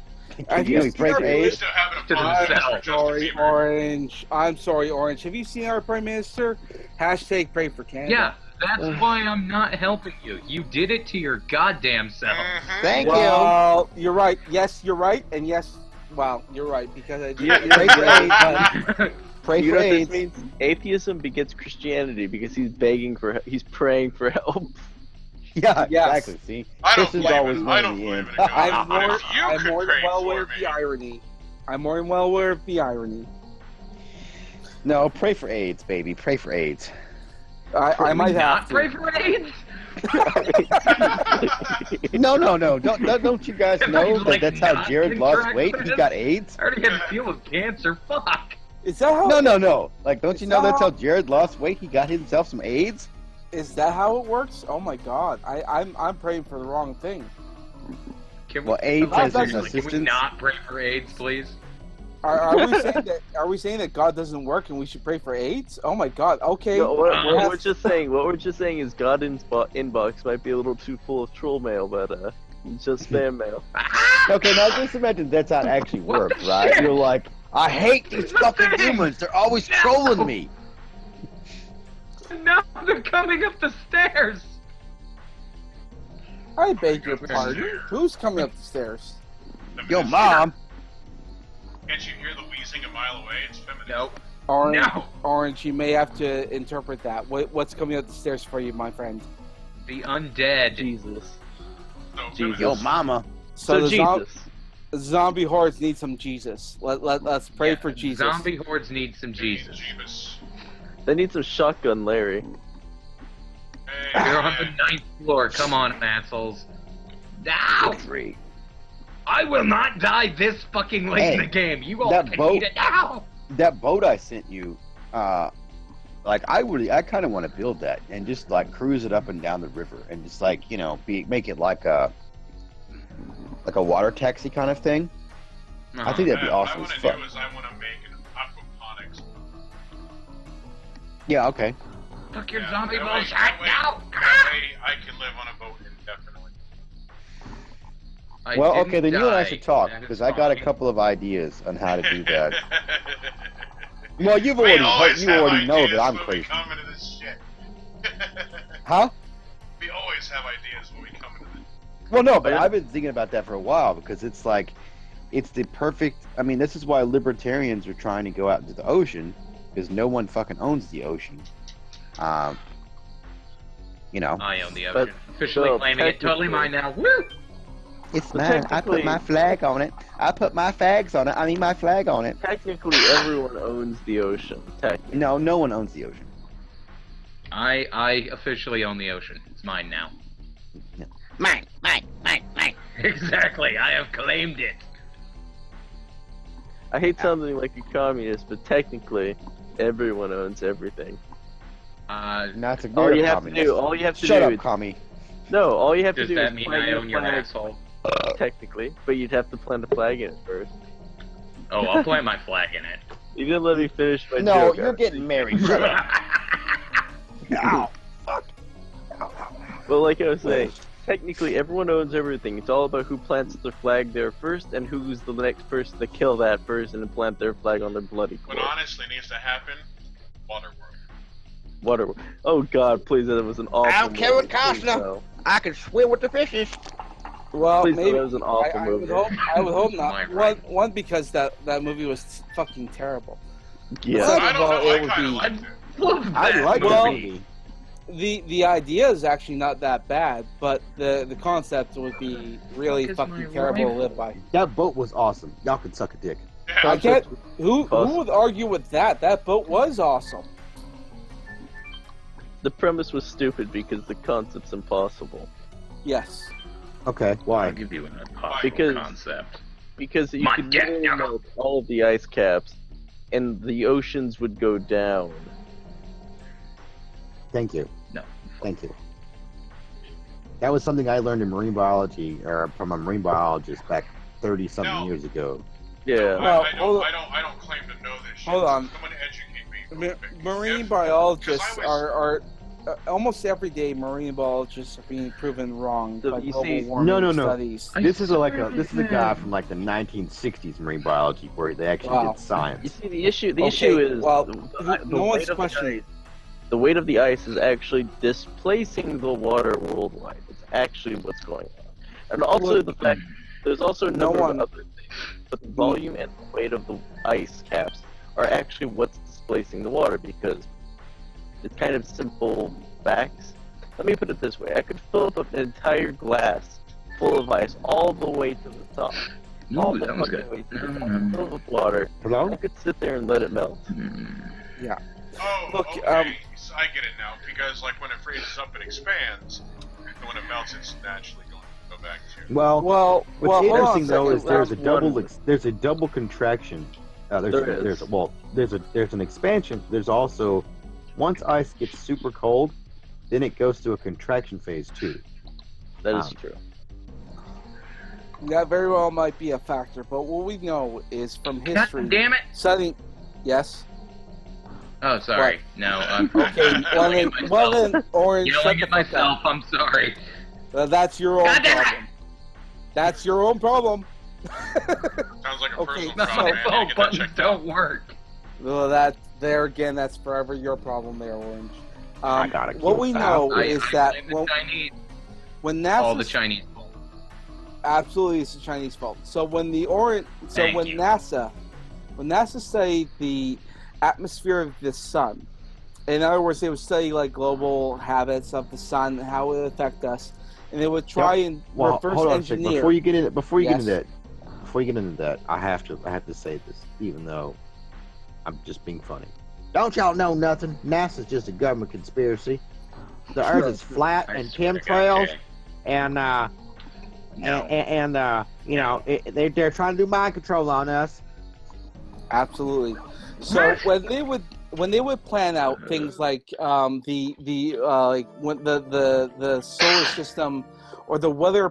Have You know, we pray for seen We AIDS. still haven't To apologized for themselves. Justin Sorry, Bieber. Orange. I'm sorry, Orange. Have you seen our Prime Minister? Hashtag pray for Canada. Yeah, that's why I'm not helping you. You did it to your goddamn self. Mhm. Thank you. Well, you're right. Yes, you're right. And yes, well, you're right. Because I do. Pray for AIDS. but Pray You for know what this AIDS. means? Atheism begets Christianity because he's praying for help. Yeah, Yes. exactly. See, I don't this is believe always in. one I of don't the believe end. in a God. I'm But more, if you I'm could more pray than well for aware of me, the irony. I'm more than well aware of the irony. No, pray for AIDS, baby. Pray for AIDS. I might not have to. pray for AIDS. No. Don't you guys Am I, know like, that's how not Jared lost interact weight? with He it? got AIDS. I already had to deal with cancer. Fuck. Is that how? No. Like, don't you know that's how Stop. Jared lost weight? He got himself some AIDS. Is that how it works? Oh my God! I'm praying for the wrong thing. Can Well, AIDS has an seriously, can we assistance. not pray for AIDS, please? Are we saying that? Are we saying that God doesn't work and we should pray for AIDS? Oh my God! Okay. No, what Yes. we're just saying, is God inbox might be a little too full of troll mail, but it's just spam mail. Okay, now just imagine that's how it actually What works, the right? shit? You're like, I hate these The fucking thing. humans. They're always No. trolling me. No, they're coming up the stairs. I beg your pardon. Who's coming up the stairs? Yo, mom. Can't you hear the wheezing a mile away? It's feminine. Nope. Orange, No. Orange, you may have to interpret that. What's coming up the stairs for you, my friend? The undead. Jesus. So Jesus. feminine. Yo, mama. So the Jesus. zombie hordes need some Jesus. Let's pray Yeah, for Jesus. Zombie hordes need some Jesus. Jeebus. They need some shotgun, Larry. Hey, You're on the 9th floor. Come on, assholes. Now! Great. I will not die this fucking late in Hey, the game. You all that can boat- eat it now! That boat I sent you, like I kind of want to build that and just like cruise it up and down the river and just like make it like a water taxi kind of thing. I think that'd be awesome What as I fuck. want to do is I want to make an aquaponics. Yeah, okay. Fuck your Yeah, zombie that way- bullshit that way- now! That way I can live on a boat indefinitely. I Well, didn't okay, then you and I die. should talk That is because I got a fine. couple of ideas on how to do that. Well, you We always have already know ideas that I'm when crazy, We come into this shit. huh? We always have ideas when we come into this. Well, no, but I've been thinking about that for a while because it's like, it's the perfect. I mean, this is why libertarians are trying to go out into the ocean because no one fucking owns the ocean. You know, I own the But- ocean. Officially well, claiming it. Totally technically- mine now. Woo! it's But mine. I put my technically- flag on it. I put my fags on it. I mean, my flag on it. Technically, everyone owns the ocean. Technically. No, no one owns the ocean. I officially own the ocean. It's mine now. Mine. Exactly. I have claimed it. I hate sounding like a communist, but technically, everyone owns everything. Not to All you have to do, all you have to Shut do, up, is, commie. no, all you have to Does do that is mean plant I your own your flag, asshole? technically, but you'd have to plant a flag in it first. Oh, I'll plant my flag in it. You didn't let me finish my No, joke. you're getting married. Shut up. Ow. Well, like I was saying, technically everyone owns everything. It's all about who plants their flag there first, and who's the next person to kill that person and plant their flag on their bloody What corpse. honestly needs to happen, Waterworld. Water. Oh God, please! That was an awful. I'm Kevin movie. Please, Costner. no. I can swim with the fishes. Well, Please, no, maybe that was an awful I movie. would hope Am not. I right? One because that movie was fucking terrible. Yeah. Second I of don't all, know, it I would kinda be- liked it. Love I that. like Well- that movie. The idea is actually not that bad, but the concept would be really Fuck is fucking my terrible to rifle? live by. That boat was awesome. Y'all can suck a dick. Yeah, I can't. Who Awesome. would argue with that? That boat was awesome. The premise was stupid because the concept's impossible. Yes. Okay, why? I'll give you an impossible Because- concept. Because you My could dick, literally no. melt all of the ice caps, and the oceans would go down. Thank you. No. Thank you. That was something I learned in marine biology, or from a marine biologist back 30-something No. years ago. Yeah. Well, I hold on. don't claim to know this shit. Hold on. Someone educate me. Marine If- biologists 'cause I was- are almost every day. Marine biologists are being proven wrong So by you global see- warming No. studies. This is a guy from like the 1960s marine biology where they actually Wow. did You science. see, the issue Okay, is well, the no one's weight of the questioning. ice. The weight of the ice is actually displacing the water worldwide. It's actually what's going on, and also the fact there's also a No number one- of other things. But the volume and the weight of the ice caps are actually what's displacing the water because it's kind of simple facts. Let me put it this way: I could fill up an entire glass full of ice all the way to the top. all Ooh, the that was fucking good. way to the top, filled with water. I Hello? could sit there and let it melt. Oh, Look, okay. So I get it now. Because like when it freezes up and expands, and when it melts, it's naturally going to go back to. Well, Well, what's hold on a interesting though second. is there's a That's one. double contraction. There's an expansion. There's also once ice gets super cold, then it goes to a contraction phase too. That is true. That very well might be a factor, but what we know is from history. God damn it! Setting. Yes. Oh, sorry. No, I'm Okay. Well yelling then, at well myself. then, Orange, shut Yelling the at fuck myself. up. I'm sorry. That's your own God damn it! problem. That's your own problem. Sounds like a Okay, personal No, problem. Man. phone You get that buttons checked out. don't work. Well, that there again, that's forever your problem, there, Orange. I gotta What kill we Sal. know I is that blame the Chinese. when All the NASA Chinese. fault. absolutely it's the Chinese fault. So when the Orange, so Thank when you. NASA when NASA studied the atmosphere of the sun, in other words, they would study like global habits of the sun and how it would affect us, and they would try and reverse hold on a second. engineer. Before you get into Yes. that, I have to say this, even though I'm just being funny. Don't y'all know nothing? NASA's just a government conspiracy. The Earth is flat and chemtrails, and you know they're trying to do mind control on us. Absolutely. So when they would plan out things like like when the solar system or the weather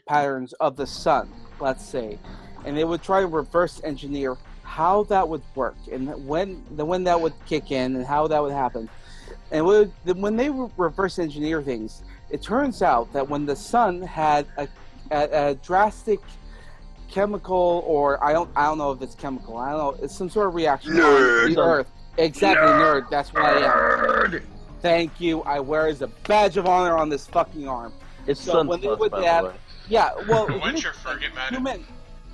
patterns of the sun, let's say, and they would try to reverse engineer how that would work and when that would kick in and how that would happen. And when they reverse engineer things, it turns out that when the sun had a drastic chemical, or I don't know if it's chemical, I don't know, it's some sort of reaction on the Earth. Exactly, nerd. That's what I am. Thank you. I wear as a badge of honor on this fucking arm. It's so when they would have, yeah, well, What's your friggin' man?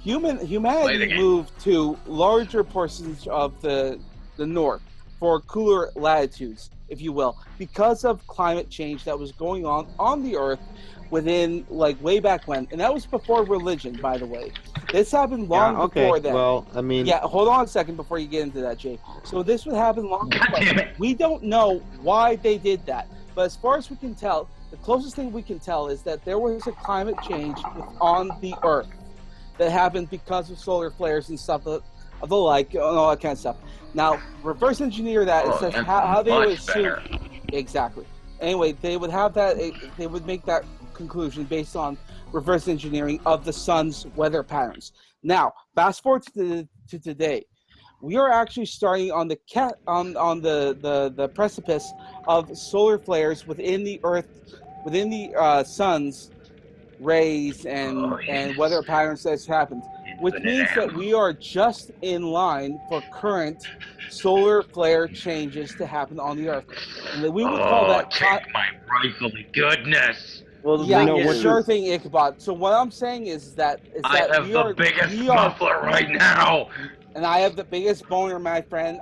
Humanity moved to larger portions of the north for cooler latitudes, if you will, because of climate change that was going on the Earth within, like, way back when. And that was before religion, by the way. This happened long before that. Well, I mean... Yeah, hold on a second before you get into that, Jay. So this would happen long before. We don't know why they did that. But as far as we can tell, the closest thing we can tell is that there was a climate change on the Earth that happened because of solar flares and stuff of the like, and all that kind of stuff. Now, reverse engineer that. It says how they would assume. Exactly. Anyway, they would have that. They would make that conclusion based on reverse engineering of the sun's weather patterns. Now, fast forward to today. We are actually starting on the the precipice of solar flares within the Earth, within the sun's rays and weather patterns that's happened, which means that we are just in line for current solar flare changes to happen on the Earth, and we would call that. Take my rightfully goodness. Well, yeah, sure thing, Ichabod. So what I'm saying is that I have the biggest muffler right now. And I have the biggest boner, my friend.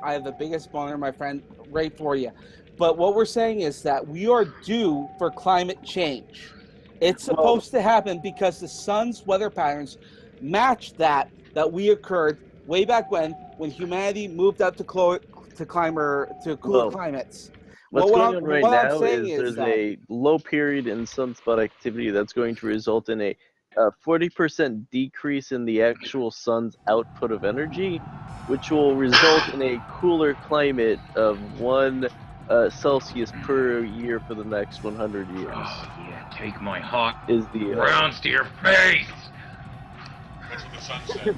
Right for you. But what we're saying is that we are due for climate change. It's supposed to happen because the sun's weather patterns match that we occurred way back when humanity moved up to cooler climates. What's going on right now is there's a low period in sunspot activity that's going to result in a 40% decrease in the actual sun's output of energy, which will result in a cooler climate of 1 Celsius per year for the next 100 years. Oh, yeah, take my hot the rounds to your face! That's what the sun said.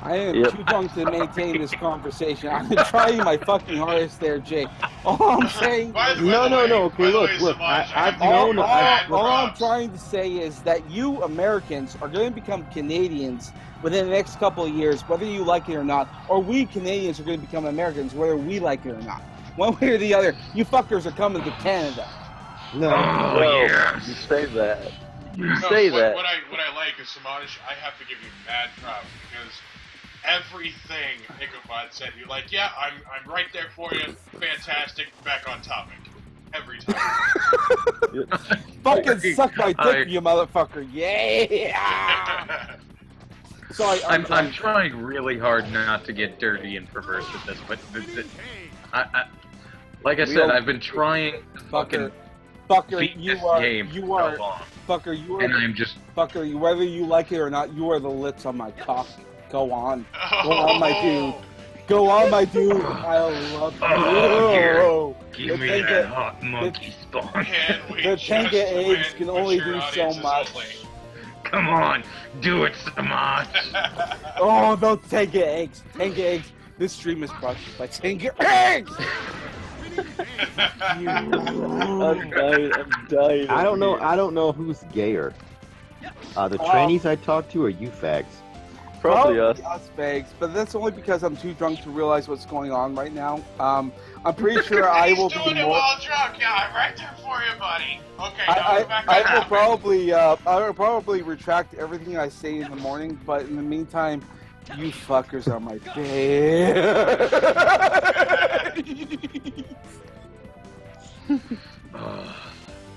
I am too drunk to maintain this conversation. I'm trying my fucking hardest there, Jay. All I'm saying... No. Okay, look. All I'm trying to say is that you Americans are going to become Canadians within the next couple of years, whether you like it or not. Or we Canadians are going to become Americans, whether we like it or not. One way or the other, you fuckers are coming to Canada. No. Yes. You say that. What I like is, Samaj, I have to give you mad props, because everything Ichabod said, you're like, yeah, I'm right there for you, fantastic, back on topic. Every time. Fucking suck my dick, you motherfucker. Yeah! Sorry, I'm trying really hard not to get dirty and perverse with this, but like I said, I've been trying to fucking beat this game for so long. And I'm just... Fucker, whether you like it or not, you are the lips on my cock. Go on. Go on, my dude. Go on, my dude. I love you. Oh, give me that hot monkey spawn. The Tenga eggs can only do so much. Come on, do it, Samaj. Oh, those Tenga eggs. Tenga eggs. This stream is brought to you by Tenga eggs. I'm dying. I don't know who's gayer. The trannies I talk to are you fags. Probably us. Fags, but that's only because I'm too drunk to realize what's going on right now. I'm pretty sure I will be more... He's doing it while drunk. Yeah, I'm right there for you, buddy. Okay, I will probably retract everything I say in the morning, but in the meantime, You fuckers are my favorite.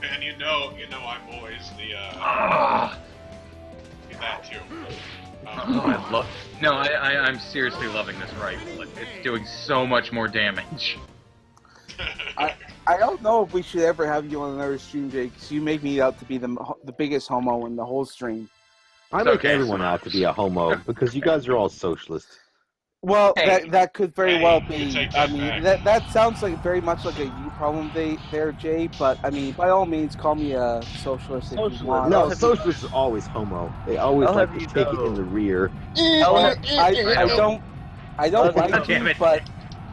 And you know I'm always the that too. I love. No, I'm seriously loving this rifle. It's doing so much more damage. I don't know if we should ever have you on another stream, Jake, because you make me out to be the biggest homo in the whole stream. I make everyone out to be a homo because you guys are all socialists. Well, Hey. that could very well be. you take I that mean, back. that sounds like very much like a you problem there, Jay. But I mean, by all means, call me a socialist if Socialist. you want. No, I'll have socialists are always homo. They always I'll like have to you take it in know. the rear. I don't God like damn you, it. but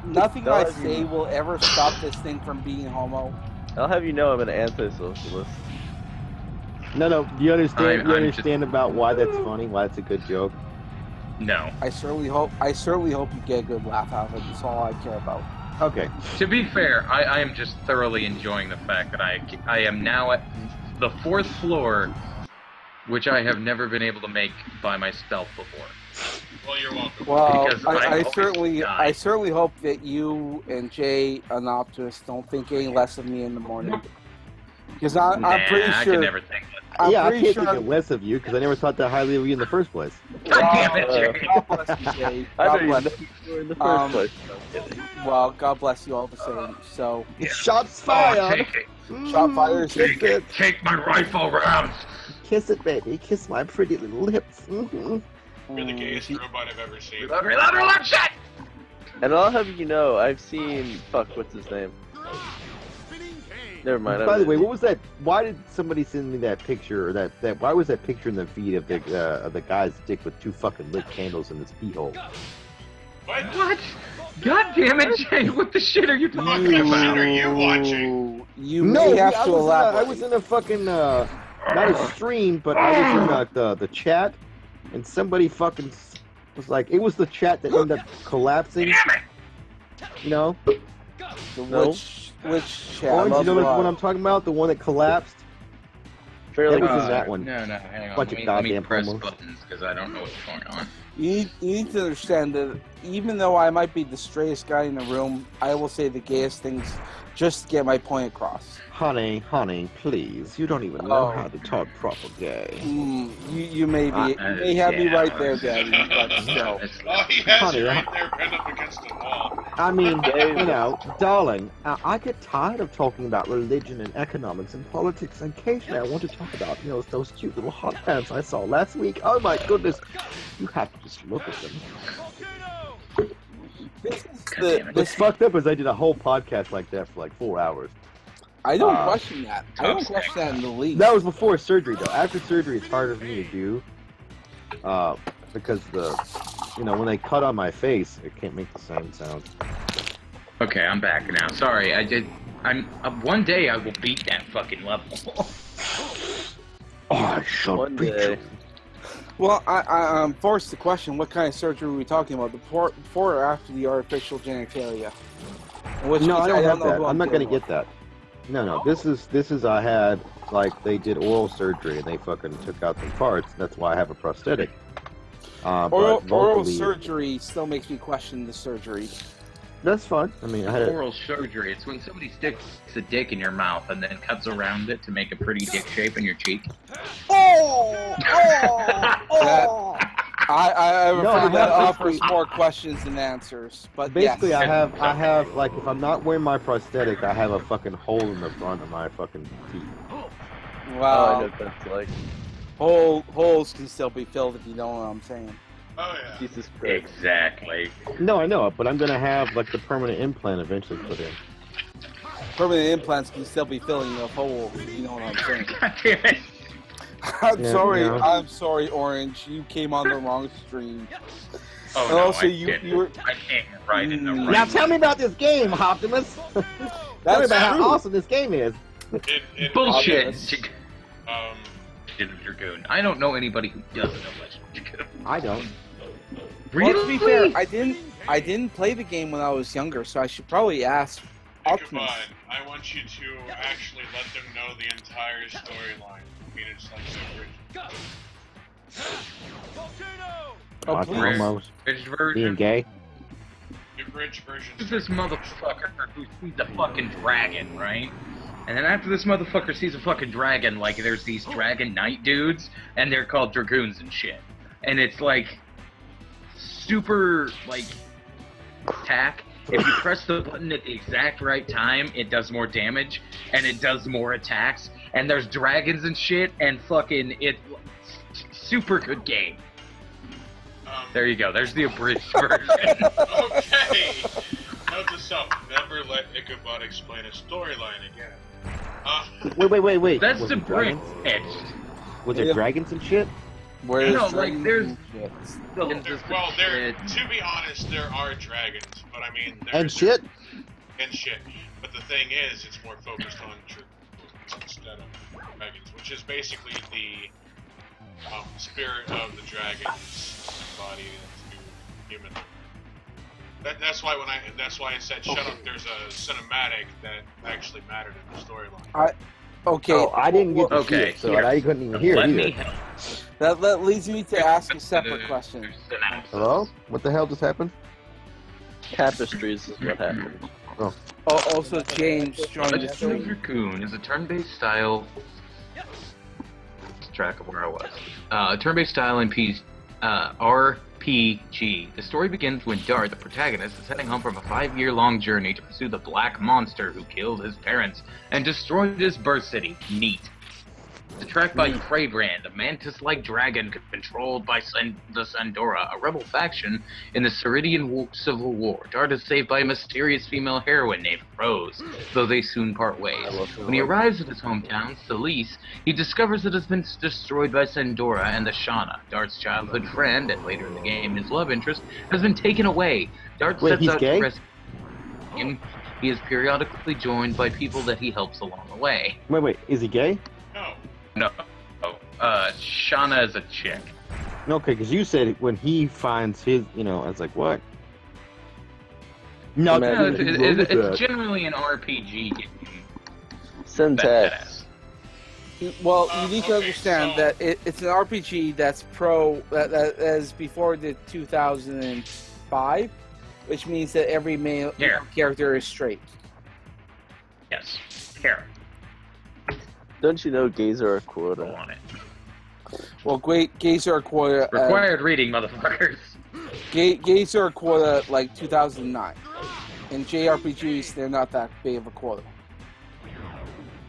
nothing I God, say will ever stop this thing from being homo. I'll have you know I'm an anti-socialist. No. Do you understand? I'm You understand about why that's funny? Why it's a good joke? No. I certainly hope you get a good laugh out of it. That's all I care about. Okay. To be fair, I am just thoroughly enjoying the fact that I am now at the 4th floor, which I have never been able to make by myself before. Well, you're welcome. Well, Because I always certainly die. hope that you and Jay and Optimus don't think any less of me in the morning. Because I'm pretty I sure. could never think that. I'm yeah, I pretty can't sure. think less of you because I never thought that highly of you in the first place. God damn it, Jay. God bless you, Jay. I God don't even bless know you. who you were in the first place. No, I'm kidding. Well, God bless you all the same. So, Shots Oh, fired. take it. shot fires. Kiss it. Take my rifle rounds. Kiss it, baby. Kiss my pretty little lips. Mm-hmm. You're the gayest robot I've ever seen. Reload, shit! And I'll have you know, I've seen what's his name? Never mind. By the way, what was that? Why did somebody send me that picture? Or that why was that picture in the feed of the guy's dick with 2 fucking lit candles in his pee hole? What? God damn it, Jay! What the shit are you talking What about? are you watching? You No, may have I to was elaborate. in a fucking not a stream, but I was in the chat, and somebody fucking was like, it was the chat that ended up collapsing. You know? No. Which chat? Orange, you know Love what I'm talking about? The one that collapsed. Fairly That was good. in that one. No, hang on. Bunch Let of me goddamn press promos. buttons because I don't know what's going on. You need to understand that even though I might be the straightest guy in the room, I will say the gayest things just to get my point across. Honey, please. You don't even know Oh. how to talk proper gay. You may be, have me right there, Daddy, but still. Oh, he has Honey, you right there pinned up against the wall. I mean, you know, darling, I get tired of talking about religion and economics and politics, and occasionally I want to talk about, you know, those cute little hot pants I saw last week. Oh my goodness, you have to just look at them. What's fucked up is I did a whole podcast like that for like 4 hours. I don't question that. I don't question that in the least. That was before surgery, though. After surgery, it's harder for me to do, because when they cut on my face, it can't make the same sound. Okay, I'm back now. Sorry, one day I will beat that fucking level. I shall One beat day. you. Well, I'm forced to question what kind of surgery are we talking about, before or after the artificial genitalia? In which No, case, I don't have know that. who I'm not gonna dealing with. get that. No. This is I had, like, they did oral surgery and they fucking took out some parts. That's why I have a prosthetic. Oral But locally, surgery still makes me question the surgery. that's fine. I mean, I had Oral surgery. It's when somebody sticks a dick in your mouth and then cuts around it to make a pretty dick shape in your cheek. I'm No, I afraid that have offers more questions than answers. But basically yes. I have like, if I'm not wearing my prosthetic, I have a fucking hole in the front of my fucking teeth. Oh, I Wow. know what that's like. Holes can still be filled if you know what I'm saying. Oh, yeah. Jesus Christ. Exactly. No, I know it, but I'm gonna have like the permanent implant eventually put in. Permanent implants can still be filling up holes if you know what I'm saying. God damn it. I'm Yeah, sorry. yeah. I'm sorry, Orange. You came on the wrong stream. Oh, And no, also, I you didn't. were. I came right in the right. Now tell me about this game, Optimus. Tell me That's about how true. awesome this game is. It, Bullshit. Um, Legend of Dragoon. I don't know anybody who doesn't know Legend of Dragoon. I don't. Well, to be fair, I didn't play the game when I was younger, so I should probably ask Optimus. Ichabod, I want you to actually let them know the entire storyline. I mean, it's like so rich. Oh, please. Almost Abridged being version. gay. The abridged version. There's this motherfucker who sees a fucking dragon, right? And then after this motherfucker sees a fucking dragon, like, there's these Dragon Knight dudes, and they're called Dragoons and shit. And it's, like, super, like, attack. If you press the button at the exact right time, it does more damage, and it does more attacks. And there's dragons and shit, and fucking, it's super good game. There you go, there's the abridged version. Okay. Note to self: never let Ichabod explain a storyline again. Wait. That's Was the it dragons? bridge. Was there dragons and shit? Where's No, like, there's... Well, to be honest, there are dragons, but I mean, And there's shit? and shit. But the thing is, it's more focused on Dragoons instead of dragons, which is basically the spirit of the dragon's body into human. That's why I said shut up. There's a cinematic that actually mattered in the storyline. Okay. Oh, I didn't get to see Okay, it, so I couldn't even hear Let it me either. help. That leads me to ask a separate question. Hello? What the hell just happened? Tapestries is what happened. Oh, also, James joined the Legend of stream. Dragoon is a turn-based style. Lost track of where I was. Turn-based style in RPG. The story begins when Dart, the protagonist, is heading home from a 5-year-long journey to pursue the black monster who killed his parents and destroyed his birth city, Neat. Tracked by Craybrand, a mantis-like dragon controlled by the Sandora, a rebel faction in the Ceridian Civil War. Dart is saved by a mysterious female heroine named Rose, though they soon part ways. When he arrives at his hometown, Salice, he discovers it has been destroyed by Sandora and the Shauna. Dart's childhood friend, and later in the game his love interest, has been taken away. Dart Wait, sets he's out gay? to rescue him. He is periodically joined by people that he helps along the way. Wait, is he gay? No. No. Shauna is a chick. Okay, because you said when he finds his, I was like, what? No, No, It's generally an RPG game. Syntax. Well, you need to Okay, understand so- that it's an RPG that's that is before the 2005, which means that every male Yeah. character is straight. Yes. Here. Don't you know gays are a Go quota? on it. Well, gays are a quota. Required reading, motherfuckers. Gays are a quota like 2009. In JRPGs, they're not that big of a quota.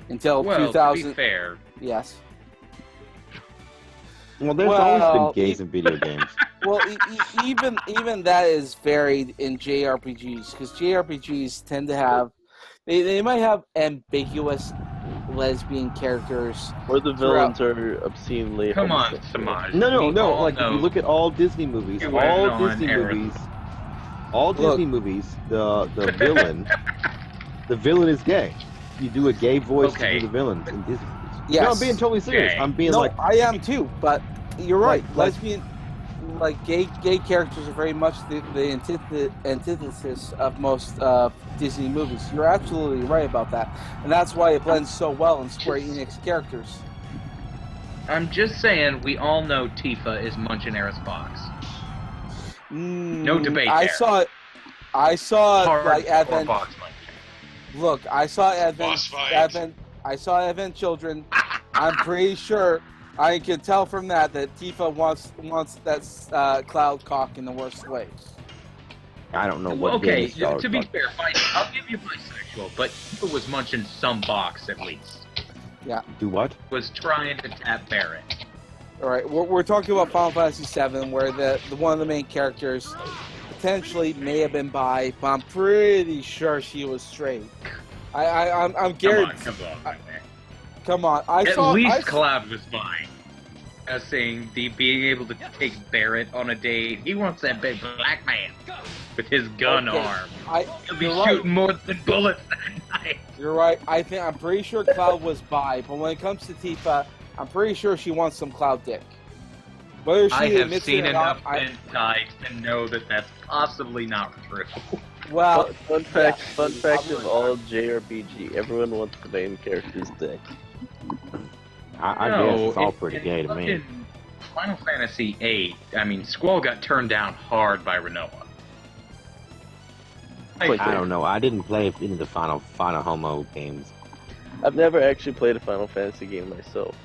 Until Well, 2000. to be fair, Yes. Well, there's Well, always been gays in video games. Well, even that is varied in JRPGs because JRPGs tend to have they might have ambiguous lesbian characters. Or the villains are obscenely come on, homosexual. Samaj. No. We all Like, if know you look at all Disney movies, You went all on Disney errand. movies, all Look. Disney movies, the villain, the villain is gay. You do a gay voice Okay. to the villain in Disney movies. Yes. No, I'm being totally serious. Gay. I'm being No, like, I am too, but you're right. Like- Lesbian, like gay characters are very much the antithesis of most Disney movies. You're absolutely right about that, and that's why it blends so well in Square Enix characters. I'm just saying, we all know Tifa is Munchinaris Fox. No debate I there. saw it. I saw Hard like or Advent. Fox Munch. Look, I saw Boss fight. I saw Advent Children. I'm pretty sure I can tell from that Tifa wants that Cloud cock in the worst way. I don't know what Okay, game it's to be about. fair, fine, I'll give you bisexual, but Tifa was munching some box at least. Do what? Was trying to tap Barret. All right, we're talking about Final Fantasy VII, where the one of the main characters potentially may have been bi, but I'm pretty sure she was straight. I'm guaranteed. Come on. Come on, At least Cloud was bi. As saying, being able to take Barret on a date, he wants that big black man with his gun Okay. arm. He'll be You're right. shooting more than bullets that night. You're right. I'm pretty sure Cloud was bi, but when it comes to Tifa, I'm pretty sure she wants some Cloud dick. Whether she I have admits seen it or enough not, hentai to know that that's possibly not true. well, Fun fact yeah, of all JRPG, everyone wants the main character's dick. I No, guess it's all in- pretty in gay to me. fucking Final Fantasy VIII, I mean, Squall got turned down hard by Renoa. I don't know. I didn't play any of the Final Homo games. I've never actually played a Final Fantasy game myself.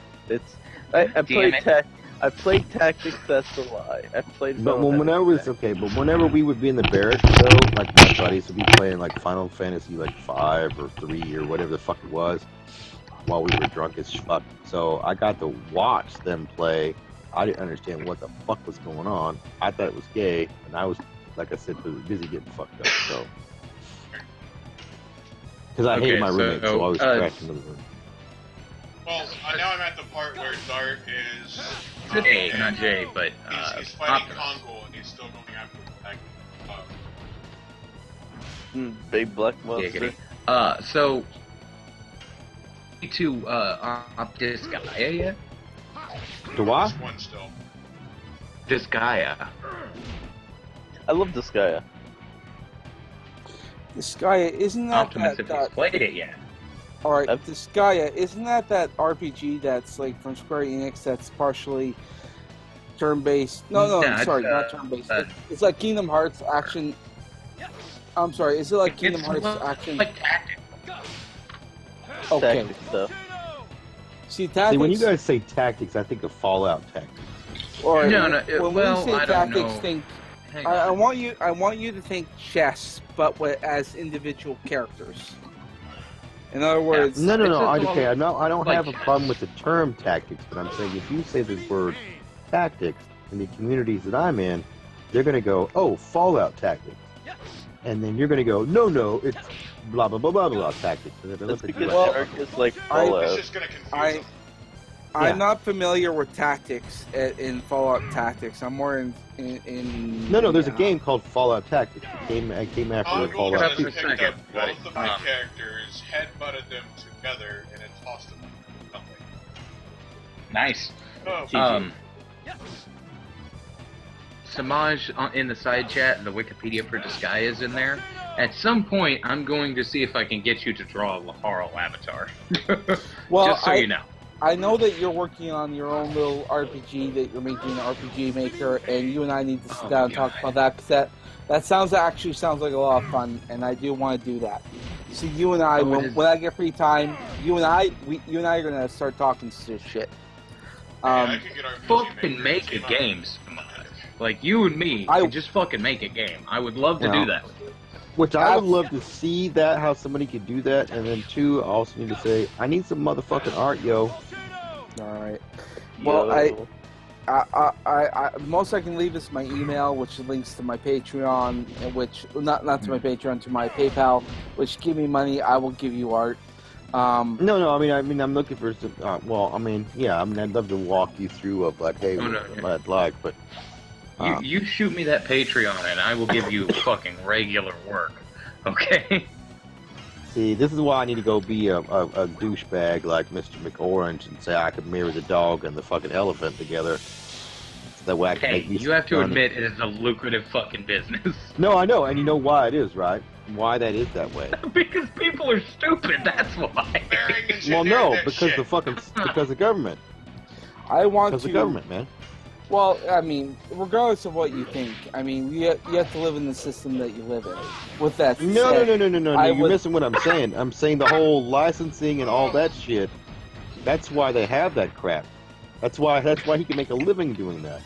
I played Tactics. That's a lie. I played. But Final whenever Fantasy but whenever we would be in the barracks, though, like my buddies would be playing like Final Fantasy like 5 or 3 or whatever the fuck it was, while we were drunk as fuck. So I got to watch them play. I didn't understand what the fuck was going on. I thought it was gay, and I was, like I said, busy getting fucked up. So, because I hated my roommate, so I was crashed into the room. Well, now I'm at the part where Dart is... Jay, not Jay, but he's fighting Optimus. Kongol, and he's still going after the Big black monster. Giggity. So... to Disgaea yet? To what? This one still. Disgaea. I love this guy. Disgaea, isn't that Optimus, if he's played it yet. Alright, Disgaea, isn't that RPG that's like from Square Enix that's partially turn-based? No, sorry, not turn-based. It's like Kingdom Hearts action. I'm sorry, is it like Kingdom Hearts action? Like tactics. Okay. Tactics stuff. See, tactics. See, when you guys say tactics, I think of Fallout tactics. Or No, when well, we say I don't tactics, know. think. Hang I on. want you to think chess, but as individual characters. In other words, No. I just don't like have a problem with the term tactics, but I'm saying if you say the word tactics in the communities that I'm in, they're going to go, oh, Fallout tactics. And then you're going to go, no, it's blah, blah, blah, blah, blah tactics. And they're That's look at you because like, Anarchists like It's Fallout. just gonna confuse them. I'm not familiar with tactics in Fallout Tactics. I'm more in no, there's a game called Fallout Tactics. It came after the Kongol Fallout has 2. picked up both of my characters, headbutted them together, and then tossed them like nothing. Nice. Oh, Samaj in the side chat, the Wikipedia for Disgaea is in there. At some point, I'm going to see if I can get you to draw a Laharl avatar. Well, just so you know. I know that you're working on your own little RPG that you're making an RPG maker, and you and I need to sit down and talk about that because that sounds like a lot of fun, and I do want to do that. So you and I, when I get free time, you and I are gonna start talking shit. I could get our Fucking make a game, Samaj. Like you and me, can just fucking make a game. I would love to do that. Which I would love to see that, how somebody could do that. And then two, I also need to say, I need some motherfucking art, yo. Alright. Well, I most I can leave is my email, which links to my Patreon, and which not to my Patreon, to my PayPal. Which give me money, I will give you art. No. I mean, I'm looking for some. I'd love to walk you through of like, hey, what I'd like, but. You shoot me that Patreon, and I will give you fucking regular work. Okay. See, this is why I need to go be a douchebag like Mr. McOrange and say I could marry the dog and the fucking elephant together. So that way I can make these. You have to money. admit it is a lucrative fucking business. No, I know, and you know why it is, right? Why that is that way? Because people are stupid. That's why. Well, no, because the government. I want because to. the government, man. Well, I mean, regardless of what you think, I mean, you have to live in the system that you live in. With that said, No. You're missing what I'm saying. I'm saying the whole licensing and all that shit. That's why they have that crap. That's why he can make a living doing that.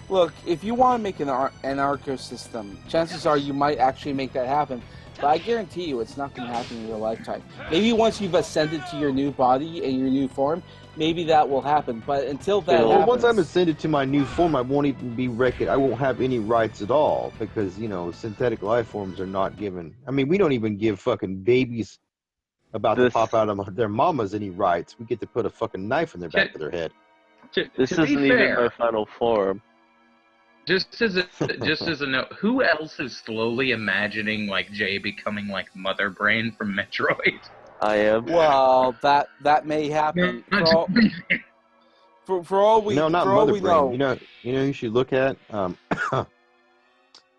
Look, if you want to make an anarcho system, chances are you might actually make that happen. But I guarantee you, it's not going to happen in your lifetime. Maybe once you've ascended to your new body and your new form, maybe that will happen. But until that happens, once I'm ascended to my new form, I won't even be I won't have any rights at all because synthetic life forms are not given. I mean, we don't even give fucking babies about to pop out of their mamas any rights. We get to put a fucking knife in their back of their head. This isn't even my final form. Just as a note, who else is slowly imagining like Jay becoming like Mother Brain from Metroid? I am. Well, that may happen. For all we not for all Mother we Brain. know. You should look at.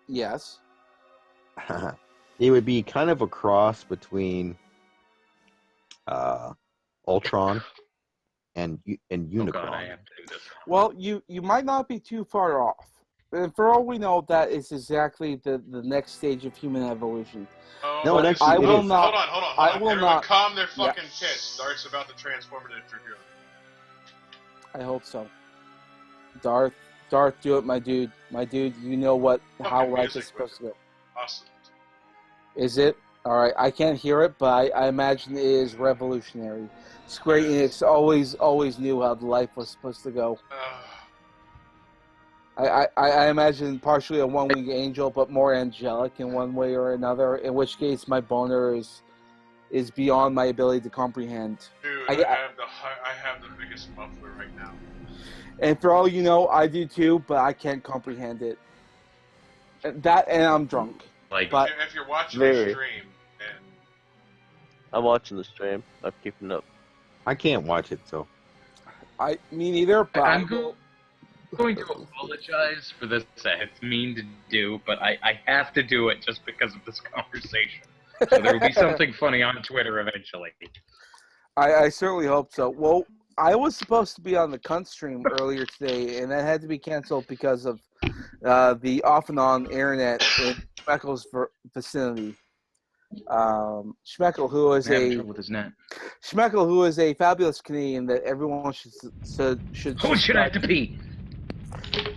Yes. It would be kind of a cross between Ultron and Oh Unicron. God, I have to do this. Well, you might not be too far off. And for all we know, that is exactly the next stage of human evolution. Oh, No, it this- actually- I will is. not. Hold on. I will Everyone not. calm their Yeah. fucking tits. Dart's about to transform into Dragoon. I hope so. Darth, do it, my dude. My dude, you know how Fucking life music is supposed to go. Awesome. Is it? Alright, I can't hear it, but I imagine it is revolutionary. Square Enix always knew how the life was supposed to go. I imagine partially a one-winged angel, but more angelic in one way or another, in which case my boner is beyond my ability to comprehend. Dude, I have the biggest muffler right now. And for all you know, I do too, but I can't comprehend it. That, and I'm drunk. Like, But If you're watching Very. a stream, and I'm watching the stream. I'm keeping up. I can't watch it, so me neither, but I'm going to apologize for this. It's mean to do, but I have to do it just because of this conversation. So there will be something funny on Twitter eventually. I certainly hope so. Well, I was supposed to be on the cunt stream earlier today, and that had to be canceled because of the off and on internet in Schmeckel's vicinity. Schmeckel, who is I'm having trouble with his net. Schmeckel, who is a fabulous Canadian that everyone should Oh shit! I have to pee.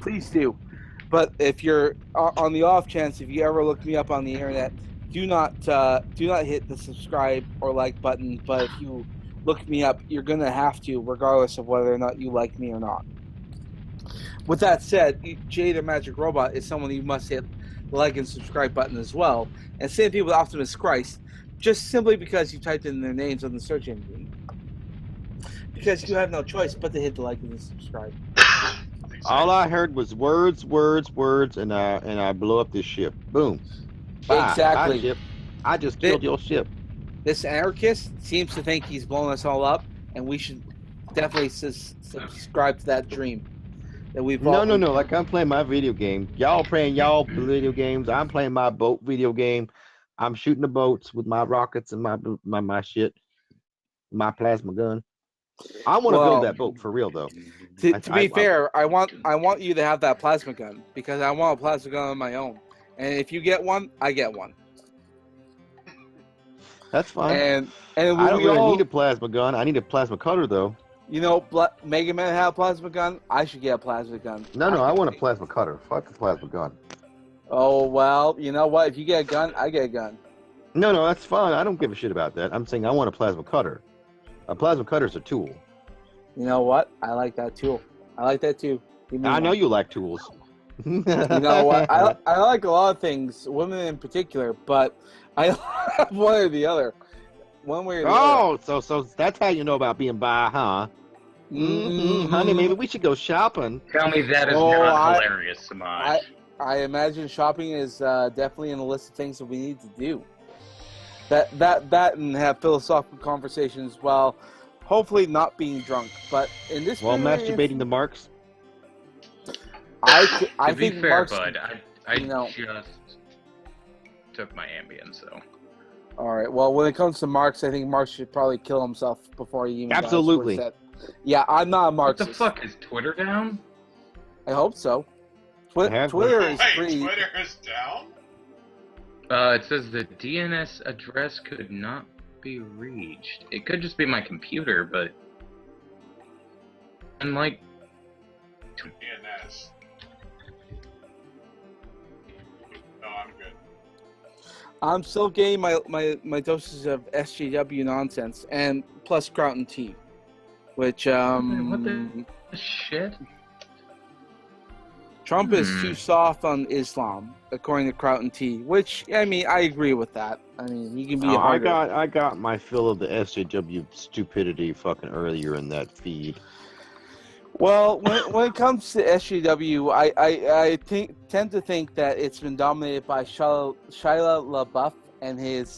please do. But if you're on the off chance, if you ever look me up on the internet, do not hit the subscribe or like button. But if you look me up, you're gonna have to, regardless of whether or not you like me or not. With that said, Jay the Magic Robot is someone you must hit the like and subscribe button as well. And same thing with Optimus Christ, just simply because you typed in their names on the search engine. Because you have no choice but to hit the like and the subscribe. all I heard was words, and I blew up this ship. Boom. Bye. Exactly. Bye, ship. I just killed your ship. This anarchist seems to think he's blowing us all up, and we should definitely subscribe to that dream that we've all... No. Like I'm playing my video game. Y'all playing y'all video games. I'm playing my boat video game. I'm shooting the boats with my rockets and my shit, my plasma gun. I want to build that boat for real though. To be fair, I want you to have that plasma gun because I want a plasma gun on my own. And if you get one, I get one. That's fine. And I don't really need a plasma gun. I need a plasma cutter though. You know, Mega Man had a plasma gun. I should get a plasma gun. No, I want a plasma cutter. Fuck the plasma gun. Oh well, you know what? If you get a gun, I get a gun. No, that's fine. I don't give a shit about that. I'm saying I want a plasma cutter. A plasma cutter's a tool. You know what? I like that tool. I like that too. I know you like tools. You know what? I like a lot of things, women in particular, but I have one or the other. One way or the other. Oh, so that's how you know about being bi, huh? Honey, maybe we should go shopping. Tell me that is not hilarious, Samaj. I imagine shopping is definitely in the list of things that we need to do. That and have philosophical conversations while hopefully not being drunk. But in this while masturbating the marks. I to be think fair, Mark's, bud, I just took my Ambien, so. All right. Well, when it comes to Marx, I think Marx should probably kill himself before he even Absolutely. dies. Yeah, I'm not a Marxist. What the fuck is Twitter down? I hope so. Twitter is pretty. Twitter is down? It says the DNS address could not be reached. It could just be my computer, but unlike DNS. No, I'm good. I'm still getting my doses of SJW nonsense and plus Crown tea, which what the shit? Trump is too soft on Islam, according to Crown T. Which I mean, I agree with that. I mean, you can be. I got my fill of the SJW stupidity fucking earlier in that feed. Well, when it comes to SJW, I tend to think that it's been dominated by Shia LaBeouf and his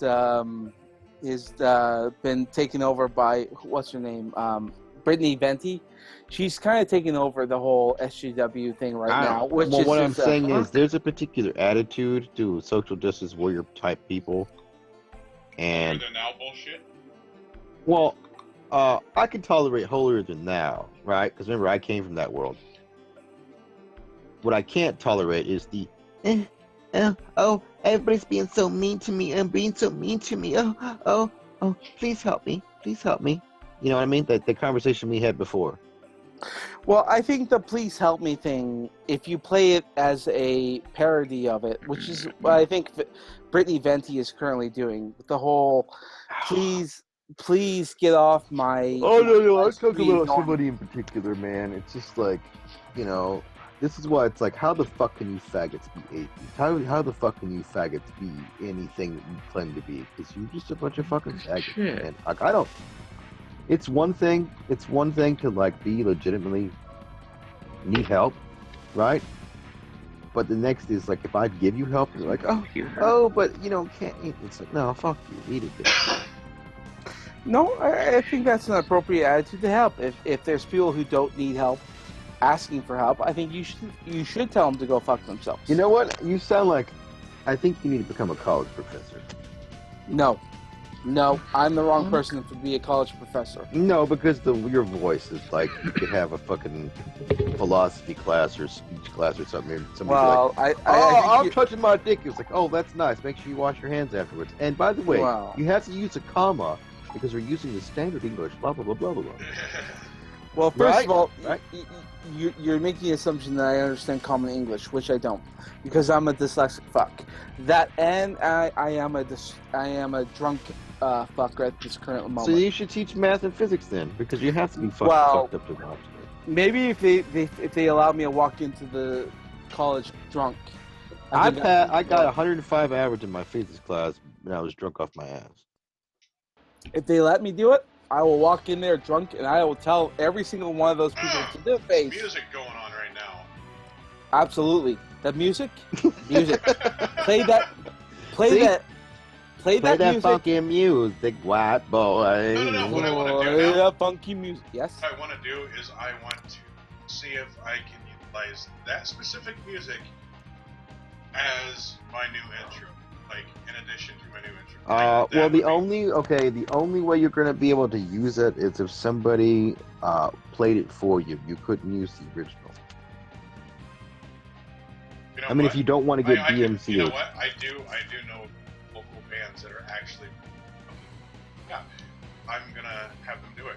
been taken over by what's her name, Brittany Venti. She's kind of taking over the whole SJW thing now. Which well, is what I'm saying is, there's a particular attitude to social justice warrior type people, and The now bullshit. well, I can tolerate holier than now, right? Because remember, I came from that world. What I can't tolerate is the, oh, everybody's being so mean to me and being so mean to me. Oh, please help me. Please help me. You know what I mean? The conversation we had before. Well, I think the please help me thing, if you play it as a parody of it, which is what I think Brittany Venti is currently doing, the whole please get off my... Oh, no, I'm talking please about don't- somebody in particular, man. It's just like, you know, this is why it's like, how the fuck can you faggots be atheists? How the fuck can you faggots be anything that you claim to be? Because you're just a bunch of fucking faggots, man. Like, I don't... It's one thing to, like, be legitimately need help, right? But the next is, like, if I give you help, you're like, oh, but, you know, can't eat. It's like, no, fuck you. Eat it, bitch. No, I think that's an appropriate attitude to help. If there's people who don't need help, asking for help, I think you should tell them to go fuck themselves. You know what? You sound like... I think you need to become a college professor. No, I'm the wrong person to be a college professor. No, because your voice is like, you could have a fucking philosophy class or speech class or something. And somebody Well, like, I'm touching my dick. It's like, oh, that's nice. Make sure you wash your hands afterwards. And by the way, you have to use a comma because we're using the standard English, blah, blah, blah, blah, blah. Well, first of all, right? you're making the assumption that I understand common English, which I don't, because I'm a dyslexic fuck. That and I am a drunk fucker at this current moment. So you should teach math and physics then, because you have to be fucked up to that. Maybe if they allow me to walk into the college drunk. I got 105 average in my physics class when I was drunk off my ass. If they let me do it, I will walk in there drunk and I will tell every single one of those people to their face. There's music going on right now. Absolutely. That music? Play that music. Funky music, white boy. No. What I want to do now, funky music. Yes. what I want to do is I want to see if I can utilize that specific music as my new intro, like in addition to my new intro. Well, the only way you're gonna be able to use it is if somebody played it for you. You couldn't use the original. You know I mean, what? if you don't want to get DMCA. You know what? I do know local bands that are actually. Yeah, I'm gonna have them do it.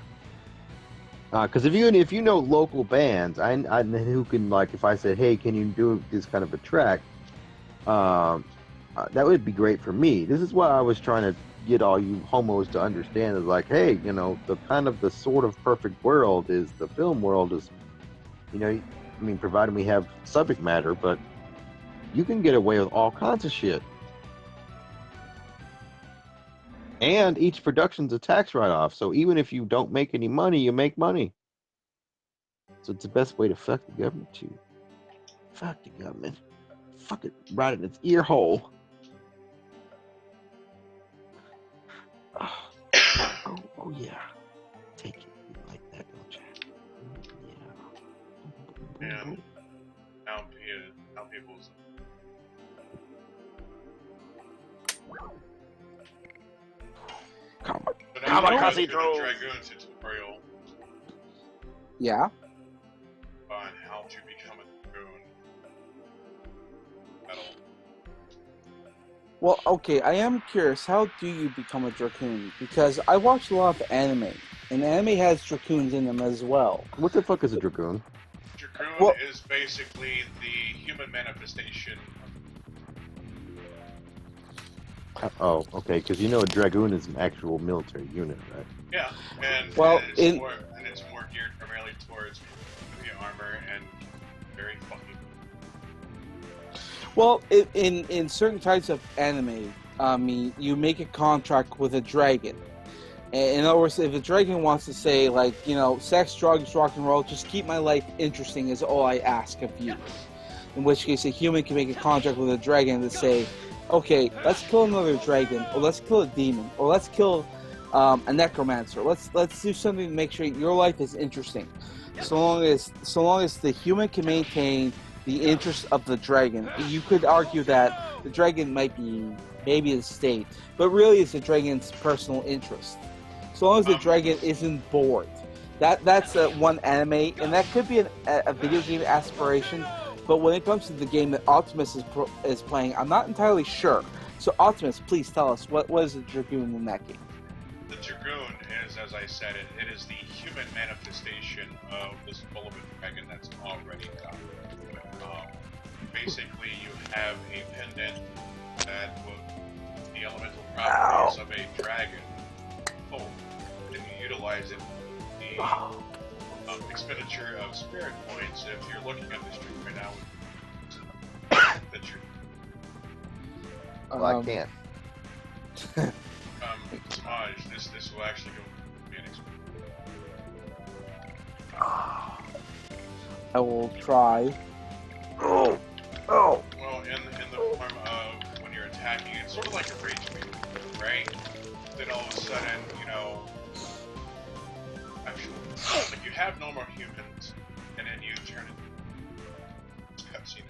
Because if you know local bands, I who can, like, if I said, hey, can you do this kind of a track, that would be great for me. This is why I was trying to get all you homos to understand is like, hey, you know, the sort of perfect world is the film world is, you know, I mean, provided we have subject matter, but you can get away with all kinds of shit. And each production's a tax write-off, so even if you don't make any money, you make money. So it's the best way to fuck the government too. Fuck the government. Fuck it right in its ear hole. Oh yeah. Take it. You like that, don't you? Yeah. And now people's. Come on. So now Come on, we're Cuzzy going to Drones. the Dragoon tutorial Yeah. on how to become a Dragoon. Metal. Well, okay, I am curious, how do you become a Dragoon? Because I watch a lot of anime, and anime has Dragoons in them as well. What the fuck is a Dragoon? Dragoon is basically the human manifestation. Oh, okay, because you know a Dragoon is an actual military unit, right? Yeah, and, Well, it's more geared primarily towards heavy armor and very fucking. Well, in certain types of anime, you make a contract with a dragon. In other words, if a dragon wants to say, like, you know, sex, drugs, rock and roll, just keep my life interesting is all I ask of you. In which case, a human can make a contract with a dragon to say, okay, let's kill another dragon, or let's kill a demon, or let's kill a necromancer. Let's do something to make sure your life is interesting. So long as the human can maintain the interest of the dragon. You could argue that the dragon might be maybe the state, but really it's the dragon's personal interest. so long as the dragon isn't bored. That's one anime, and that could be a video game aspiration. But when it comes to the game that Optimus is playing, I'm not entirely sure. So Optimus, please tell us, what is the Dragoon in that game? The Dragoon is, as I said, it is the human manifestation of this bullet dragon that's already done. Basically, you have a pendant that will the elemental properties of a dragon. Oh, and you utilize it. The expenditure of spirit points. If you're looking at this stream right now, that you're. Well, I can't. Samaj, this will actually go be an I will try. Oh. Well, in the form of when you're attacking, it's sort of like a rage beat, right? Then all of a sudden, you know, actually, like you have no more humans, and then you turn it. Cutscene.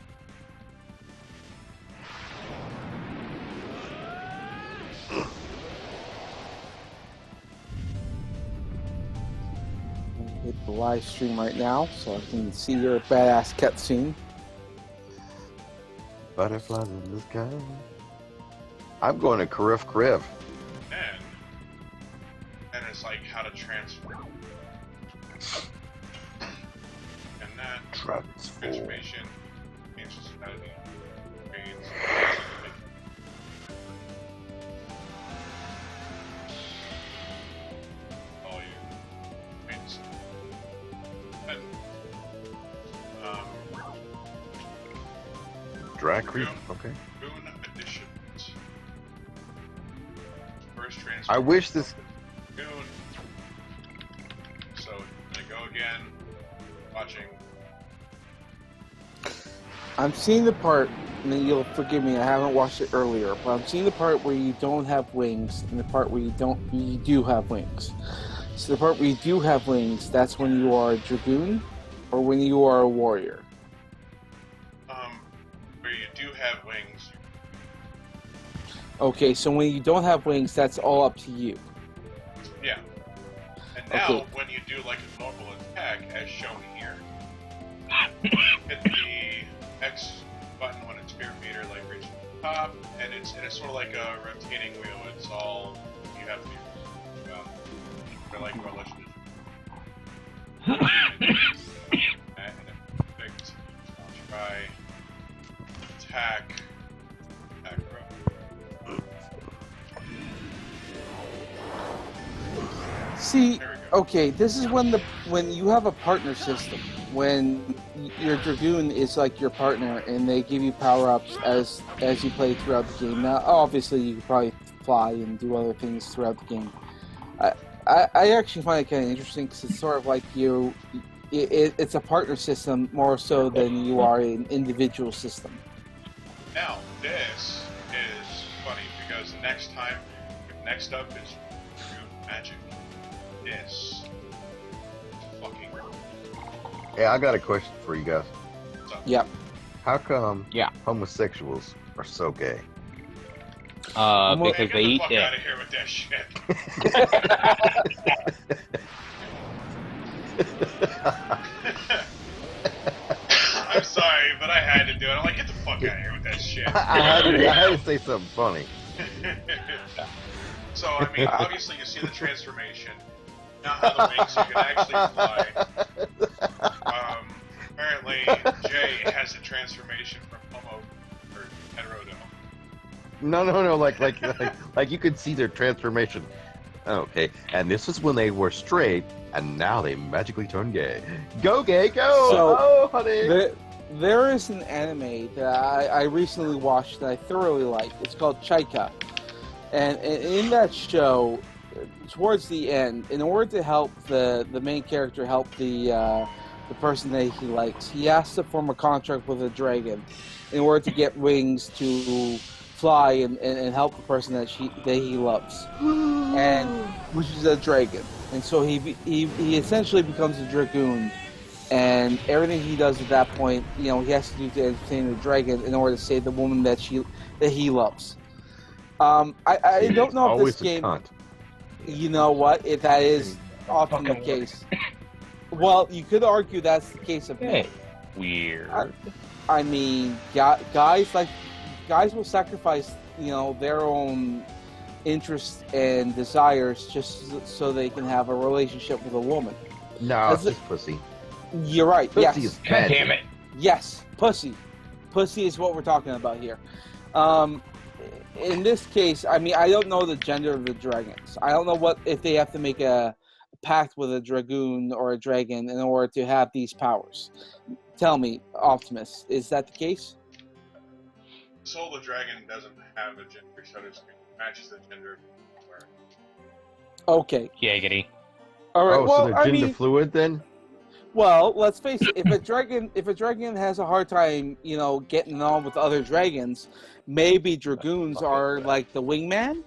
Hit the live stream right now, so I can see your badass cutscene. Butterflies in the sky. I'm going to Kriv. And it's like how to transform. And that transformation changes how to be. All you wins. And Drag Creep. Okay. Boon additions. First transformation. I wish this. Dragoon. So, gonna go again. Watching. I'm seeing the part, and you'll forgive me, I haven't watched it earlier, but I'm seeing the part where you don't have wings, and the part where you do have wings. So the part where you do have wings, that's when you are a Dragoon, or when you are a warrior. Where you do have wings. Okay, so when you don't have wings, that's all up to you. Yeah. And now, Okay. when you do like a normal attack, as shown here, hit the X button when it's spear meter, like reaching the top, and it's sort of like a rotating wheel. It's all you have to do. They're like religion. And perfect. Try attack. See, okay, this is when you have a partner system, when your Dragoon is like your partner, and they give you power-ups as you play throughout the game. Now, obviously, you can probably fly and do other things throughout the game. I actually find it kind of interesting because it's sort of like it's a partner system more so than you are an individual system. Now, this is funny because next up is Dragoon Magic. This fucking. Hey, I got a question for you guys. Yep. How come Yeah. homosexuals are so gay? Because they eat Get the fuck dick. out of here with that shit. I'm sorry, but I had to do it. I'm like, get the fuck out of here with that shit. I had to say something funny. So, I mean, obviously you see the transformation. Now how the wings you can actually fly. Apparently, Jay has a transformation from homo or hetero to homo. No, like you could see their transformation. Okay, and this is when they were straight, and now they magically turn gay. Go gay, go! So, oh, honey! There is an anime that I recently watched that I thoroughly liked. It's called Chaika. And in that show, towards the end, in order to help the main character help the person that he likes, he has to form a contract with a dragon in order to get wings to fly and help the person that he loves, and which is a dragon. And so he essentially becomes a Dragoon, and everything he does at that point, he has to do to entertain the dragon in order to save the woman that he loves. I don't know if Always this game. a cunt. You know what? If that is often the Fucking case, well, you could argue that's the case of men. Hey, weird. I mean, guys will sacrifice, their own interests and desires just so they can have a relationship with a woman. No, it's just pussy. You're right. Pussy Yes. is God magic. damn it. Yes, pussy. Pussy is what we're talking about here. In this case, I mean, I don't know the gender of the dragons. I don't know if they have to make a pact with a dragoon or a dragon in order to have these powers. Tell me, Optimus, is that the case? Soul the Dragon doesn't have a gender, so to speak. It matches the gender. Okay. Giggity. All right. Oh, well, so they're gender fluid then? Well, let's face it. If a dragon has a hard time, getting on with other dragons, maybe dragoons are like the wingman.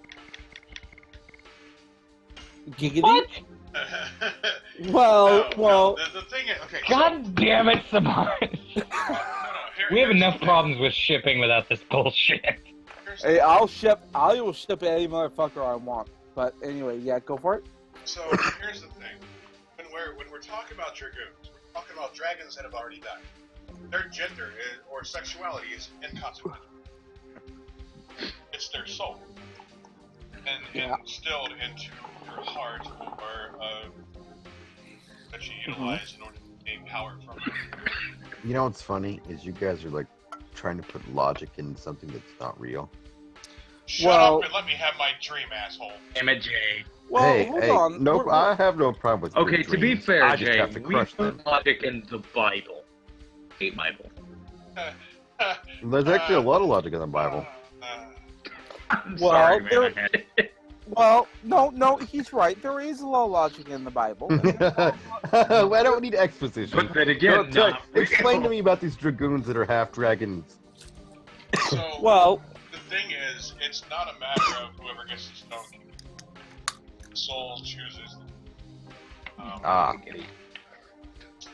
Giggity. What? Well. The thing is, okay. God damn it, Samar. We have enough problems with shipping without this bullshit. Hey, I will ship any motherfucker I want. But anyway, yeah, go for it. So here's the thing: when we're talking about dragoons, we're talking about dragons that have already died. Their gender or sexuality is inconsequential. It's their soul, and instilled into your heart or that you utilize in order to gain power from it. You know what's funny is you guys are like trying to put logic in something that's not real. Shut up and let me have my dream, asshole. Damn it, Jay. Well, hold on. Nope, I have no problem with Okay, your to be dreams. fair, I just Jay, have to we crush put them. logic in the Bible. Hate Bible. There's actually a lot of logic in the Bible. I'm Well, sorry, man. Well, no, he's right. There is a lot of logic in the Bible. I don't need exposition. But then again, Explain to me about these dragoons that are half dragons. So, Well, the thing is, it's not a matter of whoever gets the stone king. The soul chooses.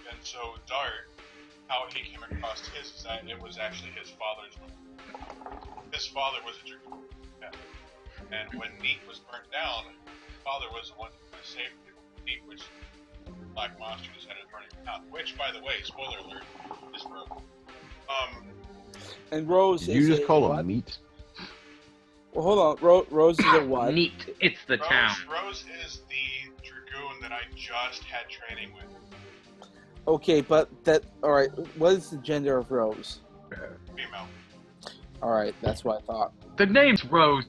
And so Dart, how he came across his is that it was actually his father's. His father was a dragoon. Yeah. And when Neat was burnt down, his father was the one who saved Neat, which Black Monster was headed burning down. Which, by the way, spoiler alert, is Rose. And Rose Did you is just call what? him meat? Well, hold on. Rose is a what? Neat. It's the town. Rose is the dragoon that I just had training with. Okay, but all right. What is the gender of Rose? Female. All right, that's what I thought. The name's Rose,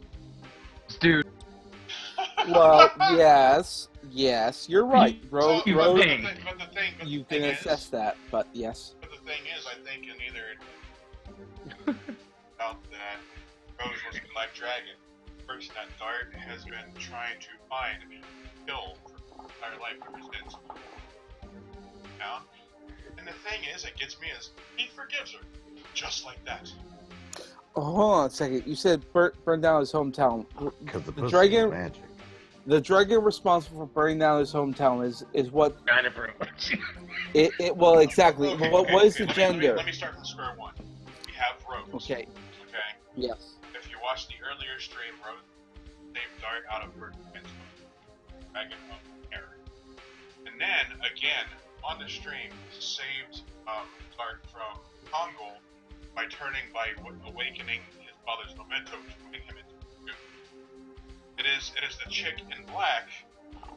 dude. Well, yes, you're right. Rose, You Rose, think. But the thing you can assess that, but yes. But the thing is, I think in either out that Rose was the Black Dragon, the person that Dart has been trying to find and kill for his entire life ever since. Now, and the thing is, it gets me is he forgives her, just like that. Oh, hold on a second. You said burn down his hometown. Because the The dragon- is magic. The dragon responsible for burning down his hometown is what? Kind of ruined. Well, exactly. Okay, What is the Let gender? me start from square one. We have Rose. Okay. Okay. Yes. If you watch the earlier stream, Rose saved Dart out of her dragon of error. And then, again, on the stream, saved Dart from Kongol by awakening his father's memento to bring him into the group. It is the chick in black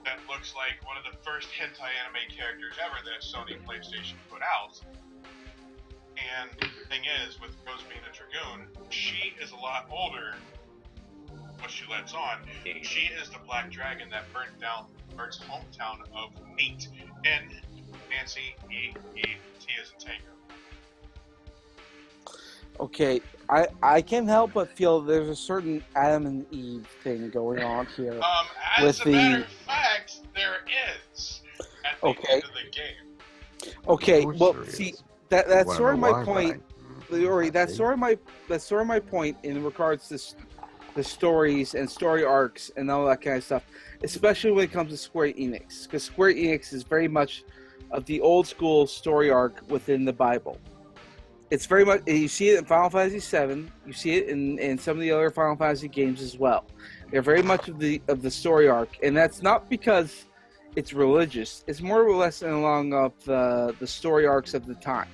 that looks like one of the first hentai anime characters ever that Sony PlayStation put out. And the thing is, with Rose being a dragoon, she is a lot older. What she lets on, she is the black dragon that burnt down Bert's hometown of Neat. And Nancy, T is in Tango. Okay, I can't help but feel there's a certain Adam and Eve thing going on here. As with a matter of fact, there is at the end of the game. Okay, Of course well, there see, is. that's Wanna sort of know my why, point. Brian? Lori, that's sort of my point in regards to the stories and story arcs and all that kind of stuff, especially when it comes to Square Enix, because Square Enix is very much of the old school story arc within the Bible. It's very much, you see it in Final Fantasy VII, you see it in some of the other Final Fantasy games as well. They're very much of the story arc, and that's not because it's religious. It's more or less along of the story arcs of the time.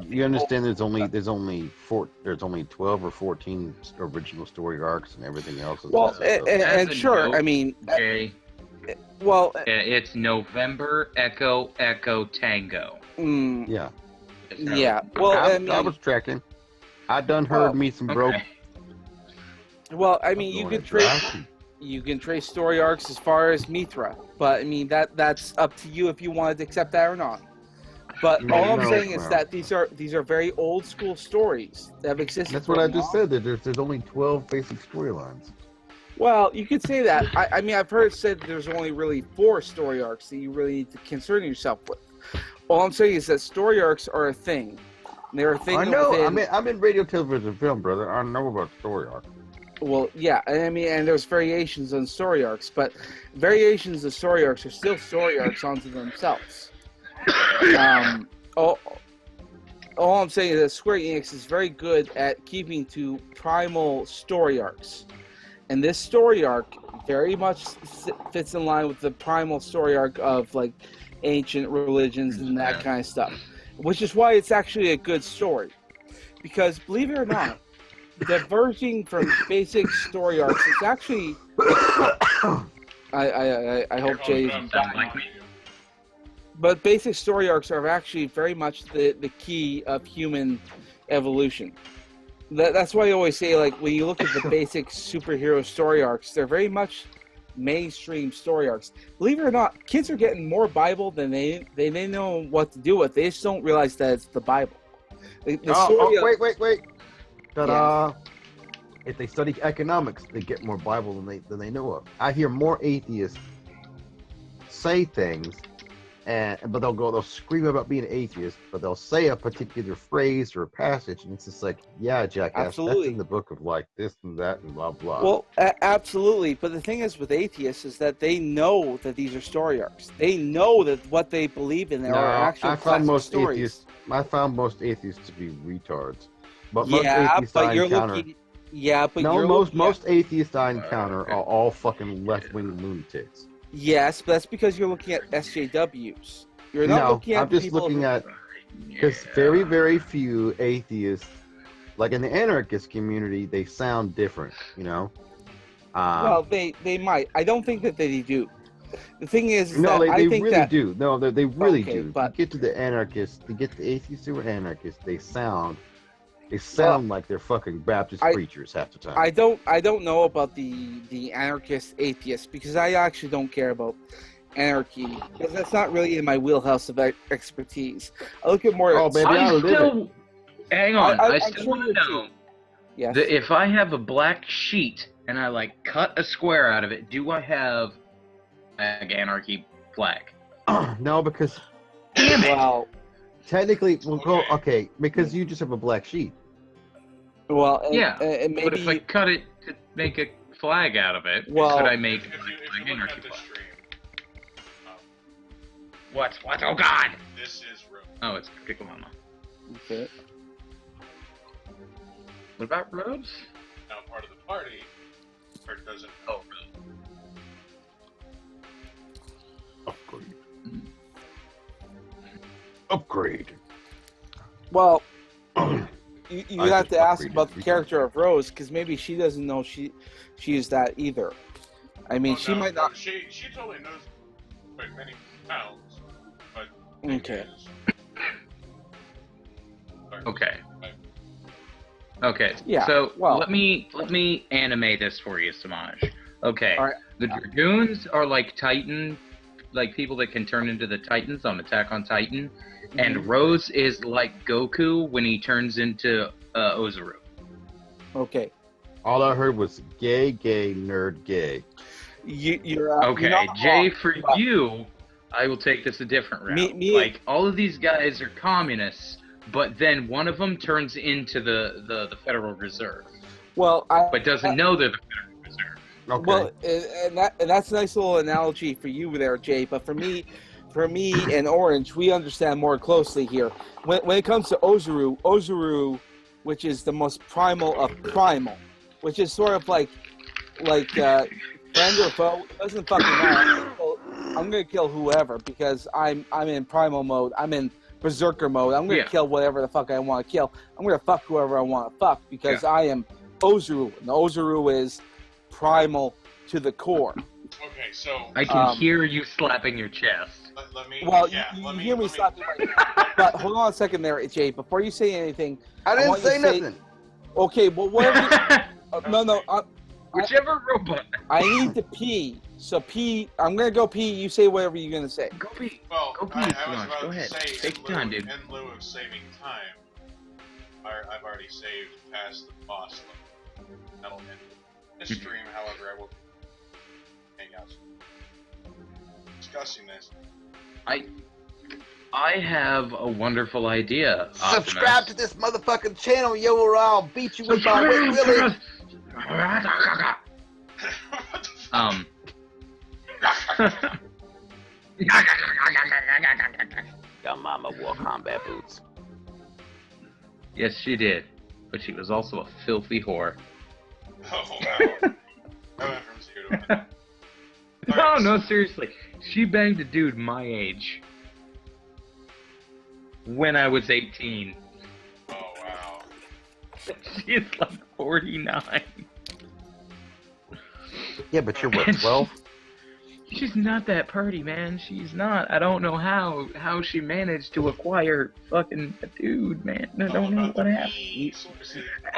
You understand? There's only 12 or 14 original story arcs, and everything else is. Well, and a sure, note, I mean, Jay, well, it's November Echo Echo Tango. Yeah. yeah. Well, I was tracking. I done heard me some broke. Okay. Well, I mean, you can trace story arcs as far as Mithra, but I mean that's up to you if you wanted to accept that or not. But all I'm saying is that these are very old school stories that have existed. That's what I just said. That there's only 12 basic storylines. Well, you could say that. I mean, I've heard it said there's only really 4 story arcs that you really need to concern yourself with. All I'm saying is that story arcs are a thing. They're a thing. I know. I'm in radio, television, film, brother. I know about story arcs. Well, yeah, I mean, and there's variations on story arcs, but variations of story arcs are still story arcs onto themselves. All I'm saying is that Square Enix is very good at keeping to primal story arcs. And this story arc very much fits in line with the primal story arc of, like, ancient religions and that kind of stuff. Which is why it's actually a good story. Because, believe it or not, diverging from basic story arcs is actually... I hope Jay's back. But basic story arcs are actually very much the key of human evolution. That's why I always say, like, when you look at the basic superhero story arcs, they're very much mainstream story arcs. Believe it or not, kids are getting more Bible than they know what to do with. They just don't realize that it's the Bible. Wait. Ta-da! Yeah. If they study economics, they get more Bible than they know of. I hear more atheists say things, but they'll scream about being atheist, but they'll say a particular phrase or a passage, and it's just like, yeah, jackass, absolutely. That's in the book of like this and that and blah blah. Well, absolutely. But the thing is with atheists is that they know that these are story arcs. They know that what they believe in there are actual stories. I found most atheists to be retards. But most atheists most atheists I encounter are all fucking left-wing lunatics. Yes, but that's because you're looking at SJWs. You're not looking at. I'm just looking at because very, very few atheists, like in the anarchist community, they sound different. You know. Well, they might. I don't think that they do. The thing is, no, that they think really that, do. No, they really do. But, to get to the anarchists, to get the atheists who are anarchists, they sound like they're fucking Baptist preachers half the time. I don't know about the anarchist atheists because I actually don't care about anarchy because that's not really in my wheelhouse of expertise. I look at more. Hang on. I still want to know. Yes. If I have a black sheet and I like cut a square out of it, do I have an anarchy flag? No, because damn it. Well, technically, okay, because you just have a black sheet. Well, maybe. But if I cut it to make a flag out of it, could I make an anarchy flag? What? Oh God! This is Rome. Oh, it's Kikamama. Okay. What about Rose? Now part of the party, or doesn't. Oh, really? Upgrade. Well, you have to ask about the character of Rose because maybe she doesn't know she is that either. I mean, she might not. She totally knows quite many pounds, but okay. Okay. Yeah. So well, let me animate this for you, Samaj. Okay. All right. The Dragoons are like Titan, like people that can turn into the Titans on Attack on Titan, and Rose is like Goku when he turns into Ozaru. Okay. All I heard was gay, nerd, gay. You're okay, Jay. For you, I will take this a different route. Like all of these guys are communists, but then one of them turns into the Federal Reserve. Well, but doesn't know they're the Federal Reserve. Okay. Well, and that's a nice little analogy for you there, Jay. But for me and Orange, we understand more closely here. When it comes to Ozaru, which is the most primal of primal, which is sort of like friend or foe, it doesn't fucking matter. I'm gonna kill whoever because I'm in primal mode. I'm in berserker mode. I'm gonna kill whatever the fuck I want to kill. I'm gonna fuck whoever I want to fuck because I am Ozaru, and Ozaru is primal to the core. Okay, so I can hear you slapping your chest. let me. Well, yeah, you let me, hear me let me- slapping my but hold on a second there, Jay. Before you say anything, I didn't want you say to say- nothing. okay, well, whatever. No. Whichever robot. I need to pee. So pee. I'm gonna go pee. You say whatever you're gonna say. Go pee. Well, Go pee, I was Launch. about Go to ahead. say, Take your time, dude. in lieu of saving time, I've already saved past the boss level. That'll end this stream, however, I will hang out discussing this. I have a wonderful idea. Subscribe to this motherfucking channel, yo, or I'll beat you with my wet willy. Your mama wore combat boots. Yes, she did, but she was also a filthy whore. Oh, wow. I went from 0 to 1. No, no, seriously. She banged a dude my age. When I was 18. Oh, wow. She is like 49. Yeah, but you're what, 12? She's not that pretty, man. She's not. I don't know how she managed to acquire fucking a dude, man. I don't know what happened.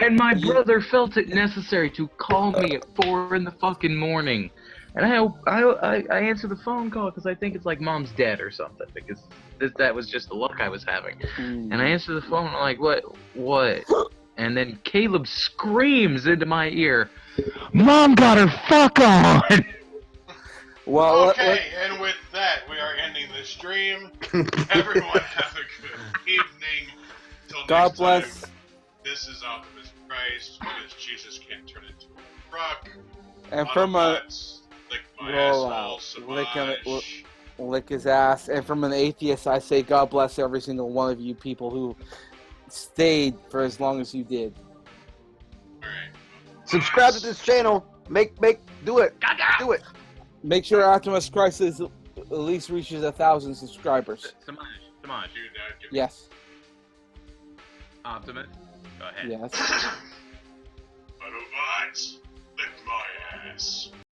And my brother felt it necessary to call me at 4 in the fucking morning. And I answer the phone call because I think it's like mom's dead or something, because that was just the luck I was having. And I answer the phone, I'm like, what? And then Caleb screams into my ear, "Mom got her fuck on!" Well, okay, and with that, we are ending the stream. Everyone have a good evening. Till God next bless. time, this is Optimus Christ, because Jesus can't turn into a rock. And from a Lick my roll asshole, out, lick his ass. And from an atheist, I say God bless every single one of you people who stayed for as long as you did. Subscribe to this channel. Do it. Do it. Make sure Optimus Christ at least reaches 1,000 subscribers. Samaj. Yes. Optimus, go ahead. Yes. Autobots, lick my ass.